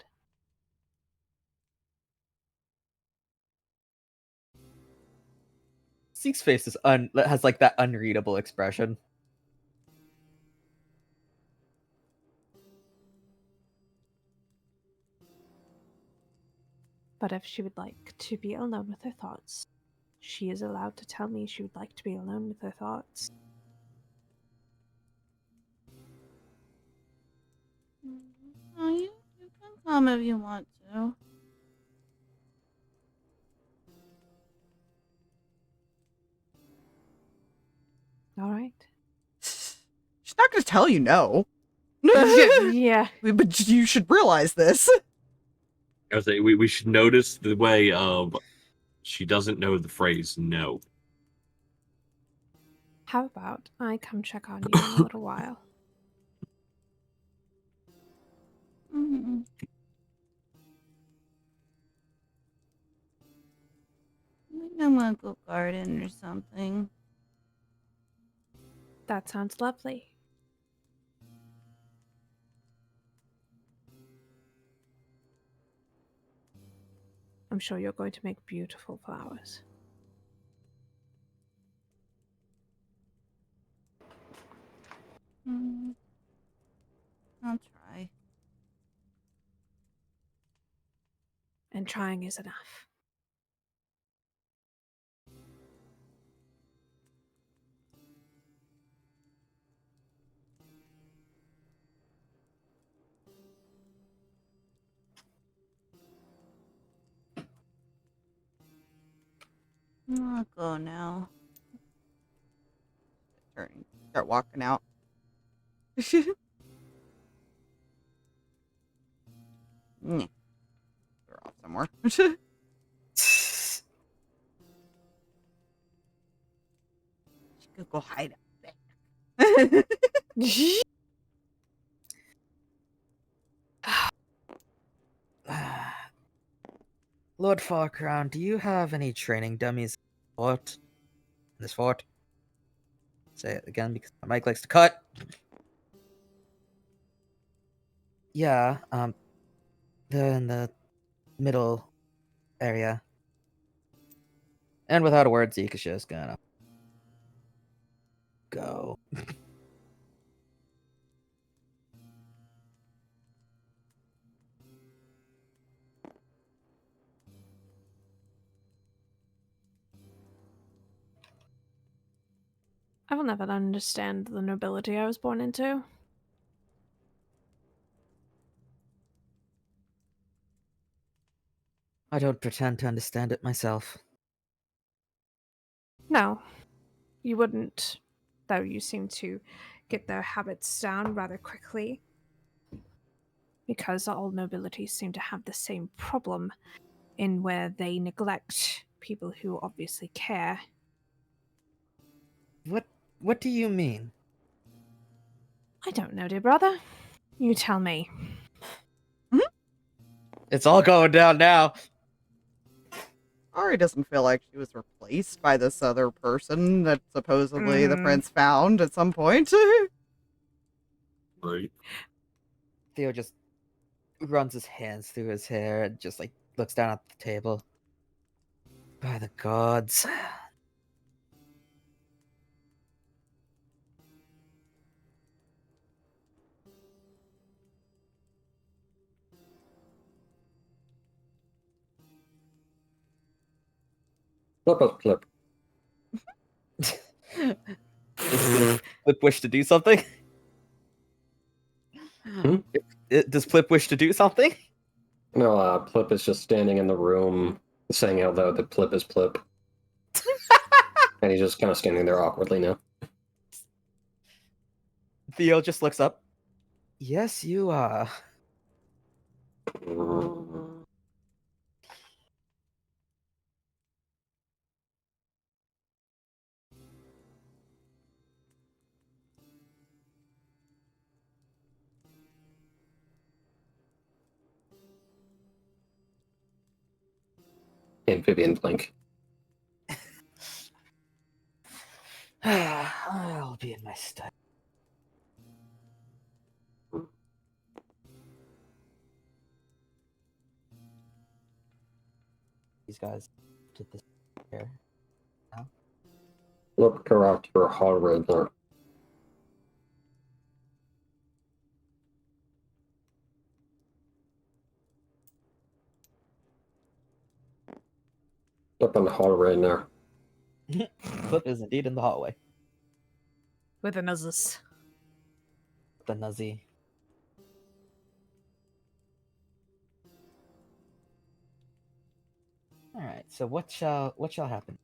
Speaker 5: Zeke's face is has like that unreadable expression.
Speaker 8: But if she would like to be alone with her thoughts, she is allowed to tell me she would like to be alone with her thoughts.
Speaker 6: Oh, you can come if you want to.
Speaker 8: All right.
Speaker 2: She's not going to tell you no.
Speaker 8: Yeah.
Speaker 2: But you should realize this.
Speaker 4: I was like, we should notice the way she doesn't know the phrase no.
Speaker 8: How about I come check on you in a little while?
Speaker 6: Mm-hmm. I think I'm gonna go garden or something.
Speaker 8: That sounds lovely. I'm sure you're going to make beautiful flowers.
Speaker 6: I'll try.
Speaker 8: And trying is enough.
Speaker 6: I'll go now.
Speaker 2: Start walking out. They're off somewhere. She could go hide out there.
Speaker 9: Lord Farcrown, do you have any training dummies in this fort? Say it again because my mic likes to cut. Yeah, they're in the middle area. And without a word, Zeke is just gonna go.
Speaker 8: I will never understand the nobility I was born into.
Speaker 9: I don't pretend to understand it myself.
Speaker 8: No, you wouldn't, though you seem to get their habits down rather quickly. Because all nobility seem to have the same problem in where they neglect people who obviously care.
Speaker 9: What do you mean?
Speaker 8: I don't know, dear brother. You tell me.
Speaker 9: It's all going down now.
Speaker 2: Ari doesn't feel like she was replaced by this other person that supposedly the prince found at some point.
Speaker 4: Right.
Speaker 9: Theo just runs his hands through his hair and just like looks down at the table. By the gods.
Speaker 7: Plip.
Speaker 9: Does Plip wish to do something?
Speaker 7: Hmm?
Speaker 9: Does Plip wish to do something?
Speaker 7: No, Plip is just standing in the room saying how the Plip is Plip. And he's just kind of standing there awkwardly now.
Speaker 9: Theo just looks up. Yes, you are.
Speaker 7: amphibian blink.
Speaker 9: I'll be in my study. These guys did this here.
Speaker 7: Look around your hallway there. Up in the hallway now.
Speaker 9: Flip is indeed in the hallway.
Speaker 8: With a Nuzus.
Speaker 9: The Nuzzy. Alright, so what shall happen?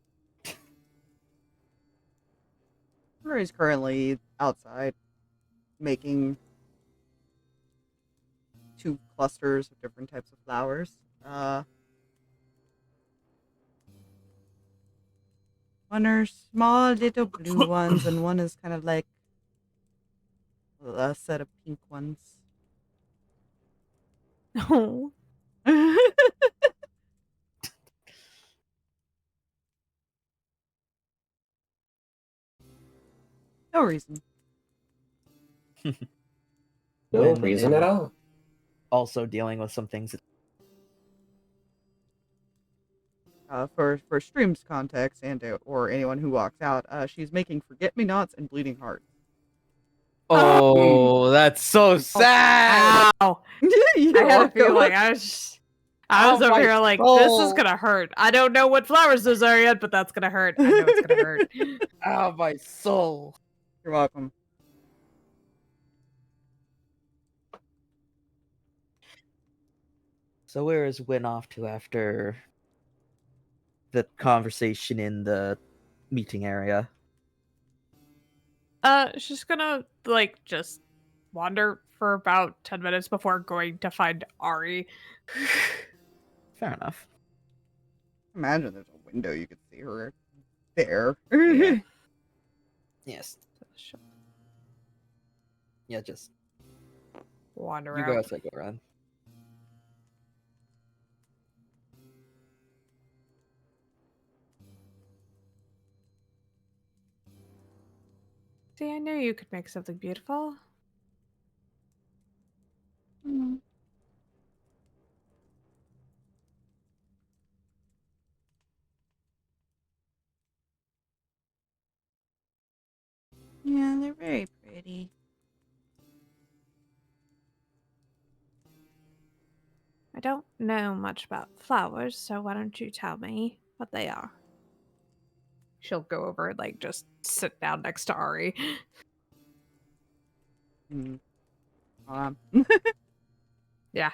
Speaker 2: Rory's currently outside making 2 clusters of different types of flowers. One are small little blue ones, and one is kind of like a set of pink ones.
Speaker 8: Oh.
Speaker 2: No reason.
Speaker 7: No
Speaker 9: When
Speaker 7: reason at all.
Speaker 9: Also dealing with some things.
Speaker 2: For streams context and or anyone who walks out, she's making forget-me-nots and bleeding hearts.
Speaker 9: Oh, that's so sad.
Speaker 8: Ow!
Speaker 2: You're
Speaker 8: I had a
Speaker 2: welcome.
Speaker 8: feeling. I was over
Speaker 2: my
Speaker 8: here like, this is
Speaker 2: soul.
Speaker 8: gonna hurt. I don't know what flowers those are yet, but that's gonna hurt. I know it's gonna hurt.
Speaker 9: Oh, my soul.
Speaker 2: You're welcome.
Speaker 9: So where is Win off to after the conversation in the meeting area?
Speaker 8: She's gonna like just wander for about 10 minutes before going to find Ari.
Speaker 9: Fair enough.
Speaker 2: Imagine there's a window you could see her there.
Speaker 9: Yeah. Yes. Yeah, just
Speaker 8: Wander
Speaker 9: you
Speaker 8: out.
Speaker 9: go outside, go around.
Speaker 8: See, I knew you could make something beautiful.
Speaker 6: Mm. Yeah, they're very pretty.
Speaker 8: I don't know much about flowers, so why don't you tell me what they are? She'll go over and like just sit down next to Ari.
Speaker 2: Mm.
Speaker 8: Yeah.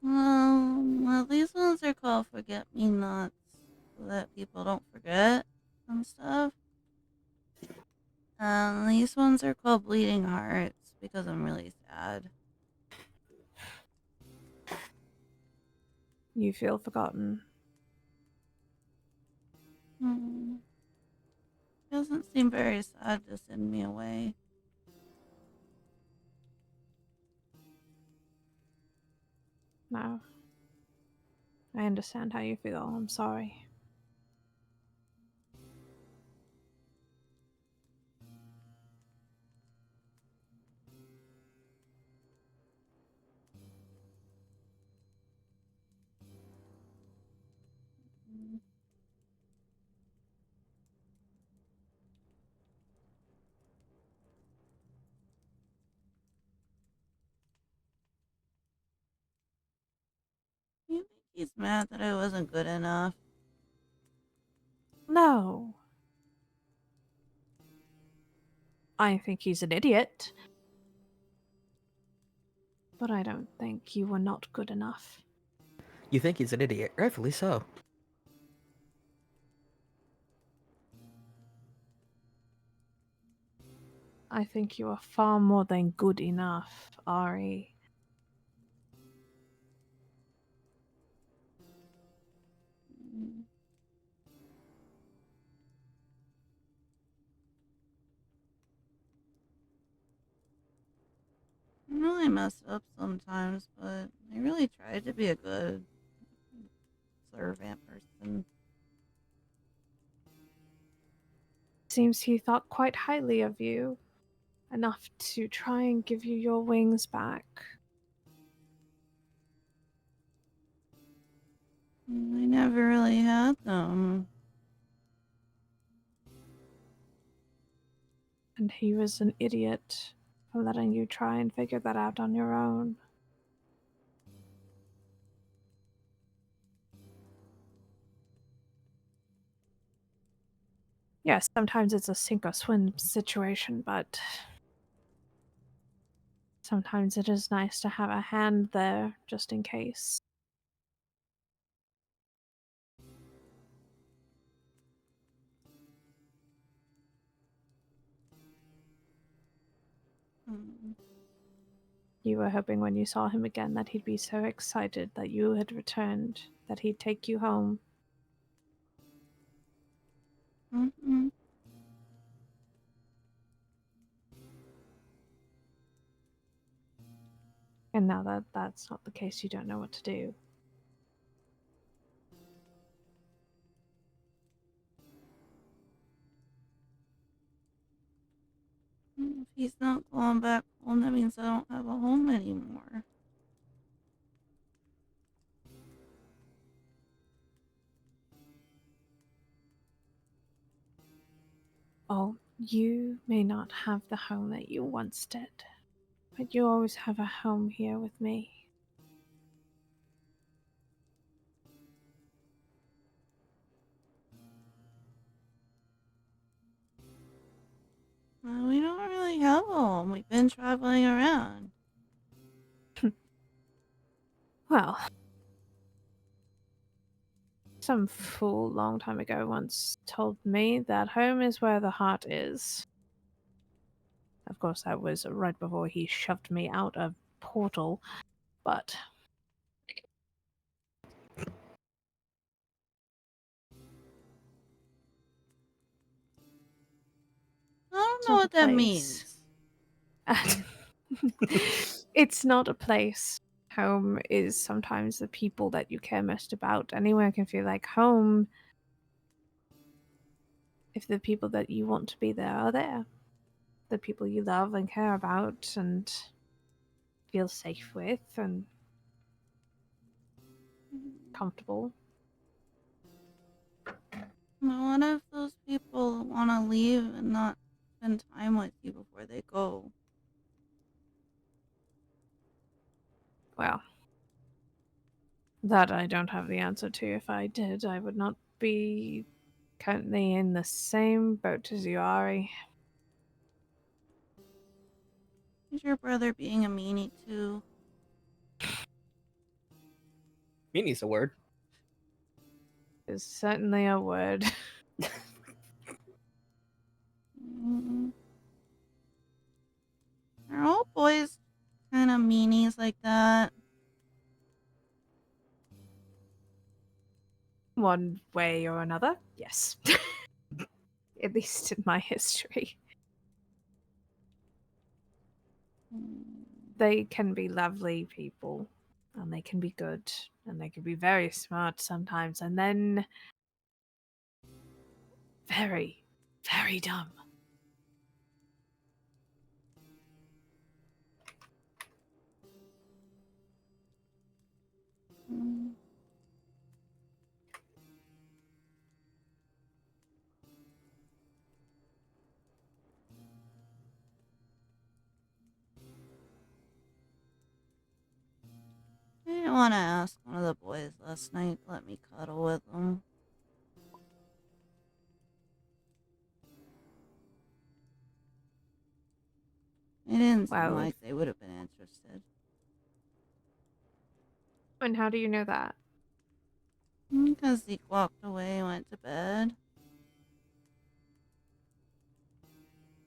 Speaker 6: Well, these ones are called forget-me-nots, so that people don't forget and stuff. These ones are called bleeding hearts because I'm really sad.
Speaker 8: You feel forgotten.
Speaker 6: Hmm. Doesn't seem very sad to send me away.
Speaker 8: No. I understand how you feel. I'm sorry.
Speaker 6: You think he's mad that I wasn't good enough?
Speaker 8: No. I think he's an idiot. But I don't think you were not good enough.
Speaker 9: You think he's an idiot, rightfully so.
Speaker 8: I think you are far more than good enough, Ari.
Speaker 6: Mm. I mess up sometimes, but I really tried to be a good servant person.
Speaker 8: Seems he thought quite highly of you, enough to try and give you your wings back.
Speaker 6: I never really had them.
Speaker 8: And he was an idiot for letting you try and figure that out on your own. Yes, sometimes it's a sink or swim situation, but sometimes it is nice to have a hand there just in case.
Speaker 6: Hmm.
Speaker 8: You were hoping when you saw him again that he'd be so excited that you had returned, that he'd take you home.
Speaker 6: Mm-hmm.
Speaker 8: And now that that's not the case, you don't know what to do.
Speaker 6: If he's not going back home, that means I don't have a home anymore.
Speaker 8: Oh, you may not have the home that you once did, but you always have a home here with me.
Speaker 6: Well, we don't really have a home. We've been traveling around.
Speaker 8: Well, some fool long time ago once told me that home is where the heart is. Of course, that was right before he shoved me out of portal, but
Speaker 6: I don't
Speaker 8: It's
Speaker 6: know
Speaker 8: not
Speaker 6: what
Speaker 8: a
Speaker 6: that
Speaker 8: place.
Speaker 6: means.
Speaker 8: It's not a place. Home is sometimes the people that you care most about. Anywhere can feel like home if the people that you want to be there are there. The people you love and care about and feel safe with and comfortable.
Speaker 6: Well, what if those people want to leave and not spend time with you before they go?
Speaker 8: Well, that I don't have the answer to. If I did, I would not be currently in the same boat as you, Ari.
Speaker 6: Is your brother being a meanie too?
Speaker 5: Meanie's a word.
Speaker 8: Is certainly a word.
Speaker 6: Mm. Are all boys kind of meanies like that?
Speaker 8: One way or another, yes. At least in my history. They can be lovely people, and they can be good, and they can be very smart sometimes, and then very, very dumb.
Speaker 6: Mm. I didn't want to ask one of the boys last night to let me cuddle with them. It didn't seem
Speaker 8: Well,
Speaker 6: like they would have been interested.
Speaker 8: and how do you know that?
Speaker 6: Because Zeke walked away and went to bed.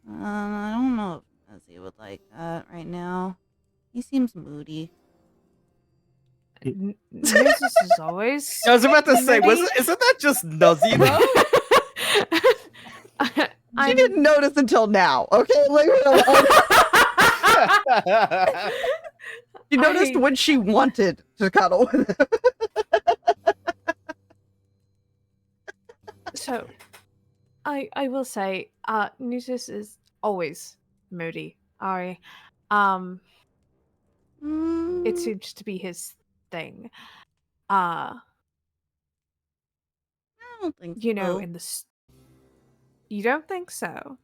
Speaker 6: I don't know if Nezzy would like that right now. He seems moody.
Speaker 8: Nuzus is always.
Speaker 5: I was about to say,
Speaker 8: moody.
Speaker 5: isn't that just Nuzzy though?
Speaker 2: She didn't notice until now. Okay, like She noticed when she wanted to cuddle with him.
Speaker 8: So, I will say, Nuzus is always moody. It seems to be his thing.
Speaker 2: I don't think so.
Speaker 8: You know, in the you don't think so?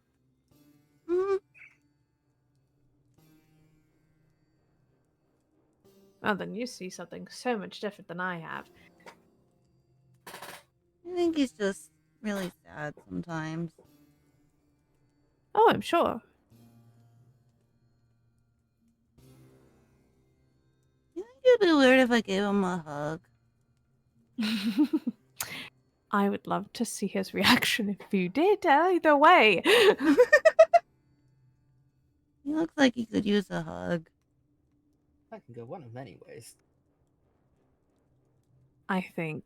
Speaker 8: Oh, then you see something so much different than I have.
Speaker 2: I think he's just really sad sometimes.
Speaker 8: Oh, I'm sure.
Speaker 6: You think it'd be weird if I gave him a hug?
Speaker 8: I would love to see his reaction if you did, either way.
Speaker 6: He looks like he could use a hug.
Speaker 9: That can go one of many ways.
Speaker 8: I think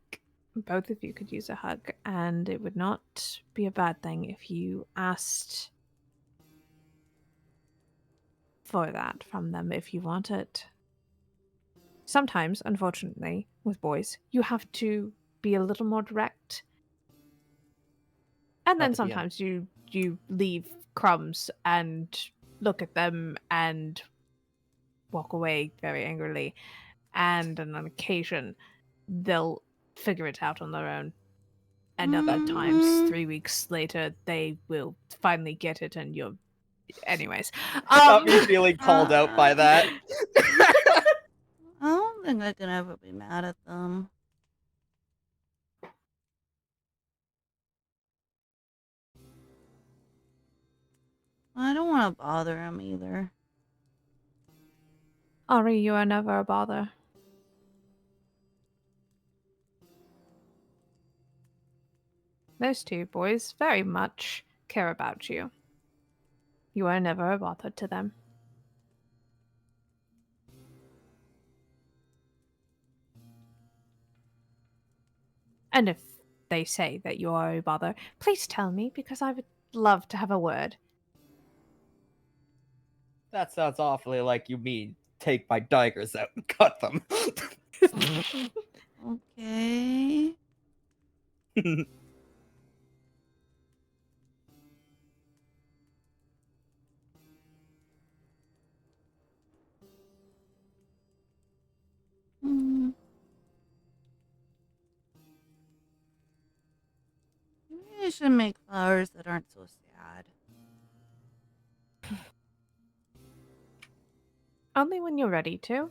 Speaker 8: both of you could use a hug, and it would not be a bad thing if you asked for that from them if you want it. Sometimes, unfortunately, with boys, you have to be a little more direct. And then sometimes you leave crumbs and look at them and walk away very angrily. And on an occasion, they'll figure it out on their own. And other times, 3 weeks later, they will finally get it, and you're. Anyways,
Speaker 5: Not me feeling called out by that.
Speaker 6: I don't think I can ever be mad at them. I don't want to bother him either.
Speaker 8: Ari, you are never a bother. Those two boys very much care about you. You are never a bother to them. And if they say that you are a bother, please tell me, because I would love to have a word.
Speaker 5: That sounds awfully like you mean take my daggers out and cut them.
Speaker 6: Okay. Hmm. Maybe I should make flowers that aren't so sad.
Speaker 8: Only when you're ready to.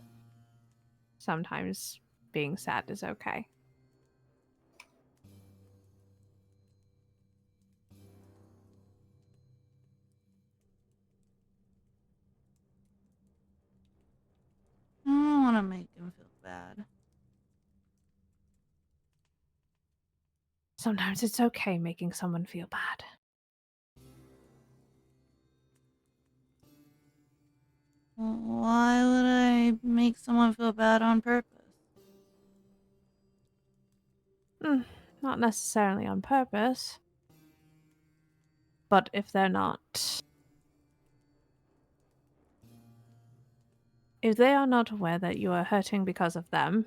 Speaker 8: Sometimes being sad is okay.
Speaker 6: I don't want to make him feel bad.
Speaker 8: Sometimes it's okay making someone feel bad.
Speaker 6: Why would I make someone feel bad on purpose?
Speaker 8: Not necessarily on purpose. But if they're not... If they are not aware that you are hurting because of them,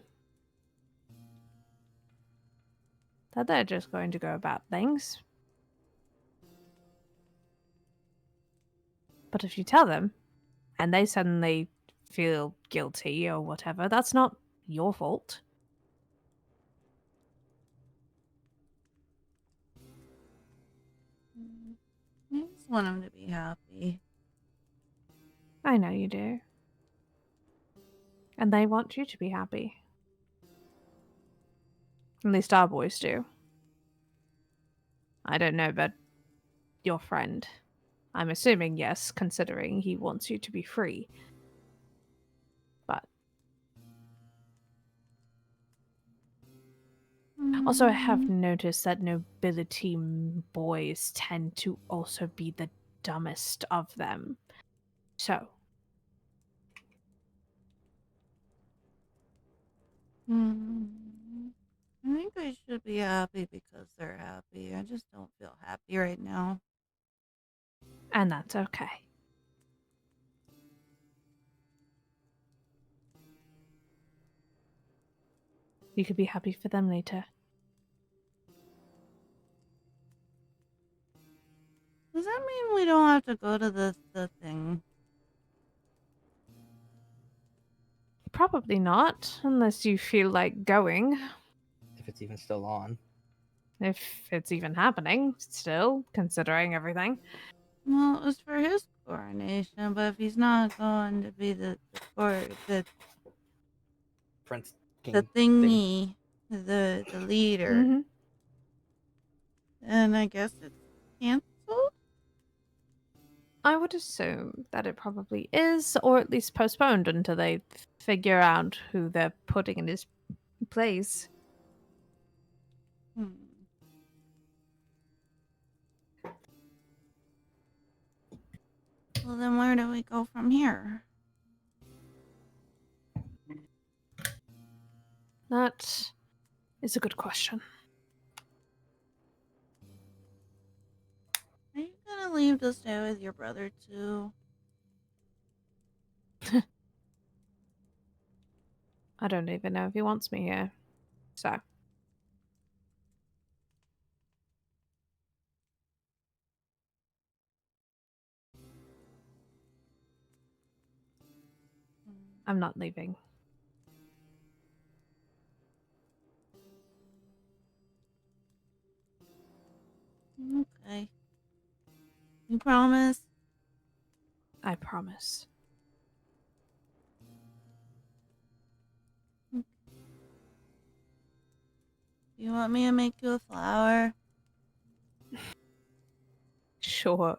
Speaker 8: that they're just going to go about things. But if you tell them, and they suddenly feel guilty or whatever, that's not your fault.
Speaker 6: I just want him to be happy.
Speaker 8: I know you do. And they want you to be happy. At least our boys do. I don't know about your friend. I'm assuming yes, considering he wants you to be free. But also, I have noticed that nobility boys tend to also be the dumbest of them. So.
Speaker 6: I think I should be happy because they're happy. I just don't feel happy right now.
Speaker 8: And that's okay. You could be happy for them later.
Speaker 6: Does that mean we don't have to go to the thing?
Speaker 8: Probably not, unless you feel like going.
Speaker 5: If it's even still on.
Speaker 8: If it's even happening, still, considering everything.
Speaker 6: Well, it was for his coronation, but if he's not going to be the
Speaker 5: Prince King
Speaker 6: the
Speaker 5: thing.
Speaker 6: thingy, the leader,
Speaker 8: Mm-hmm.
Speaker 6: and I guess it's canceled.
Speaker 8: I would assume that it probably is, or at least postponed until they figure out who they're putting in his place.
Speaker 6: Hmm. Well, then where do we go from here?
Speaker 8: That is a good question.
Speaker 6: Are you gonna leave to stay with your brother too?
Speaker 8: I don't even know if he wants me here. So. I'm not leaving.
Speaker 6: Okay. You promise?
Speaker 8: I promise.
Speaker 6: You want me to make you a flower?
Speaker 8: Sure.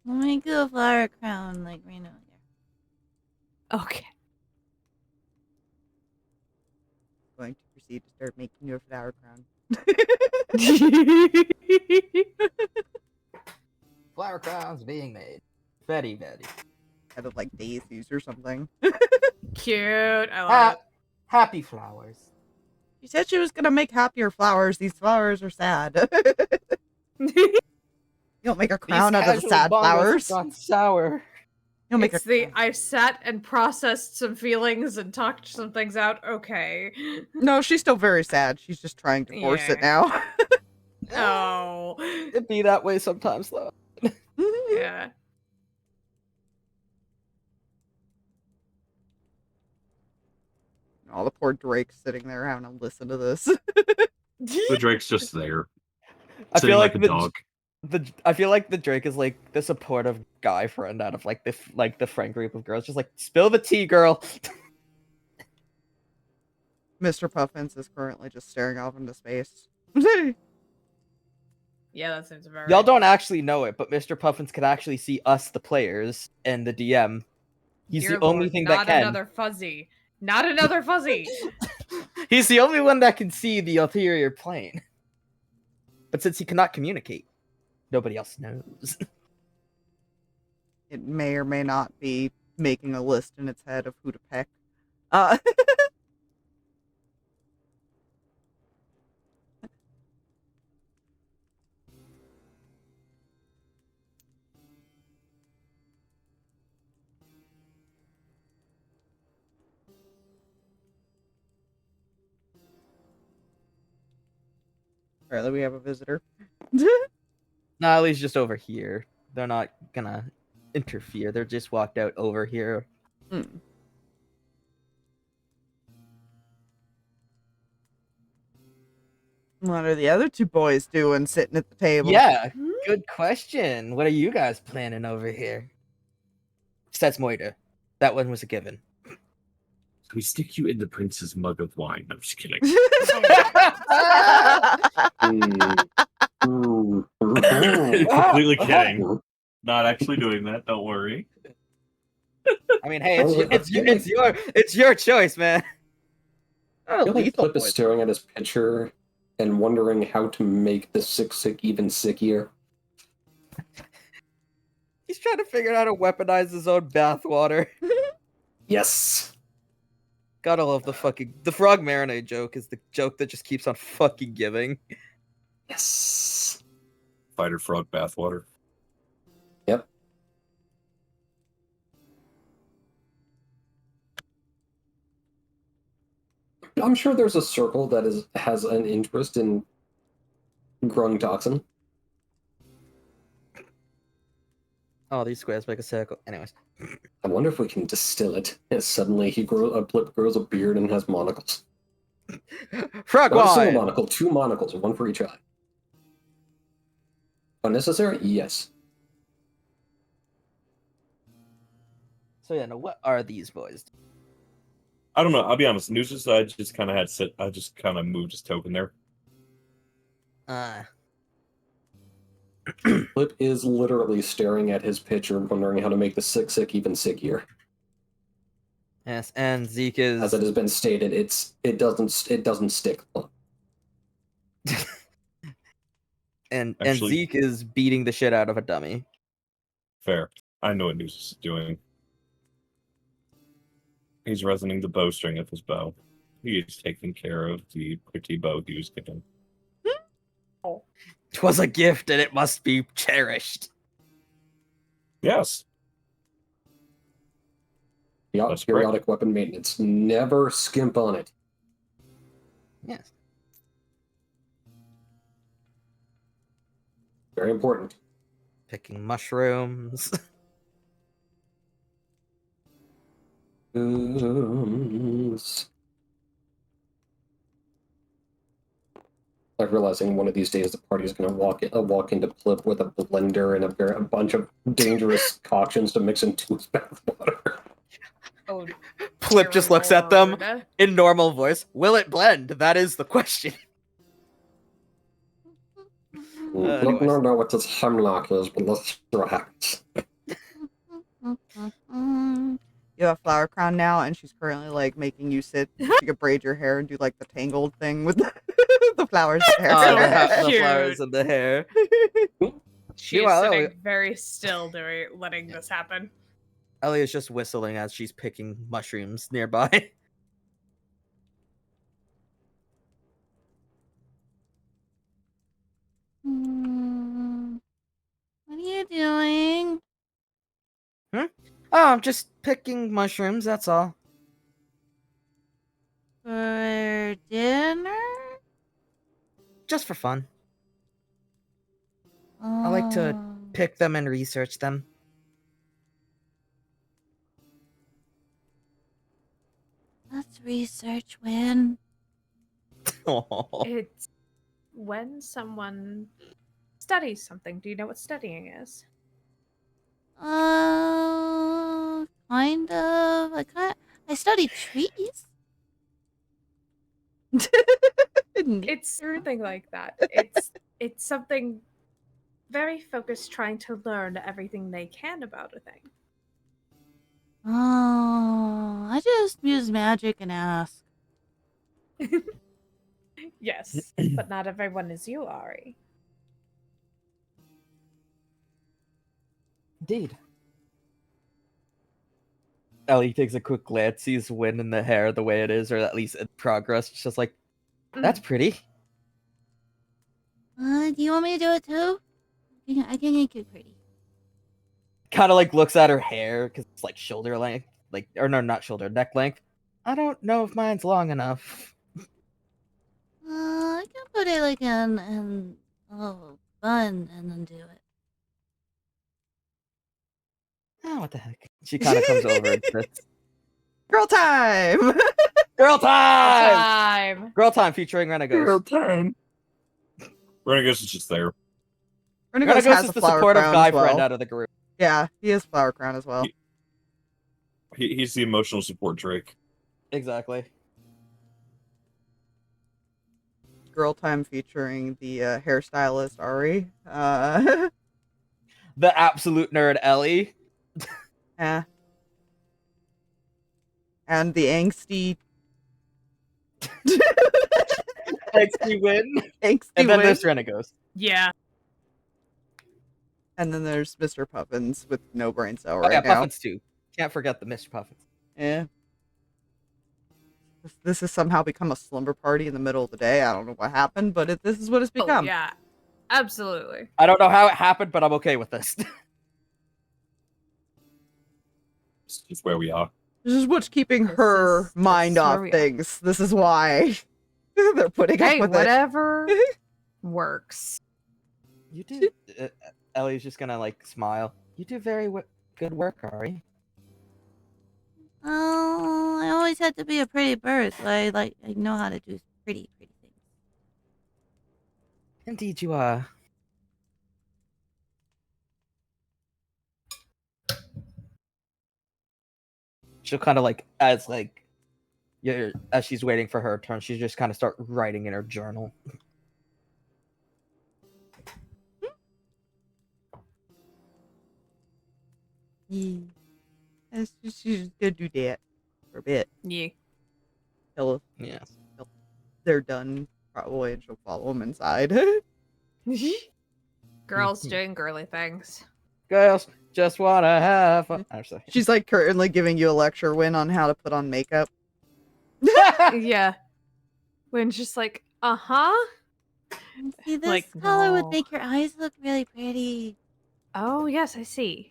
Speaker 6: I'll make you a flower crown like Reno here.
Speaker 8: Okay.
Speaker 2: Going to proceed to start making you a flower crown.
Speaker 5: Flower crowns being made. Very, very.
Speaker 2: Out of like daisies or something.
Speaker 8: Cute. I love
Speaker 5: Happy flowers.
Speaker 2: She said she was gonna make happier flowers. These flowers are sad.
Speaker 8: it.
Speaker 2: You don't make a crown out of the sad flowers.
Speaker 5: Gone sour.
Speaker 2: You don't make
Speaker 8: It's
Speaker 2: a
Speaker 8: the I've sat and processed some feelings and talked some things out. Okay.
Speaker 2: No, she's still very sad. She's just trying to force it
Speaker 8: Yeah.
Speaker 2: now.
Speaker 8: Oh.
Speaker 5: It be that way sometimes, though.
Speaker 8: Yeah.
Speaker 2: All the poor Drake's sitting there having to listen to this.
Speaker 4: The Drake's just there,
Speaker 5: I
Speaker 4: sitting
Speaker 5: feel
Speaker 4: like
Speaker 5: like
Speaker 4: a dog.
Speaker 5: I feel like the Drake is like the supportive guy friend out of like the friend group of girls, just like spill the tea, girl.
Speaker 2: Mr. Puffins is currently just staring off into space.
Speaker 8: Yeah, that seems very.
Speaker 5: Y'all don't actually know it, but Mr. Puffins can actually see us, the players, and the DM. He's
Speaker 8: Dear
Speaker 5: the only
Speaker 8: Lord,
Speaker 5: thing
Speaker 8: not
Speaker 5: that can.
Speaker 8: another fuzzy. Not another fuzzy.
Speaker 5: He's the only one that can see the ulterior plane. But since he cannot communicate, nobody else knows.
Speaker 2: It may or may not be making a list in its head of who to peck. Apparently we have a visitor.
Speaker 5: Natalie's just over here. They're not gonna interfere. They're just walked out over here.
Speaker 2: What are the other two boys doing sitting at the table?
Speaker 5: Yeah, good question. What are you guys planning over here? Says Moira. That one was a given.
Speaker 4: So we stick you in the prince's mug of wine. I'm just kidding. Completely kidding. Not actually doing that. Don't worry.
Speaker 5: I mean, hey, it's your choice, man.
Speaker 7: I feel like Plip is staring at his picture and wondering how to make the sick even sickier.
Speaker 5: He's trying to figure out how to weaponize his own bathwater.
Speaker 7: Yes.
Speaker 5: Gotta love the frog marinade joke is the joke that just keeps on fucking giving.
Speaker 7: Yes.
Speaker 4: Fighter frog bathwater.
Speaker 7: Yep. I'm sure there's a circle that has an interest in growing toxin.
Speaker 9: Oh, these squares make a circle. Anyways.
Speaker 7: I wonder if we can distill it. And suddenly Plip grows a beard and has monocles.
Speaker 9: Frog
Speaker 7: Not a single
Speaker 9: wine!
Speaker 7: monocle, 2 monocles, 1 for each eye. Unnecessary? Yes.
Speaker 9: So yeah, now what are these boys?
Speaker 4: I don't know. I'll be honest. Nuzus, I just kind of I just kind of moved his token there.
Speaker 7: Plip is literally staring at his picture, wondering how to make the sick even sickier.
Speaker 9: Yes, and Zeke is.
Speaker 7: As it has been stated, it doesn't stick.
Speaker 9: and
Speaker 4: Actually-
Speaker 9: Zeke is beating the shit out of a dummy.
Speaker 4: Fair. I know what Nuzus is doing. He's resonating the bowstring of his bow. He is taking care of the pretty bow he was given.
Speaker 9: Twas a gift, and it must be cherished.
Speaker 4: Yes. That's
Speaker 7: Periodic weapon maintenance. Never skimp on it.
Speaker 9: Yes.
Speaker 7: Very important.
Speaker 9: Picking mushrooms.
Speaker 7: Like realizing one of these days the party's going to walk into Plip with a blender and a bunch of dangerous concoctions to mix into his bathwater.
Speaker 8: Oh,
Speaker 9: Plip just looks at them in normal voice. Will it blend? That is the question.
Speaker 7: Plip don't know what this hemlock is, but let's see what happens.
Speaker 2: You have a flower crown now, and she's currently like making you sit. She could braid your hair and do like the tangled thing with the flowers in hair.
Speaker 9: The
Speaker 8: cute.
Speaker 9: flowers in the hair.
Speaker 8: She is
Speaker 9: Meanwhile,
Speaker 8: sitting very still during letting this happen.
Speaker 9: Ellie is just whistling as she's picking mushrooms nearby.
Speaker 6: What are you doing?
Speaker 9: Oh, I'm just picking mushrooms, that's all.
Speaker 6: For dinner?
Speaker 9: Just for fun. I like to pick them and research them.
Speaker 6: Let's research when.
Speaker 8: It's when someone studies something. Do you know what studying is?
Speaker 6: Kind of. I study trees.
Speaker 8: It's something like that. It's something very focused, trying to learn everything they can about a thing.
Speaker 6: Oh, I just use magic and ask.
Speaker 8: Yes, but not everyone is you, Ari.
Speaker 9: Indeed. Ellie takes a quick glance, sees wind in the hair the way it is, or at least in progress. She's just like, that's pretty.
Speaker 6: Do you want me to do it too? I can make it pretty.
Speaker 9: Kind of like looks at her hair because it's like shoulder length, or no, not shoulder, neck length. I don't know if mine's long enough.
Speaker 6: I can put it like in a bun and then do it.
Speaker 9: Oh, what the heck? She kind of comes over and sits.
Speaker 2: Girl time!
Speaker 9: Girl time!
Speaker 8: Time.
Speaker 9: Girl time featuring Renegos.
Speaker 2: time.
Speaker 4: Renegos is just there.
Speaker 2: Renegos has
Speaker 9: is
Speaker 2: a
Speaker 9: the
Speaker 2: flower
Speaker 9: supportive
Speaker 2: crown
Speaker 9: guy
Speaker 2: as well.
Speaker 9: friend out of the group.
Speaker 2: Yeah, he has flower crown as well.
Speaker 4: He's the emotional support Drake.
Speaker 9: Exactly.
Speaker 2: Girl time featuring the hairstylist Ari.
Speaker 9: The absolute nerd Ellie.
Speaker 2: Yeah. And the angsty
Speaker 9: Angsty win.
Speaker 2: angsty
Speaker 9: And then
Speaker 2: win.
Speaker 9: there's Renegos.
Speaker 8: Yeah.
Speaker 2: And then there's Mr. Puffins with no brain cell
Speaker 9: Oh,
Speaker 2: right
Speaker 9: yeah,
Speaker 2: now.
Speaker 9: Puffins too. Can't forget the Mr. Puffins.
Speaker 2: Yeah. This has somehow become a slumber party in the middle of the day. I don't know what happened, but this is what it's become.
Speaker 8: Oh, yeah. Absolutely.
Speaker 9: I don't know how it happened, but I'm okay with this.
Speaker 4: It's just where we are.
Speaker 2: This is what's keeping her mind
Speaker 8: this is
Speaker 2: off
Speaker 8: where we are.
Speaker 2: things. This is why they're putting up
Speaker 8: Hey,
Speaker 2: with
Speaker 8: whatever works.
Speaker 9: You do. Ellie's just gonna like smile. You do very good work, Ari.
Speaker 6: Oh, I always had to be a pretty bird, so I know how to do pretty things.
Speaker 9: Indeed, you are. She'll kind of like as she's waiting for her turn, she's just kind of start writing in her journal.
Speaker 2: Yeah. She's just gonna do that for a bit.
Speaker 8: Yeah.
Speaker 2: Till
Speaker 9: Yes.
Speaker 2: they're done, probably, and she'll follow them inside.
Speaker 8: Girls doing girly things.
Speaker 9: Girls just wanna have fun. Actually.
Speaker 2: She's like currently giving you a lecture, Win, on how to put on makeup.
Speaker 8: Yeah. When just like, uh-huh.
Speaker 6: See, this
Speaker 8: Like,
Speaker 6: color would
Speaker 8: no.
Speaker 6: make your eyes look really pretty.
Speaker 8: Oh, yes, I see.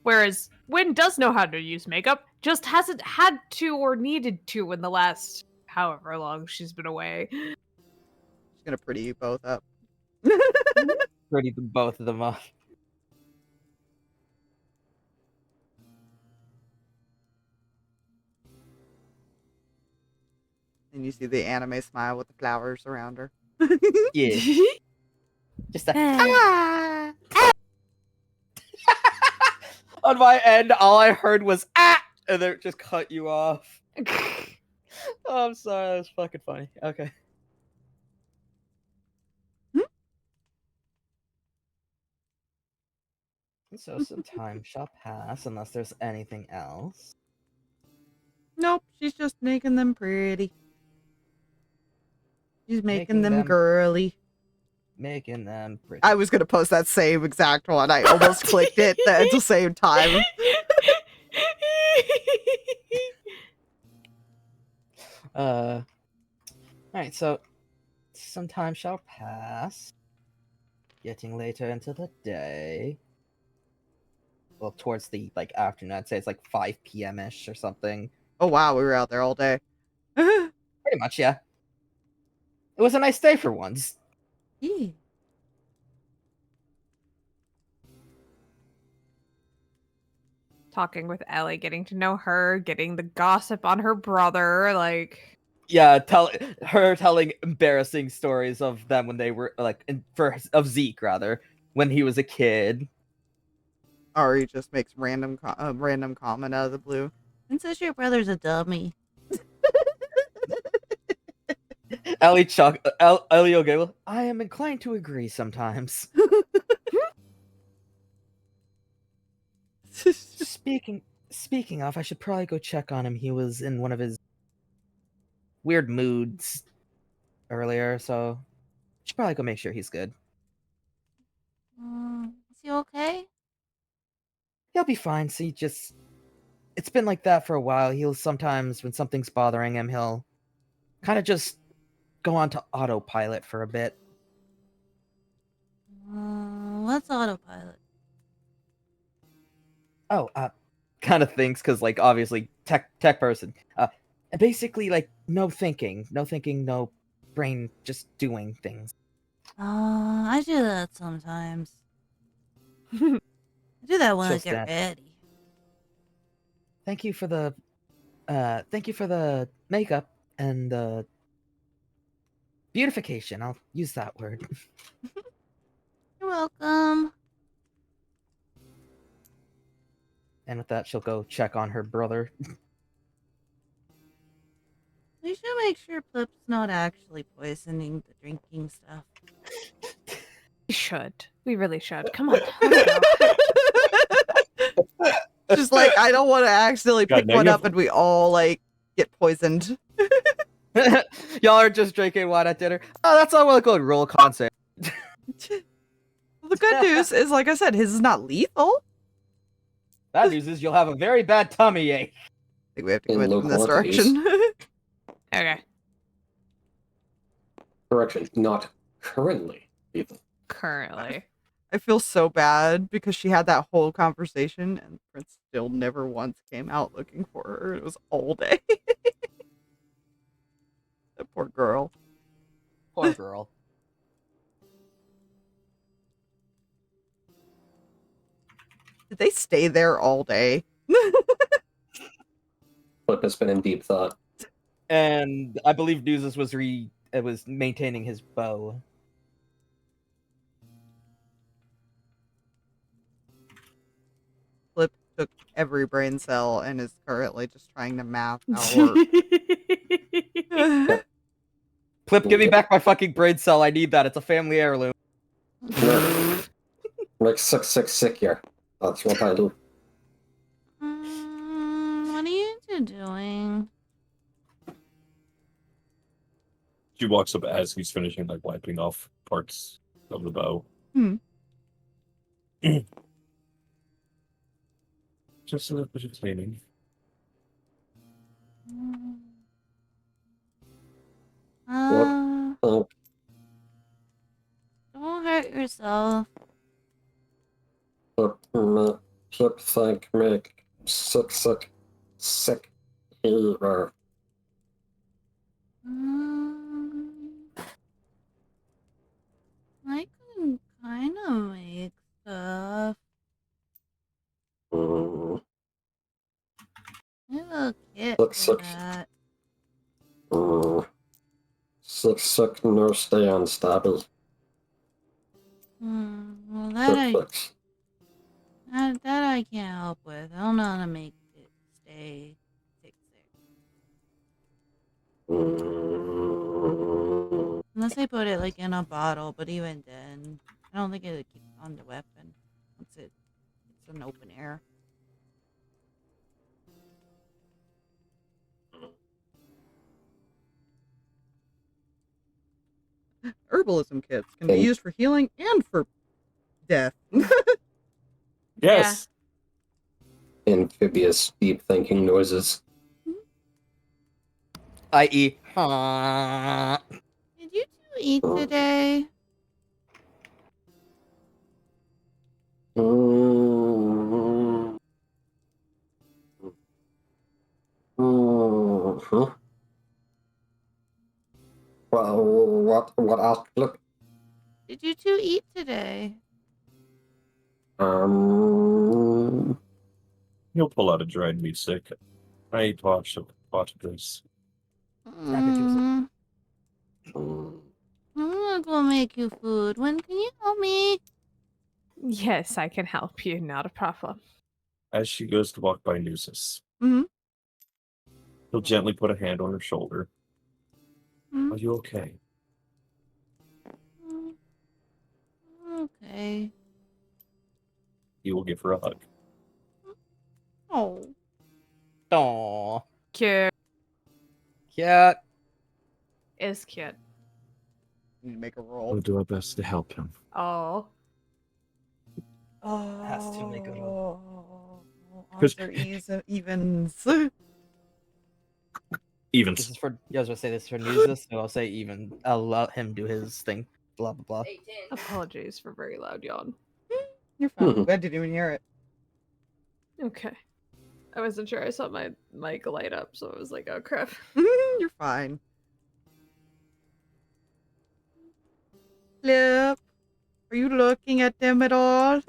Speaker 8: Whereas Wynn does know how to use makeup, just hasn't had to or needed to in the last however long she's been away.
Speaker 2: She's gonna pretty you both up.
Speaker 9: Pretty both of them up.
Speaker 2: And you see the anime smile with the flowers around her.
Speaker 9: Yeah. Just a on my end, all I heard was and then it just cut you off. Oh, I'm sorry, that was fucking funny. Okay. So some time shall pass unless there's anything else.
Speaker 2: Nope, she's just making them pretty. She's making
Speaker 9: Making
Speaker 2: them
Speaker 9: them-
Speaker 2: girly.
Speaker 9: Making them pretty.
Speaker 2: I was gonna post that same exact one. I almost clicked it at the same time.
Speaker 9: Alright, so some time shall pass. Getting later into the day. Well, towards the afternoon, I'd say it's 5 p.m. ish or something.
Speaker 2: Oh wow, we were out there all day.
Speaker 9: Pretty much, yeah. It was a nice day for once.
Speaker 2: Yeah.
Speaker 8: Talking with Ellie, getting to know her, getting the gossip on her brother, like...
Speaker 9: Yeah, telling embarrassing stories of them when they were of Zeke rather when he was a kid.
Speaker 2: Ari just makes random comment out of the blue.
Speaker 6: And says your brother's a dummy.
Speaker 9: Ellie O'Gable, I am inclined to agree sometimes. Speaking of, I should probably go check on him. He was in one of his weird moods earlier, so should probably go make sure he's good.
Speaker 6: Is he okay?
Speaker 9: He'll be fine. See, it's been like that for a while. He'll sometimes, when something's bothering him, he'll kind of just go on to autopilot for a bit.
Speaker 6: What's autopilot?
Speaker 9: Oh, kind of thinks because obviously tech person. Basically no thinking, no brain, just doing things.
Speaker 6: I do that sometimes. I do that when I
Speaker 9: Just
Speaker 6: get
Speaker 9: that.
Speaker 6: ready.
Speaker 9: Thank you for the makeup and the beautification. I'll use that word.
Speaker 6: You're welcome.
Speaker 9: And with that, she'll go check on her brother.
Speaker 6: We should make sure Plip's not actually poisoning the drinking stuff.
Speaker 8: We should. We really should. Come on. Let's go.
Speaker 2: Just I don't want to accidentally
Speaker 4: God,
Speaker 2: pick
Speaker 4: now
Speaker 2: one
Speaker 4: you
Speaker 2: up
Speaker 4: have-
Speaker 2: and we all get poisoned.
Speaker 9: Y'all are just drinking wine at dinner. Oh, that's all a good rule concept.
Speaker 2: Well, the good news is, like I said, his is not lethal.
Speaker 9: Bad news is you'll have a very bad tummy ache.
Speaker 2: I think we have to
Speaker 7: In
Speaker 2: go
Speaker 7: low
Speaker 2: in this
Speaker 7: quantities.
Speaker 2: direction.
Speaker 8: Okay.
Speaker 7: Correction, not currently lethal.
Speaker 8: Currently.
Speaker 2: I feel so bad because she had that whole conversation and Prince still never once came out looking for her. It was all day. That poor girl.
Speaker 5: Poor girl.
Speaker 2: Did they stay there all day?
Speaker 7: Flip has been in deep thought.
Speaker 5: And I believe Nuzus was maintaining his bow.
Speaker 2: Flip took every brain cell and is currently just trying to map out.
Speaker 5: Plip, give me back my fucking brain cell. I need that. It's a family heirloom.
Speaker 7: Make sick here. That's what I do.
Speaker 6: What are you two doing?
Speaker 4: She walks up as he's finishing, like, wiping off parts of the bow. Just a little bit of cleaning.
Speaker 7: Oh,
Speaker 6: Don't hurt yourself.
Speaker 7: Flip think make sick here.
Speaker 6: I can kind of make stuff. I have a kit for that.
Speaker 7: Sick no stay unstable.
Speaker 6: Well,
Speaker 7: Fix.
Speaker 6: that I can't help with. I don't know how to make it stay sick. Unless I put it like in a bottle, but even then, I don't think it keeps on the weapon once it's in open air.
Speaker 2: Herbalism kits can be used for healing and for death.
Speaker 4: Yes.
Speaker 7: Amphibious deep thinking noises.
Speaker 5: I.e.
Speaker 6: Did you two eat today?
Speaker 7: Well, what else? Look.
Speaker 6: Did you two eat today?
Speaker 7: Um.
Speaker 4: He'll pull out a dried meat stick. I ate parts of this.
Speaker 6: I'm gonna go make you food. When can you help me?
Speaker 8: Yes, I can help you. Not a problem.
Speaker 4: As she goes to walk by Nuzus,
Speaker 2: Mhm.
Speaker 4: he'll gently put a hand on her shoulder.
Speaker 6: Mhm.
Speaker 4: Are you okay?
Speaker 6: Okay.
Speaker 4: He will give her a hug.
Speaker 2: Oh.
Speaker 5: Aww.
Speaker 8: Cute.
Speaker 5: Cute.
Speaker 8: Is cute.
Speaker 2: Need to make a roll.
Speaker 4: We'll do our best to help him.
Speaker 8: Oh.
Speaker 2: Oh.
Speaker 5: Has to make a roll.
Speaker 2: Odds are evens.
Speaker 4: Evens.
Speaker 5: This is for, I was gonna say this is for Nuzus, so I'll say even. I'll let him do his thing. Blah, blah, blah.
Speaker 8: Apologies for very loud yawn.
Speaker 2: You're fine. I didn't even hear it.
Speaker 8: Okay. I wasn't sure. I saw my mic light up, so I was like, oh crap.
Speaker 2: You're fine. Flip, are you looking at them at all?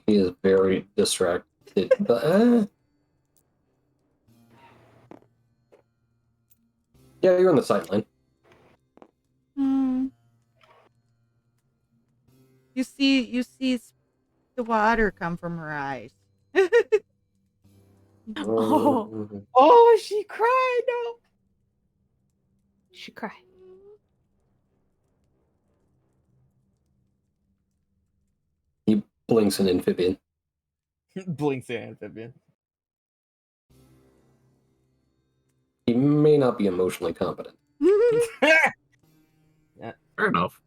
Speaker 7: He is very distracted. But, yeah, you're on the sideline.
Speaker 2: You see the water come from her eyes.
Speaker 8: Oh.
Speaker 5: Oh, she cried. No.
Speaker 8: She cried.
Speaker 7: He blinks an amphibian.
Speaker 5: Blinks the amphibian.
Speaker 7: He may not be emotionally competent.
Speaker 5: Yeah.
Speaker 4: Fair enough.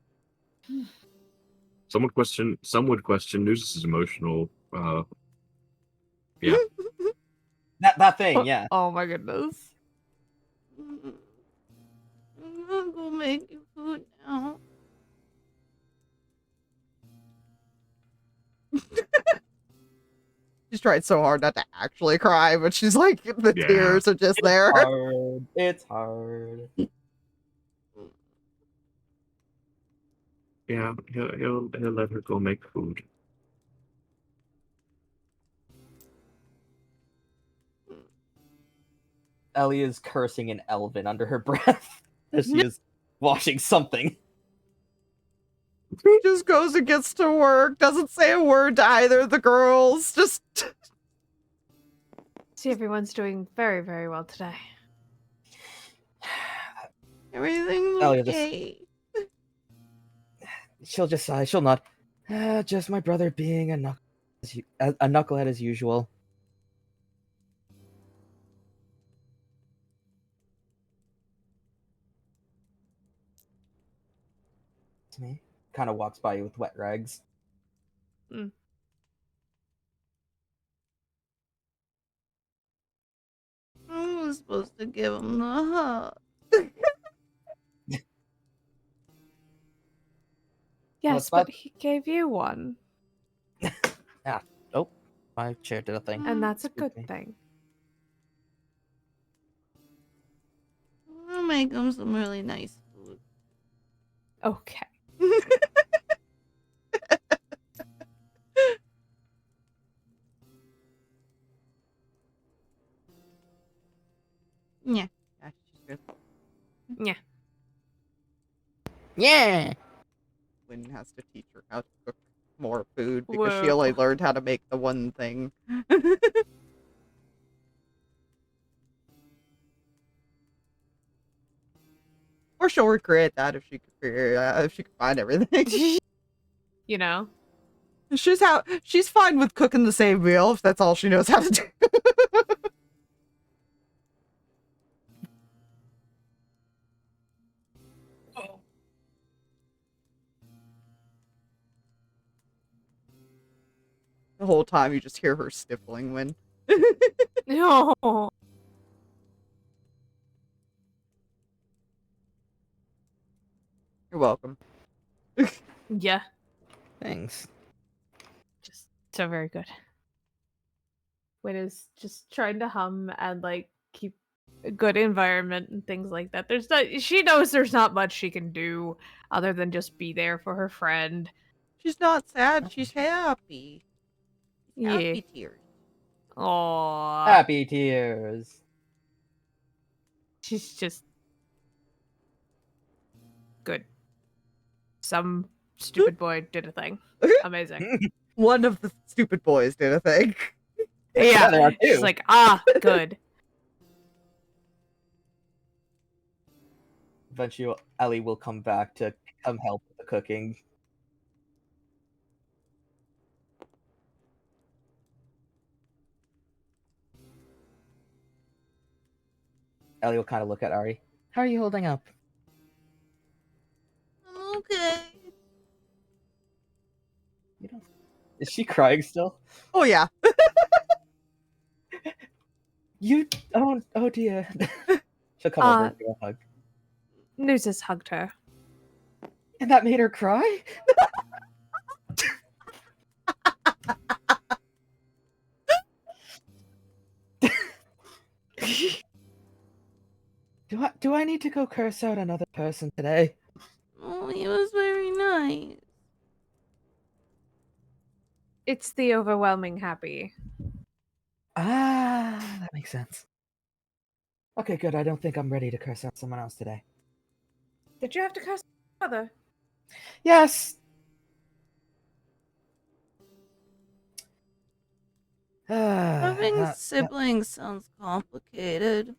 Speaker 4: Some would question Nuzus' emotional. Yeah.
Speaker 5: That thing, yeah.
Speaker 8: Oh my goodness.
Speaker 6: I'm gonna go make you food now.
Speaker 2: She's tried so hard not to actually cry, but she's like, the
Speaker 4: Yeah.
Speaker 2: tears are just there.
Speaker 5: Hard. It's hard.
Speaker 4: Yeah, he'll let her go make food.
Speaker 5: Ellie is cursing in Elven under her breath as she is washing something.
Speaker 2: He just goes and gets to work, doesn't say a word to either of the girls, just...
Speaker 8: See, everyone's doing very, very well today.
Speaker 2: Everything's
Speaker 9: Ellie just-
Speaker 2: okay.
Speaker 9: She'll just sigh. She'll nod. Just my brother being a knucklehead as usual.
Speaker 5: To me, kind of walks by you with wet rags.
Speaker 6: I was supposed to give him the hug.
Speaker 8: Yes,
Speaker 5: bad?
Speaker 8: but he gave you one,
Speaker 5: My chair did a thing.
Speaker 8: and that's a
Speaker 5: Excuse
Speaker 8: good
Speaker 5: me.
Speaker 8: thing.
Speaker 6: I'll make him some really nice food.
Speaker 8: Okay.
Speaker 6: Yeah.
Speaker 2: Yeah, she's good.
Speaker 8: Yeah.
Speaker 9: Yeah.
Speaker 2: Lynn has to teach her how to cook more food because she
Speaker 8: Whoa.
Speaker 2: only learned how to make the one thing. Or she'll recreate that if she could figure if she could find everything.
Speaker 8: You know?
Speaker 2: She's fine with cooking the same meal if that's all she knows how to do. The whole time you just hear her sniffling when.
Speaker 8: No.
Speaker 2: You're welcome.
Speaker 8: Yeah.
Speaker 9: Thanks.
Speaker 8: Just so very good. Wait is just trying to hum and like keep a good environment and things like that. She knows there's not much she can do other than just be there for her friend.
Speaker 2: She's not sad, she's happy.
Speaker 8: Yeah.
Speaker 2: Happy tears.
Speaker 8: Aww.
Speaker 5: Happy tears.
Speaker 8: She's just good. Some stupid boy did a thing. Amazing.
Speaker 2: One of the stupid boys did a thing.
Speaker 5: Yeah, there are
Speaker 8: Yeah. She's
Speaker 5: two.
Speaker 8: like, good.
Speaker 5: Eventually, Ellie will come back to come help with the cooking. Ellie will kind of look at Ari.
Speaker 9: How are you holding up?
Speaker 6: I'm okay.
Speaker 5: You don't... Is she crying still?
Speaker 2: Oh yeah.
Speaker 5: You oh dear. She'll come over and give a hug.
Speaker 8: Nuzus hugged her.
Speaker 5: And that made her cry?
Speaker 9: Do I need to go curse out another person today?
Speaker 6: Oh, he was very nice.
Speaker 8: It's the overwhelming happy.
Speaker 9: Ah, that makes sense. Okay, good. I don't think I'm ready to curse out someone else today.
Speaker 8: Did you have to curse your mother?
Speaker 9: Yes.
Speaker 6: Having siblings sounds complicated.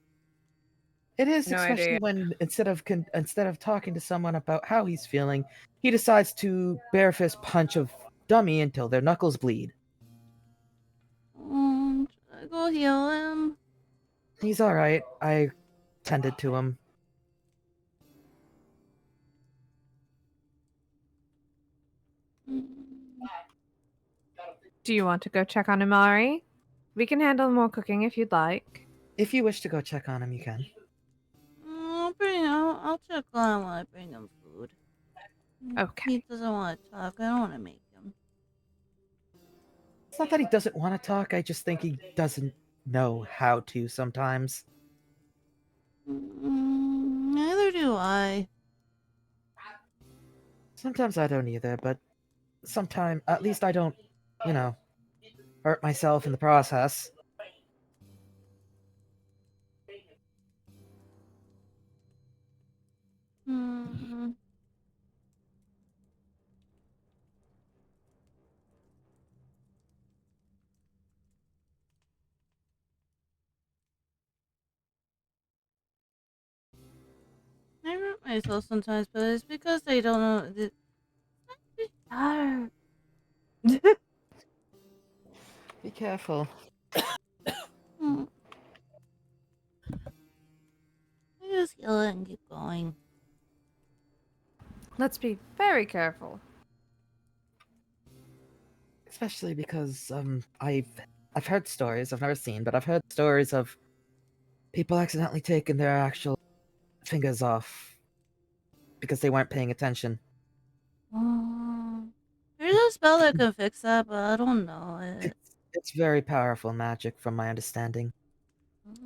Speaker 9: It is,
Speaker 8: No
Speaker 9: especially
Speaker 8: idea.
Speaker 9: when instead of talking to someone about how he's feeling, he decides to bare fist punch a dummy until their knuckles bleed.
Speaker 6: Should I go heal him?
Speaker 9: He's all right. I tended to him.
Speaker 8: Do you want to go check on Amari? We can handle more cooking if you'd like.
Speaker 9: If you wish to go check on him, you can.
Speaker 6: I'll check on him when I bring him food.
Speaker 8: Okay.
Speaker 6: He doesn't want to talk. I don't want to make him.
Speaker 9: It's not that he doesn't want to talk, I just think he doesn't know how to sometimes.
Speaker 6: Neither do I.
Speaker 9: Sometimes I don't either, but sometimes, at least I don't, hurt myself in the process.
Speaker 6: Hmm. I hurt myself sometimes, but it's because I don't know. Dark.
Speaker 9: Be careful.
Speaker 6: Hmm. I just kill it and keep going.
Speaker 8: Let's be very careful.
Speaker 9: Especially because I've heard stories, I've never seen, but I've heard stories of people accidentally taking their actual fingers off because they weren't paying attention.
Speaker 6: There's a spell that can fix that, but I don't know it.
Speaker 9: It's very powerful magic from my understanding.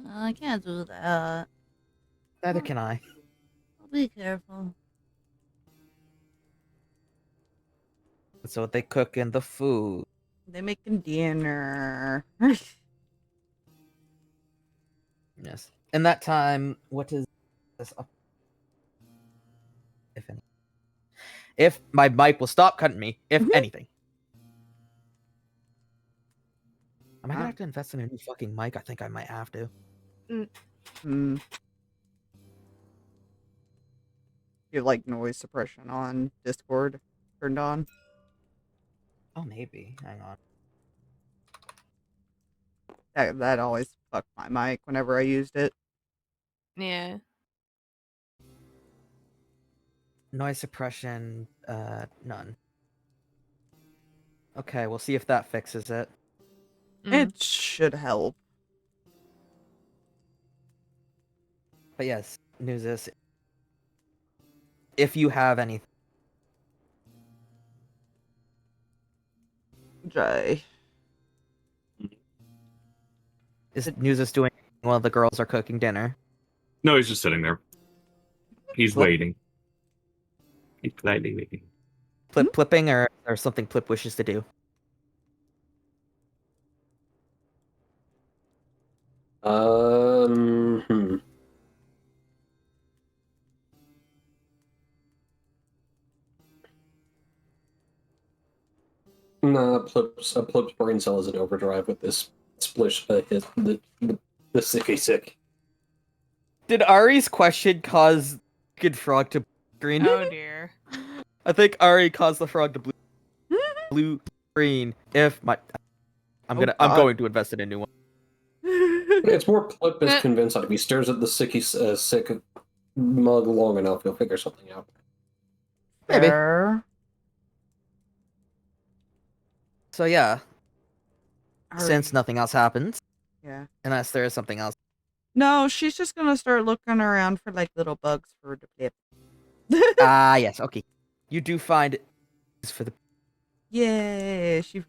Speaker 6: I can't do that.
Speaker 9: Neither can I.
Speaker 6: I'll be careful.
Speaker 9: So they cook in the food.
Speaker 2: They making dinner.
Speaker 9: Yes. In that time, what is this up? If any. If my mic will stop cutting me, if anything. Am I gonna have to invest in a new fucking mic? I think I might have to.
Speaker 2: Hmm. You have like noise suppression on Discord turned on.
Speaker 9: Oh, maybe. Hang on.
Speaker 2: That always fucked my mic whenever I used it.
Speaker 8: Yeah.
Speaker 9: Noise suppression, none. Okay, we'll see if that fixes it.
Speaker 2: It should help.
Speaker 9: But yes, Nuzus, if you have anything.
Speaker 2: Jay.
Speaker 9: Is Nuzus doing while the girls are cooking dinner?
Speaker 4: No, he's just sitting there. He's
Speaker 9: Flip.
Speaker 4: waiting. He's politely waiting.
Speaker 9: Plipping or something Plip wishes to do?
Speaker 7: Hmm. Nah, Plip's brain cell is in overdrive with this splish hit the sicky sick.
Speaker 9: Did Ari's question cause Good Frog to green?
Speaker 8: Oh dear.
Speaker 9: I think Ari caused the frog to blue green. If my I'm going to invest in a new one.
Speaker 7: It's more Plip is convinced that if he stares at the sicky sick mug long enough, he'll figure something out.
Speaker 9: Maybe.
Speaker 2: Fair.
Speaker 9: So yeah,
Speaker 2: Ari.
Speaker 9: since nothing else happens,
Speaker 2: Yeah.
Speaker 9: unless there is something else.
Speaker 2: No, she's just gonna start looking around for like little bugs for the Plip.
Speaker 9: Yes, okay. You do find it for the.
Speaker 2: Yay! She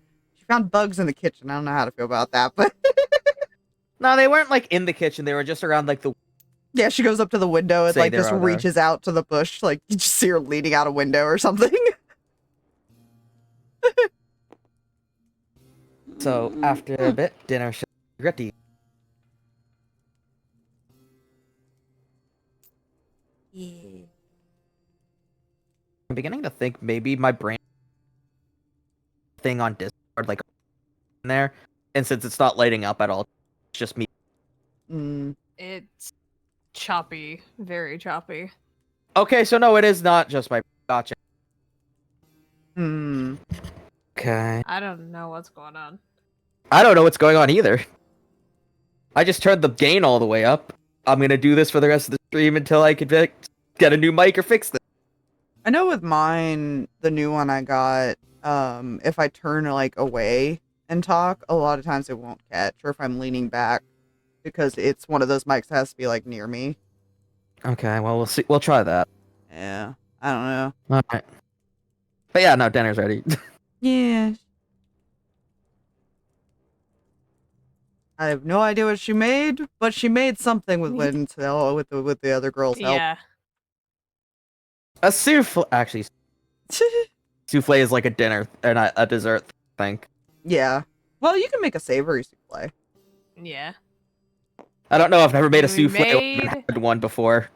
Speaker 2: found bugs in the kitchen. I don't know how to feel about that, but
Speaker 9: No, they weren't like in the kitchen. They were just around like the.
Speaker 2: yeah, she goes up to the window and
Speaker 9: Say
Speaker 2: like
Speaker 9: there
Speaker 2: just
Speaker 9: are there.
Speaker 2: reaches out to the bush, like you just see her leaning out a window or something.
Speaker 9: So after a bit, dinner should be ready.
Speaker 6: Yeah.
Speaker 9: I'm beginning to think maybe my brain thing on Discord like in there, and since it's not lighting up at all, it's just me.
Speaker 8: It's choppy. Very choppy.
Speaker 9: Okay, so no, it is not just my. Gotcha. Okay.
Speaker 8: I don't know what's going on.
Speaker 9: I don't know what's going on either. I just turned the gain all the way up. I'm gonna do this for the rest of the stream until I can get a new mic or fix this.
Speaker 2: I know with mine, the new one I got, if I turn like away and talk, a lot of times it won't catch, or if I'm leaning back, because it's one of those mics that has to be like near me.
Speaker 9: Okay, well we'll see. We'll try that.
Speaker 2: Yeah, I don't know.
Speaker 9: All right. But yeah, no, dinner's ready.
Speaker 2: Yeah. I have no idea what she made, but she made something with Wintel with the other girl's help.
Speaker 8: Yeah.
Speaker 9: A souffle. Actually, souffle is like a dinner and a dessert thing.
Speaker 2: Yeah. Well, you can make a savory souffle.
Speaker 8: Yeah.
Speaker 9: I don't know. I've never made a
Speaker 8: We
Speaker 9: souffle. I've
Speaker 8: made-
Speaker 9: never had one before.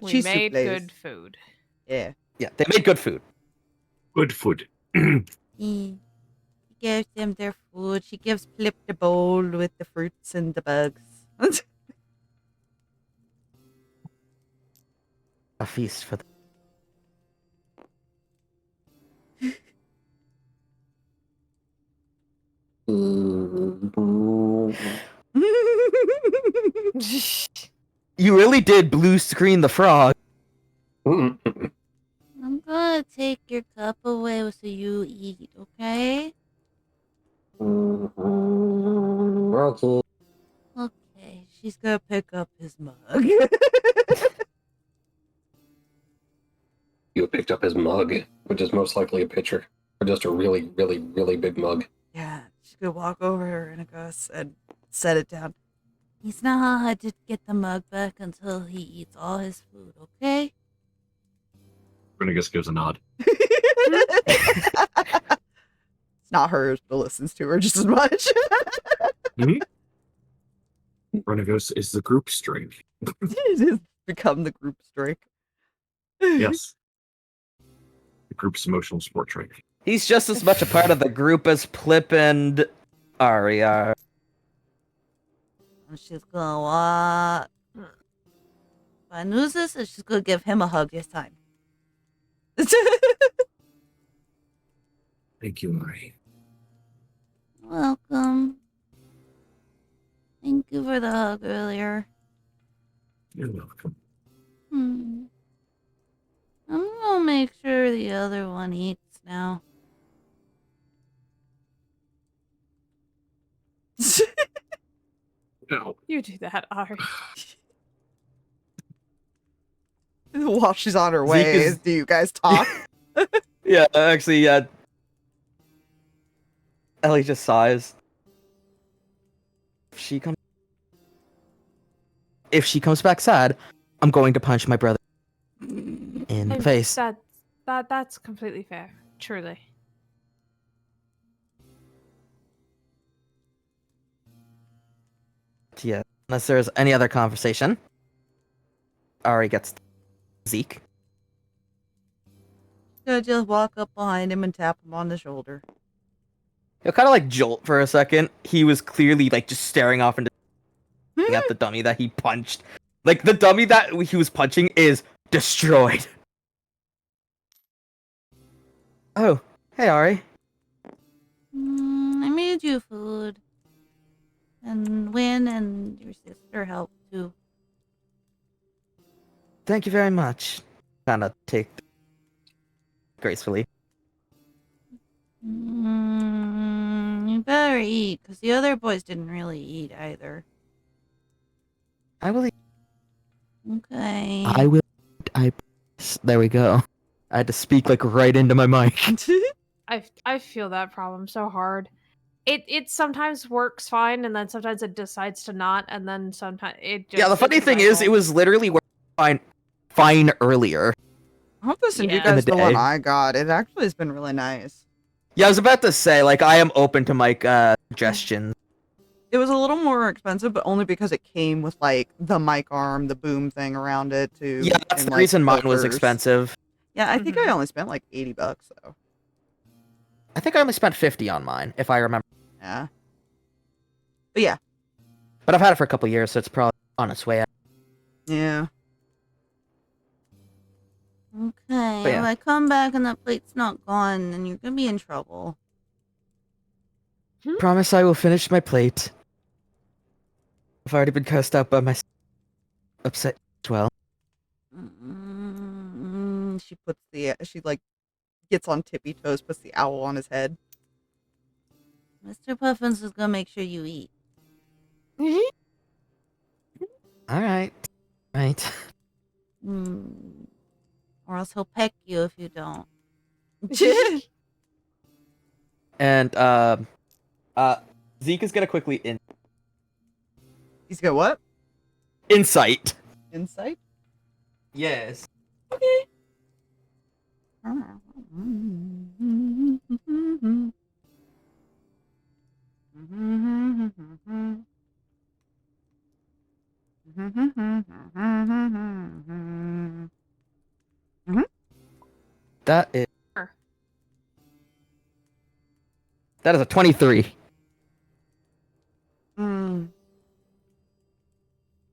Speaker 8: We
Speaker 2: Cheese
Speaker 8: made
Speaker 2: souffles.
Speaker 8: good food.
Speaker 2: Yeah.
Speaker 9: Yeah, they made good food.
Speaker 4: Good food.
Speaker 6: She gives them their food. She gives Plip the bowl with the fruits and the bugs.
Speaker 9: A feast for the You really did blue screen the frog.
Speaker 6: I'm gonna take your cup away so you eat, okay?
Speaker 7: Okay.
Speaker 6: Okay, she's gonna pick up his mug.
Speaker 7: You picked up his mug, which is most likely a pitcher, or just a really, really, really big mug.
Speaker 2: Yeah. She's gonna walk over and set it down.
Speaker 6: He's not allowed to get the mug back until he eats all his food, okay?
Speaker 4: Renegus gives a nod.
Speaker 2: It's not hers, but listens to her just as much.
Speaker 4: Renegus is the group strength.
Speaker 2: It has become the group strike.
Speaker 4: Yes. The group's emotional support strength.
Speaker 9: He's just as much a part of the group as Plip and Ari are.
Speaker 6: And she's gonna walk by Nuzus, and she's gonna give him a hug this time.
Speaker 4: Thank you, Ari.
Speaker 6: Welcome. Thank you for the hug earlier.
Speaker 4: You're welcome.
Speaker 6: I'm gonna make sure the other one eats now.
Speaker 4: No.
Speaker 8: You do that, Ari.
Speaker 2: While she's on her way,
Speaker 9: is-
Speaker 2: do you guys talk?
Speaker 9: Yeah, actually, yeah. Ellie just sighs. If she comes back sad, I'm going to punch my brother in the face.
Speaker 8: That's completely fair. Truly.
Speaker 9: Yeah, unless there's any other conversation. Ari gets Zeke.
Speaker 2: Gonna just walk up behind him and tap him on the shoulder.
Speaker 9: He'll kind of like jolt for a second. He was clearly like just staring off into at the dummy that he punched. Like the dummy that he was punching is destroyed. Oh, hey Ari.
Speaker 6: I made you food. And Win and your sister helped too.
Speaker 9: Thank you very much. Kind of take gracefully.
Speaker 6: You better eat, because the other boys didn't really eat either.
Speaker 9: I will eat.
Speaker 6: Okay.
Speaker 9: I will. There we go. I had to speak like right into my mic.
Speaker 8: I feel that problem so hard. It sometimes works fine, and then sometimes it decides to not, and then sometimes it just.
Speaker 9: Yeah, the funny
Speaker 8: it's a
Speaker 9: thing is,
Speaker 8: cycle.
Speaker 9: it was literally fine earlier.
Speaker 2: I hope this send you
Speaker 8: Yeah.
Speaker 2: guys
Speaker 9: In the
Speaker 2: the one
Speaker 9: day.
Speaker 2: I got. It actually has been really nice.
Speaker 9: Yeah, I was about to say, like, I am open to mic suggestions.
Speaker 2: It was a little more expensive, but only because it came with like the mic arm, the boom thing around it too.
Speaker 9: Yeah, that's
Speaker 2: and,
Speaker 9: the
Speaker 2: like,
Speaker 9: reason mine was
Speaker 2: filters.
Speaker 9: expensive.
Speaker 2: Yeah, I think I only spent like $80 though.
Speaker 9: I think I only spent 50 on mine, if I remember.
Speaker 2: Yeah. But yeah.
Speaker 9: But I've had it for a couple years, so it's probably on its way out.
Speaker 2: Yeah.
Speaker 6: Okay,
Speaker 9: But yeah.
Speaker 6: if I come back and that plate's not gone, then you're gonna be in trouble.
Speaker 9: Promise I will finish my plate. I've already been cursed out by my upset as well.
Speaker 2: She like gets on tippy toes, puts the owl on his head.
Speaker 6: Mr. Puffins is gonna make sure you eat.
Speaker 9: Alright. Right.
Speaker 6: Or else he'll peck you if you don't.
Speaker 9: And, Zeke is gonna quickly
Speaker 2: He's got what?
Speaker 9: Insight.
Speaker 2: Insight?
Speaker 9: Yes.
Speaker 2: Okay.
Speaker 9: That is.
Speaker 8: Sure.
Speaker 9: That is a 23.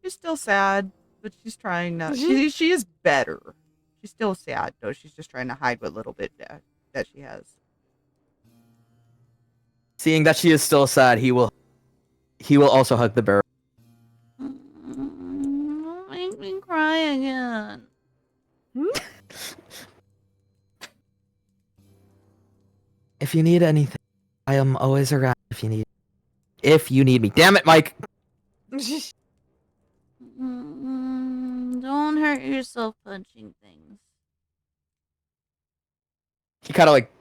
Speaker 2: She's still sad, but she's trying not. She is better. She's still sad though. She's just trying to hide what little bit that she has.
Speaker 9: Seeing that she is still sad, he will also hug the barrel.
Speaker 6: Don't make me cry again.
Speaker 9: If you need anything, I am always around if you need me. Damn it, Mike!
Speaker 6: Don't hurt yourself punching things.
Speaker 9: He kind of like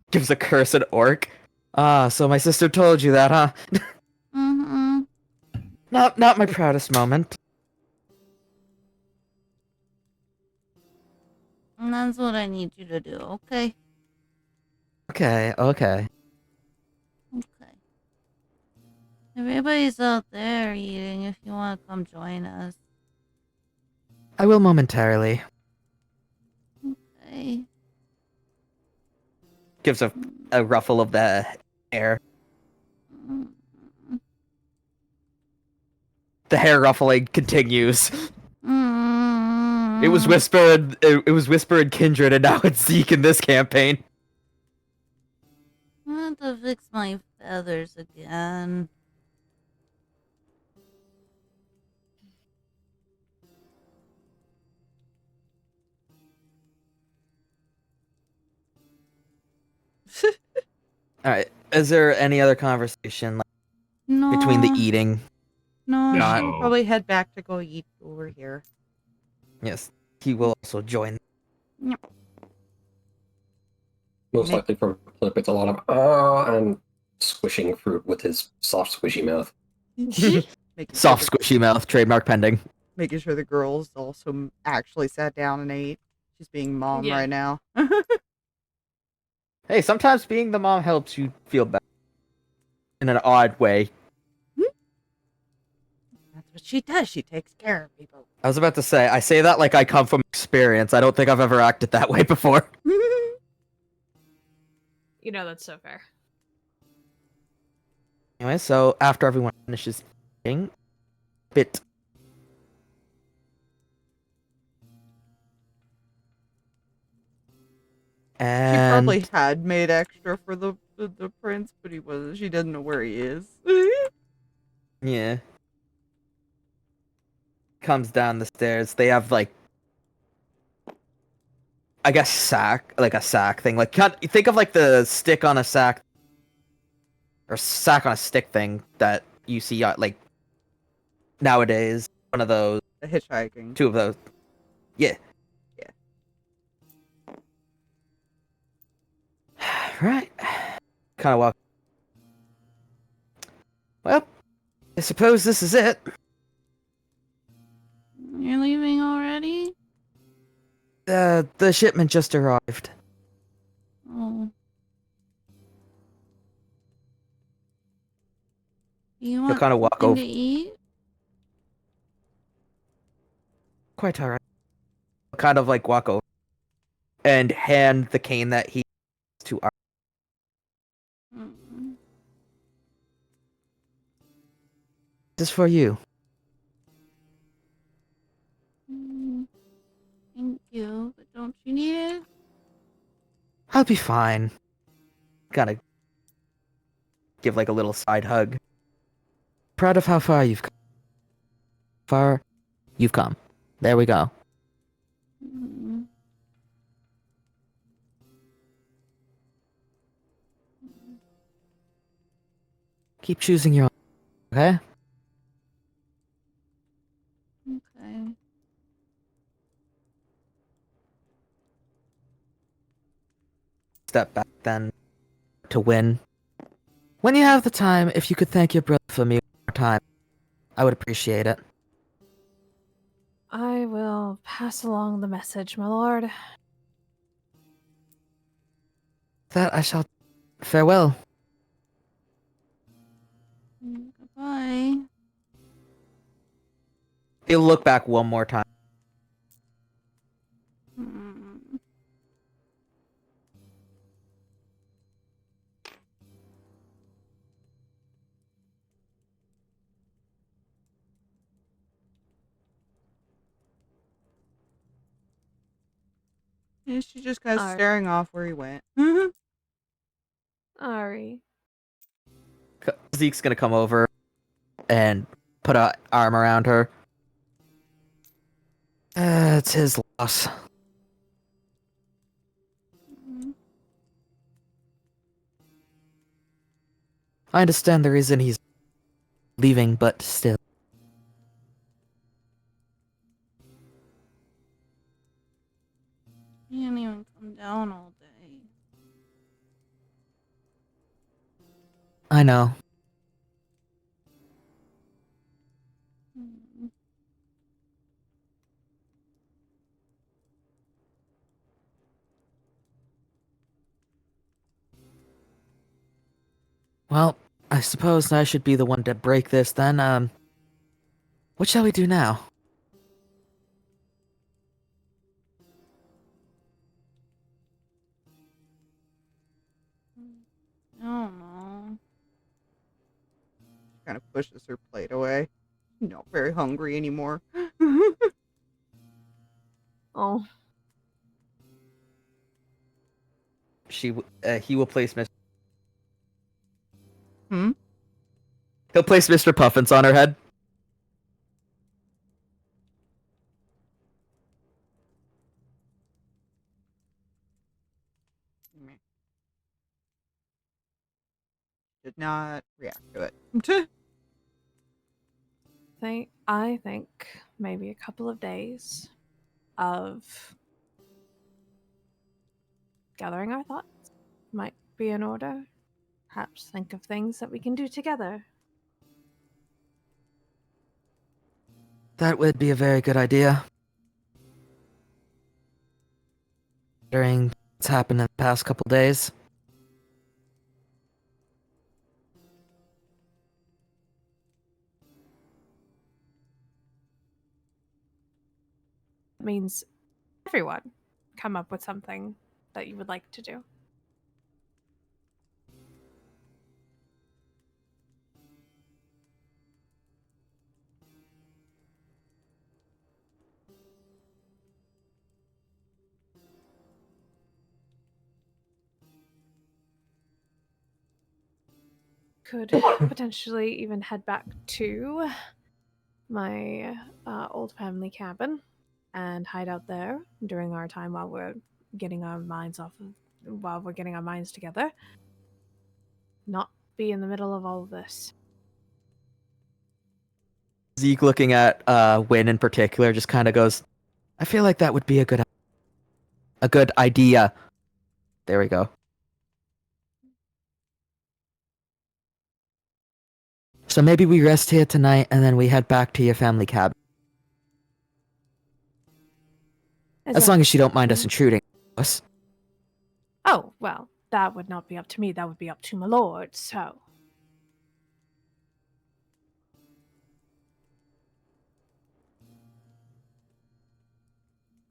Speaker 9: gives a cursed orc. Ah, so my sister told you that, huh?
Speaker 6: Mm-hmm.
Speaker 9: Not my proudest moment.
Speaker 6: And that's what I need you to do, okay?
Speaker 9: Okay.
Speaker 6: Okay. Everybody's out there eating if you want to come join us.
Speaker 9: I will momentarily.
Speaker 6: Okay.
Speaker 9: Gives a ruffle of the hair.
Speaker 6: Mm.
Speaker 9: The hair ruffling continues.
Speaker 6: Mm.
Speaker 9: It was whispered. It was whispered kindred, and now it's Zeke in this campaign.
Speaker 6: I have to fix my feathers again.
Speaker 9: All right. Is there any other conversation
Speaker 6: No.
Speaker 9: between the eating?
Speaker 6: No,
Speaker 4: No.
Speaker 2: I should probably head back to go eat over here.
Speaker 9: Yes, he will also join.
Speaker 7: Most likely from Plip, it's a lot of and squishing fruit with his soft, squishy mouth.
Speaker 9: Soft, squishy mouth. Trademark pending.
Speaker 2: Making sure the girls also actually sat down and ate. She's being mom
Speaker 8: Yeah.
Speaker 2: right now.
Speaker 9: Hey, sometimes being the mom helps you feel better. In an odd way.
Speaker 2: That's what she does. She takes care of people.
Speaker 9: I was about to say, I say that like I come from experience. I don't think I've ever acted that way before.
Speaker 8: You know, that's so fair.
Speaker 9: Anyway, so after everyone finishes eating, bit.
Speaker 2: She
Speaker 9: And
Speaker 2: probably had made extra for the prince, but he wasn't. She doesn't know where he is.
Speaker 9: yeah. Comes down the stairs. They have like, I guess a sack thing. Like, think of like the stick on a sack, or sack on a stick thing that you see like nowadays. One of those,
Speaker 2: The hitchhiking.
Speaker 9: two of those. Yeah.
Speaker 2: Yeah.
Speaker 9: Right. Kind of walk. Well, I suppose this is it.
Speaker 6: You're leaving already?
Speaker 9: The shipment just arrived.
Speaker 6: Oh. You
Speaker 9: He'll
Speaker 6: want
Speaker 9: kind of walk
Speaker 6: something
Speaker 9: over.
Speaker 6: to eat?
Speaker 9: Quite alright. Kind of like walk over and hand the cane that he to our.
Speaker 6: Mm.
Speaker 9: This is for you.
Speaker 6: Thank you, but don't you need it?
Speaker 9: I'll be fine. Gotta give like a little side hug. Proud of how far you've come. Far you've come. There we go.
Speaker 6: Mm.
Speaker 9: Keep choosing your own, okay?
Speaker 6: Okay.
Speaker 9: Step back then to win. When you have the time, if you could thank your brother for me one more time, I would appreciate it.
Speaker 8: I will pass along the message, my lord.
Speaker 9: That I shall farewell.
Speaker 6: Goodbye.
Speaker 9: He'll look back one more time.
Speaker 6: Hmm.
Speaker 2: Yeah, she's just kind of
Speaker 8: Alright.
Speaker 2: staring off where he went.
Speaker 8: Ari.
Speaker 9: Zeke's gonna come over and put an arm around her. It's his loss. I understand the reason he's leaving, but still.
Speaker 6: He didn't even come down all day.
Speaker 9: I know.
Speaker 6: Hmm.
Speaker 9: Well, I suppose I should be the one to break this then. What shall we do now?
Speaker 6: I don't know.
Speaker 2: Kind of pushes her plate away. Not very hungry anymore.
Speaker 8: Oh.
Speaker 9: He will place Mr.
Speaker 2: Hmm?
Speaker 9: He'll place Mr. Puffins on her head.
Speaker 2: Did not react to it.
Speaker 8: I think maybe a couple of days of gathering our thoughts might be in order. Perhaps think of things that we can do together.
Speaker 9: That would be a very good idea. During what's happened in the past couple days.
Speaker 8: It means everyone come up with something that you would like to do. Could potentially even head back to my old family cabin and hide out there during our time while we're getting our minds together. Not be in the middle of all of this.
Speaker 9: Zeke, looking at Win in particular, just kind of goes, I feel like that would be a good idea. There we go. So maybe we rest here tonight and then we head back to your family cabin. As long as you don't mind us intruding us.
Speaker 8: Oh, well, that would not be up to me. That would be up to my lord, so.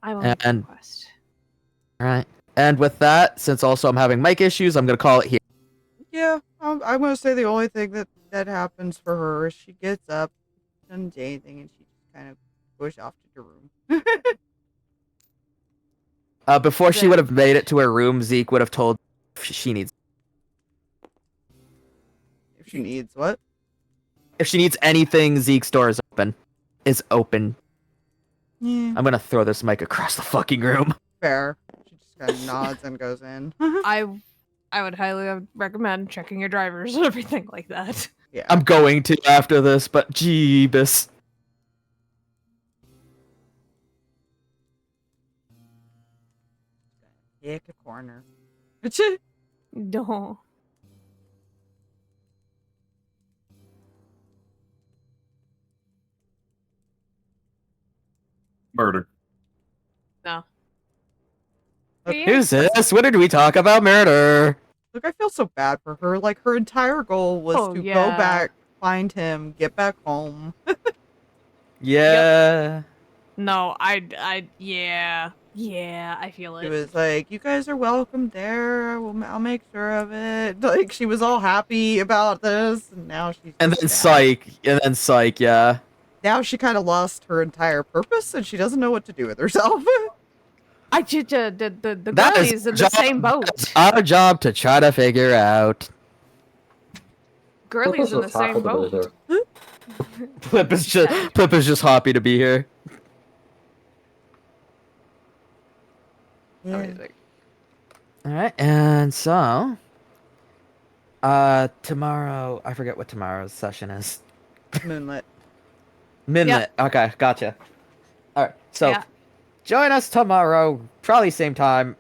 Speaker 8: I will make a request.
Speaker 9: Alright. And with that, since also I'm having mic issues, I'm going to call it here.
Speaker 2: Yeah, I'm going to say the only thing that happens for her is she gets up, doesn't do anything, and she just kind of goes off to her room.
Speaker 9: Before she would have made it to her room, Zeke would have told she needs.
Speaker 2: If she needs what?
Speaker 9: If she needs anything, Zeke's door is open.
Speaker 2: Yeah.
Speaker 9: I'm gonna throw this mic across the fucking room.
Speaker 2: Fair. She just kind of nods and goes in.
Speaker 8: I would highly recommend checking your drivers and everything like that.
Speaker 2: Yeah.
Speaker 9: I'm going to after this, but jeebus.
Speaker 2: Pick a corner.
Speaker 8: No.
Speaker 4: Murder.
Speaker 8: No.
Speaker 2: Okay.
Speaker 8: Yeah.
Speaker 9: Who's this? When did we talk about murder?
Speaker 2: Look, I feel so bad for her. Like, her entire goal was
Speaker 8: Oh,
Speaker 2: to go
Speaker 8: yeah.
Speaker 2: back, find him, get back home.
Speaker 9: Yeah.
Speaker 8: No, yeah, I feel
Speaker 2: She
Speaker 8: it.
Speaker 2: was like, "You guys are welcome there. I'll make sure of it." Like, she was all happy about this, and now she's
Speaker 9: And
Speaker 2: just
Speaker 9: then
Speaker 2: sad.
Speaker 9: psych, yeah.
Speaker 2: Now she kind of lost her entire purpose, and she doesn't know what to do with herself.
Speaker 8: I did the
Speaker 9: That is
Speaker 8: girlies in the
Speaker 9: job-
Speaker 8: same boat.
Speaker 9: It's our job to try to figure out.
Speaker 8: Girlies in the same boat.
Speaker 9: Plip is just happy to be here.
Speaker 2: Yeah.
Speaker 9: Alright, and so tomorrow I forget what tomorrow's session is.
Speaker 2: Moonlit.
Speaker 9: Midnight. Okay, gotcha. Alright, so
Speaker 8: Yeah.
Speaker 9: join us tomorrow, probably same time.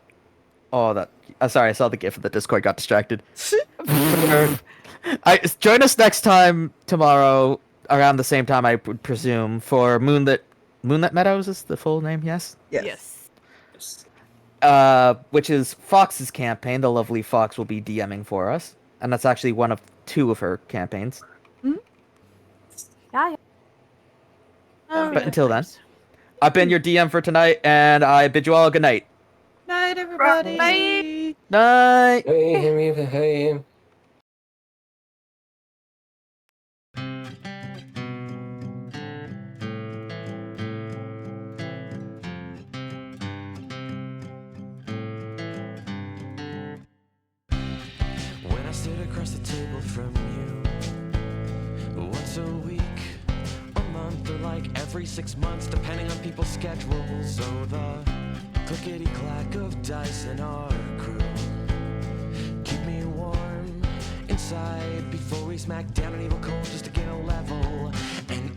Speaker 9: Oh, that. Sorry, I saw the GIF of the Discord, got distracted. Join us next time tomorrow around the same time, I would presume, for Moonlit Meadows is the full name. Yes.
Speaker 2: Yes.
Speaker 9: Which is Fox's campaign. The lovely Fox will be DMing for us, and that's actually one of 2 of her campaigns.
Speaker 8: Yeah.
Speaker 9: But until then, I've been your DM for tonight, and I bid you all good night.
Speaker 2: Night, everybody.
Speaker 8: Bye.
Speaker 9: Night.
Speaker 7: Hey.
Speaker 1: When I sit across the table from you, once a week, a month, or like every 6 months, depending on people's schedules. So the clickety-clack of dice in our crew keep me warm inside before we smack down an evil cold just to gain a level. And